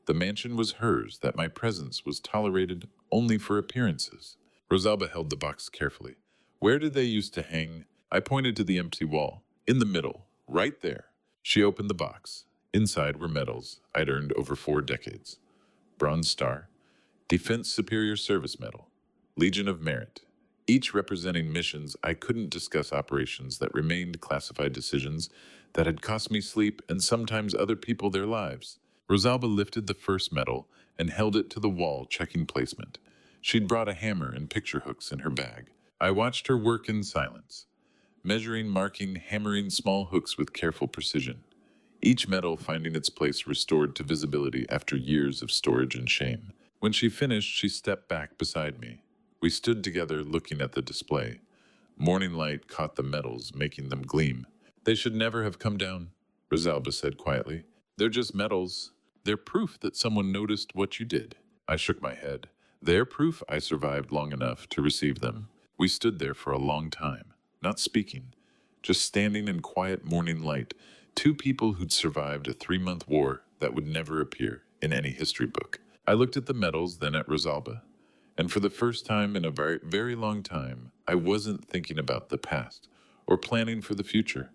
A: the mansion was hers, that my presence was tolerated only for appearances. Rosalba held the box carefully. Where did they used to hang? I pointed to the empty wall. In the middle, right there. She opened the box. Inside were medals I'd earned over 4 decades. Bronze Star, Defense Superior Service Medal, Legion of Merit, each representing missions I couldn't discuss, operations that remained classified, decisions that had cost me sleep and sometimes other people their lives. Rosalba lifted the first medal and held it to the wall, checking placement. She'd brought a hammer and picture hooks in her bag. I watched her work in silence, measuring, marking, hammering small hooks with careful precision. Each medal finding its place restored to visibility after years of storage and shame. When she finished, she stepped back beside me. We stood together looking at the display. Morning light caught the medals, making them gleam. They should never have come down, Rosalba said quietly. They're just medals. They're proof that someone noticed what you did. I shook my head. They're proof I survived long enough to receive them. We stood there for a long time, not speaking, just standing in quiet morning light, 2 people who'd survived a 3-month war that would never appear in any history book. I looked at the medals, then at Rosalba, and for the first time in a very, very long time, I wasn't thinking about the past or planning for the future.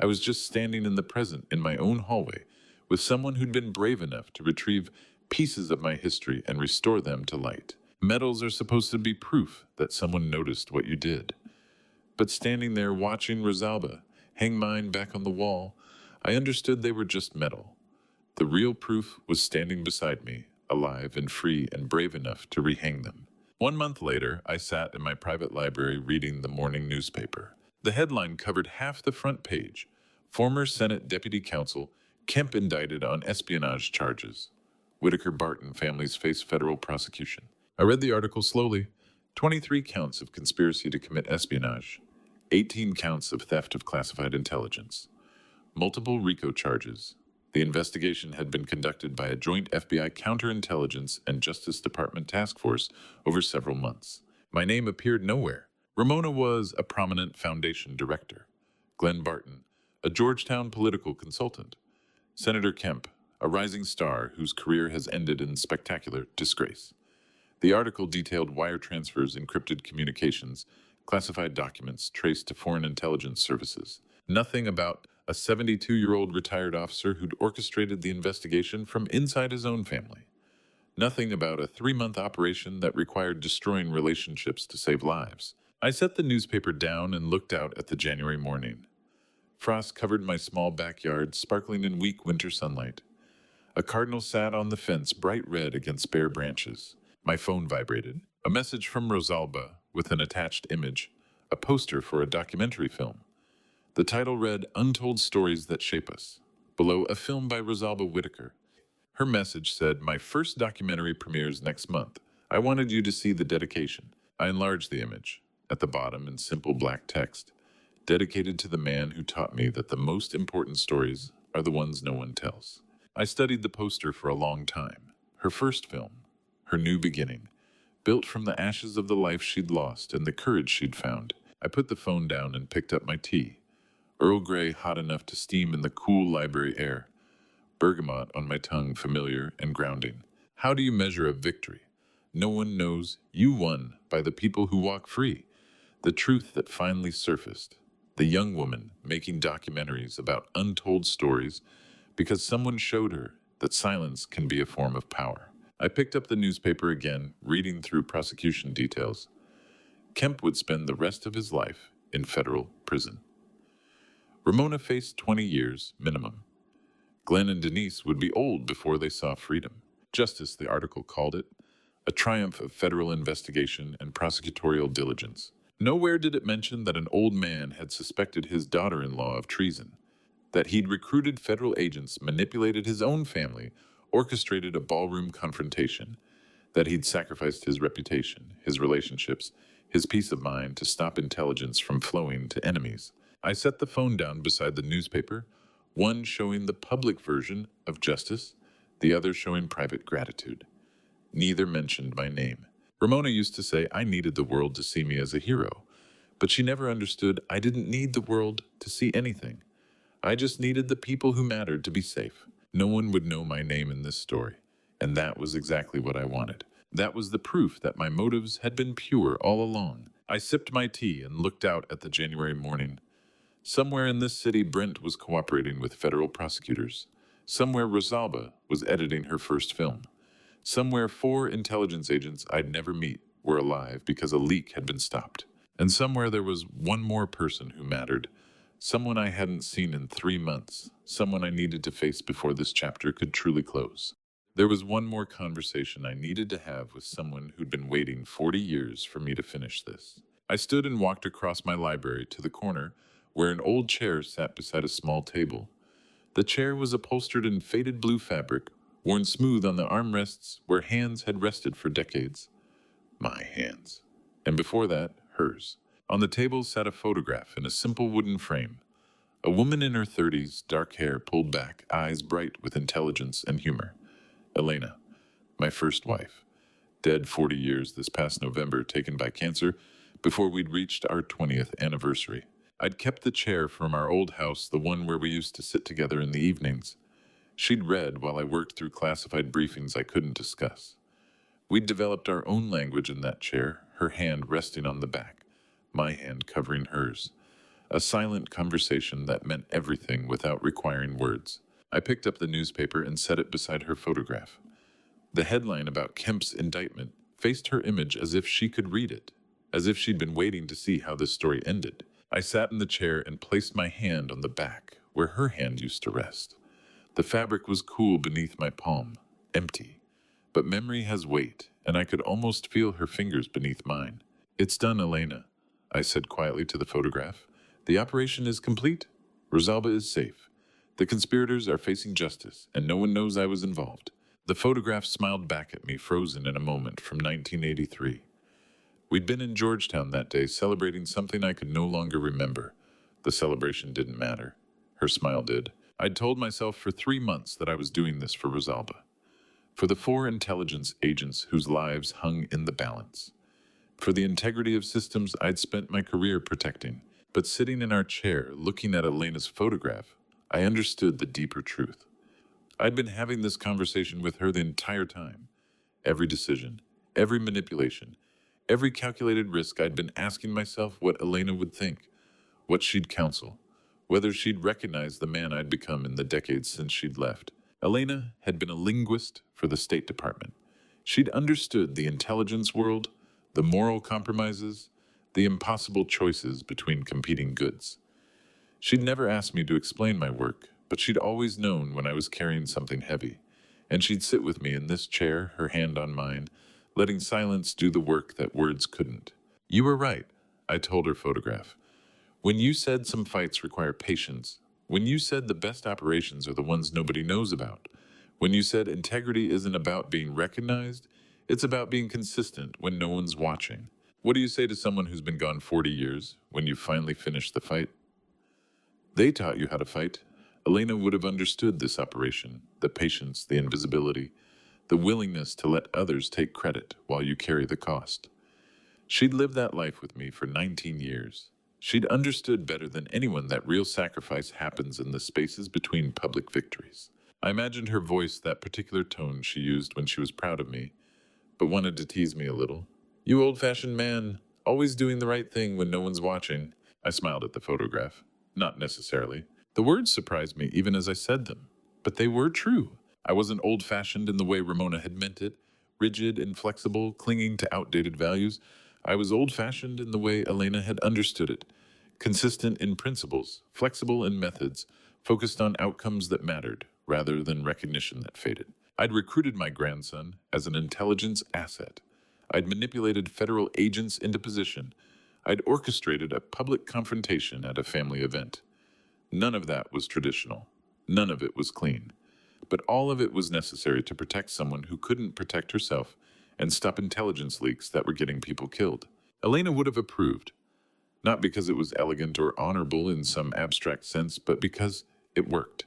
A: I was just standing in the present in my own hallway with someone who'd been brave enough to retrieve pieces of my history and restore them to light. Medals are supposed to be proof that someone noticed what you did. But standing there watching Rosalba hang mine back on the wall, I understood they were just metal. The real proof was standing beside me, alive and free and brave enough to rehang them. 1 month later, I sat in my private library reading the morning newspaper. The headline covered half the front page. Former Senate Deputy Counsel Kemp indicted on espionage charges. Whitaker Barton families face federal prosecution. I read the article slowly. 23 counts of conspiracy to commit espionage. 18 counts of theft of classified intelligence. Multiple RICO charges. The investigation had been conducted by a joint FBI counterintelligence and Justice Department task force over several months. My name appeared nowhere. Ramona was a prominent foundation director. Glenn Barton, a Georgetown political consultant. Senator Kemp, a rising star whose career has ended in spectacular disgrace. The article detailed wire transfers, encrypted communications, classified documents traced to foreign intelligence services. Nothing about a 72-year-old retired officer who'd orchestrated the investigation from inside his own family. Nothing about a 3-month operation that required destroying relationships to save lives. I set the newspaper down and looked out at the January morning. Frost covered my small backyard, sparkling in weak winter sunlight. A cardinal sat on the fence, bright red against bare branches. My phone vibrated. A message from Rosalba with an attached image, a poster for a documentary film. The title read, Untold Stories That Shape Us. Below, a film by Rosalba Whitaker. Her message said, my first documentary premieres next month. I wanted you to see the dedication. I enlarged the image. At the bottom, in simple black text, dedicated to the man who taught me that the most important stories are the ones no one tells. I studied the poster for a long time. Her first film, her new beginning, built from the ashes of the life she'd lost and the courage she'd found. I put the phone down and picked up my tea. Earl Grey hot enough to steam in the cool library air. Bergamot on my tongue, familiar and grounding. How do you measure a victory? No one knows. You won by the people who walk free. The truth that finally surfaced. The young woman making documentaries about untold stories because someone showed her that silence can be a form of power. I picked up the newspaper again, reading through prosecution details. Kemp would spend the rest of his life in federal prison. Ramona faced 20 years minimum. Glenn and Denise would be old before they saw freedom. Justice, the article called it, a triumph of federal investigation and prosecutorial diligence. Nowhere did it mention that an old man had suspected his daughter-in-law of treason, that he'd recruited federal agents, manipulated his own family, orchestrated a ballroom confrontation, that he'd sacrificed his reputation, his relationships, his peace of mind to stop intelligence from flowing to enemies. I set the phone down beside the newspaper, one showing the public version of justice, the other showing private gratitude. Neither mentioned my name. Ramona used to say I needed the world to see me as a hero, but she never understood I didn't need the world to see anything. I just needed the people who mattered to be safe. No one would know my name in this story, and that was exactly what I wanted. That was the proof that my motives had been pure all along. I sipped my tea and looked out at the January morning. Somewhere in this city, Brent was cooperating with federal prosecutors. Somewhere, Rosalba was editing her first film. Somewhere, 4 intelligence agents I'd never meet were alive because a leak had been stopped. And somewhere there was one more person who mattered. Someone I hadn't seen in 3 months. Someone I needed to face before this chapter could truly close. There was one more conversation I needed to have with someone who'd been waiting 40 years for me to finish this. I stood and walked across my library to the corner where an old chair sat beside a small table. The chair was upholstered in faded blue fabric, worn smooth on the armrests where hands had rested for decades. My hands. And before that, hers. On the table sat a photograph in a simple wooden frame. A woman in her 30s, dark hair pulled back, eyes bright with intelligence and humor. Elena, my first wife, dead 40 years this past November, taken by cancer, before we'd reached our 20th anniversary. I'd kept the chair from our old house, the one where we used to sit together in the evenings. She'd read while I worked through classified briefings I couldn't discuss. We'd developed our own language in that chair, her hand resting on the back, my hand covering hers. A silent conversation that meant everything without requiring words. I picked up the newspaper and set it beside her photograph. The headline about Kemp's indictment faced her image as if she could read it, as if she'd been waiting to see how this story ended. I sat in the chair and placed my hand on the back, where her hand used to rest. The fabric was cool beneath my palm, empty. But memory has weight, and I could almost feel her fingers beneath mine. "It's done, Elena," I said quietly to the photograph. "The operation is complete. Rosalba is safe. The conspirators are facing justice, and no one knows I was involved." The photograph smiled back at me, frozen in a moment from 1983. We'd been in Georgetown that day, celebrating something I could no longer remember. The celebration didn't matter. Her smile did. I'd told myself for 3 months that I was doing this for Rosalba. For the 4 intelligence agents whose lives hung in the balance. For the integrity of systems I'd spent my career protecting. But sitting in our chair, looking at Elena's photograph, I understood the deeper truth. I'd been having this conversation with her the entire time. Every decision, every manipulation, every calculated risk, I'd been asking myself what Elena would think, what she'd counsel, whether she'd recognize the man I'd become in the decades since she'd left. Elena had been a linguist for the State Department. She'd understood the intelligence world, the moral compromises, the impossible choices between competing goods. She'd never asked me to explain my work, but she'd always known when I was carrying something heavy. And she'd sit with me in this chair, her hand on mine, letting silence do the work that words couldn't. "You were right," I told her photograph. "When you said some fights require patience, when you said the best operations are the ones nobody knows about, when you said integrity isn't about being recognized, it's about being consistent when no one's watching. What do you say to someone who's been gone 40 years when you finally finish the fight?" They taught you how to fight. Elena would have understood this operation, the patience, the invisibility, the willingness to let others take credit while you carry the cost. She'd lived that life with me for 19 years. She'd understood better than anyone that real sacrifice happens in the spaces between public victories. I imagined her voice, that particular tone she used when she was proud of me, but wanted to tease me a little. "You old-fashioned man, always doing the right thing when no one's watching." I smiled at the photograph. Not necessarily. The words surprised me even as I said them, but they were true. I wasn't old-fashioned in the way Ramona had meant it, rigid, inflexible, clinging to outdated values. I was old-fashioned in the way Elena had understood it, consistent in principles, flexible in methods, focused on outcomes that mattered, rather than recognition that faded. I'd recruited my grandson as an intelligence asset. I'd manipulated federal agents into position. I'd orchestrated a public confrontation at a family event. None of that was traditional. None of it was clean. But all of it was necessary to protect someone who couldn't protect herself and stop intelligence leaks that were getting people killed. Elena would have approved, not because it was elegant or honorable in some abstract sense, but because it worked,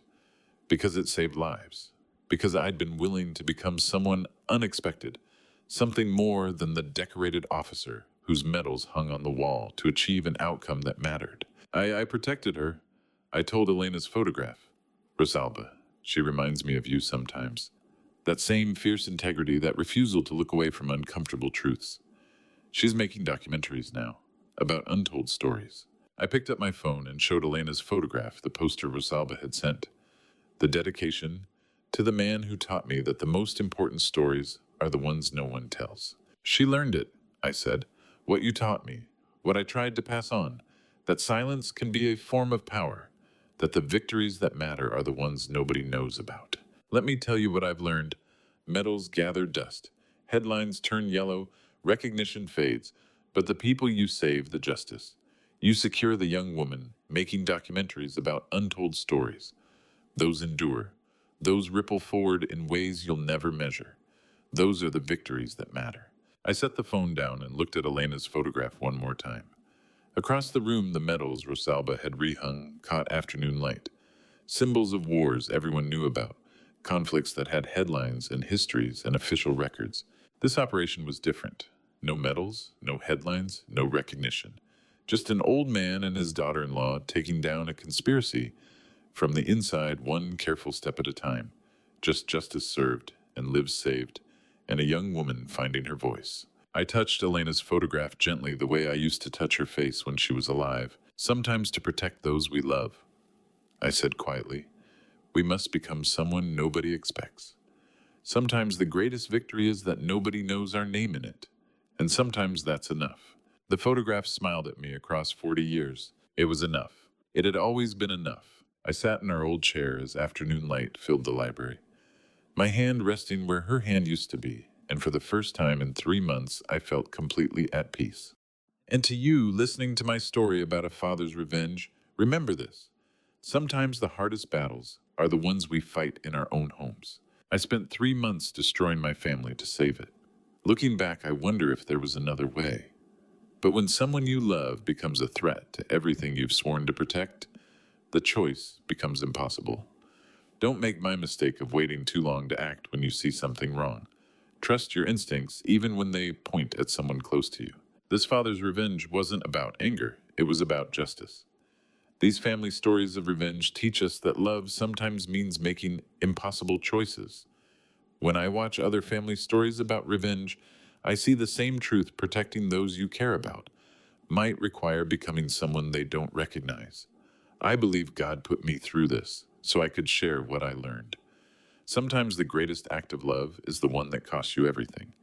A: because it saved lives, because I'd been willing to become someone unexpected, something more than the decorated officer whose medals hung on the wall to achieve an outcome that mattered. I protected her. I told Elena's photograph. Rosalba, she reminds me of you sometimes. That same fierce integrity, that refusal to look away from uncomfortable truths. She's making documentaries now, about untold stories. I picked up my phone and showed Elena's photograph, the poster Rosalba had sent. The dedication to the man who taught me that the most important stories are the ones no one tells. She learned it, I said. What you taught me, what I tried to pass on, that silence can be a form of power, that the victories that matter are the ones nobody knows about. Let me tell you what I've learned. Medals gather dust, headlines turn yellow, recognition fades, but the people you save the justice. You secure the young woman, making documentaries about untold stories. Those endure. Those ripple forward in ways you'll never measure. Those are the victories that matter. I set the phone down and looked at Elena's photograph one more time. Across the room, the medals Rosalba had rehung caught afternoon light. Symbols of wars everyone knew about, conflicts that had headlines and histories and official records. This operation was different. No medals, no headlines, no recognition. Just an old man and his daughter-in-law taking down a conspiracy from the inside, one careful step at a time. Just justice served and lives saved, and a young woman finding her voice. I touched Elena's photograph gently the way I used to touch her face when she was alive, sometimes to protect those we love. I said quietly, we must become someone nobody expects. Sometimes the greatest victory is that nobody knows our name in it, and sometimes that's enough. The photograph smiled at me across 40 years. It was enough. It had always been enough. I sat in our old chair as afternoon light filled the library, my hand resting where her hand used to be, and for the first time in 3 months I felt completely at peace. And to you, listening to my story about a father's revenge, remember this. Sometimes the hardest battles are the ones we fight in our own homes. I spent 3 months destroying my family to save it. Looking back, I wonder if there was another way. But when someone you love becomes a threat to everything you've sworn to protect, the choice becomes impossible. Don't make my mistake of waiting too long to act when you see something wrong. Trust your instincts even when they point at someone close to you. This father's revenge wasn't about anger, it was about justice. These family stories of revenge teach us that love sometimes means making impossible choices. When I watch other family stories about revenge, I see the same truth. Protecting those you care about might require becoming someone they don't recognize. I believe God put me through this so I could share what I learned. Sometimes the greatest act of love is the one that costs you everything.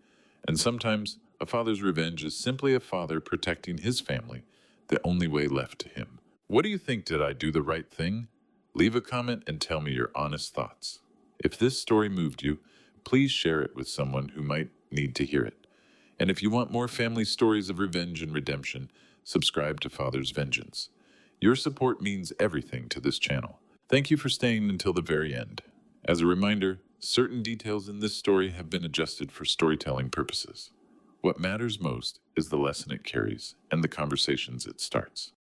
A: And sometimes a father's revenge is simply a father protecting his family, the only way left to him. What do you think? Did I do the right thing? Leave a comment and tell me your honest thoughts. If this story moved you, please share it with someone who might need to hear it. And if you want more family stories of revenge and redemption, subscribe to Father's Vengeance. Your support means everything to this channel. Thank you for staying until the very end. As a reminder, certain details in this story have been adjusted for storytelling purposes. What matters most is the lesson it carries and the conversations it starts.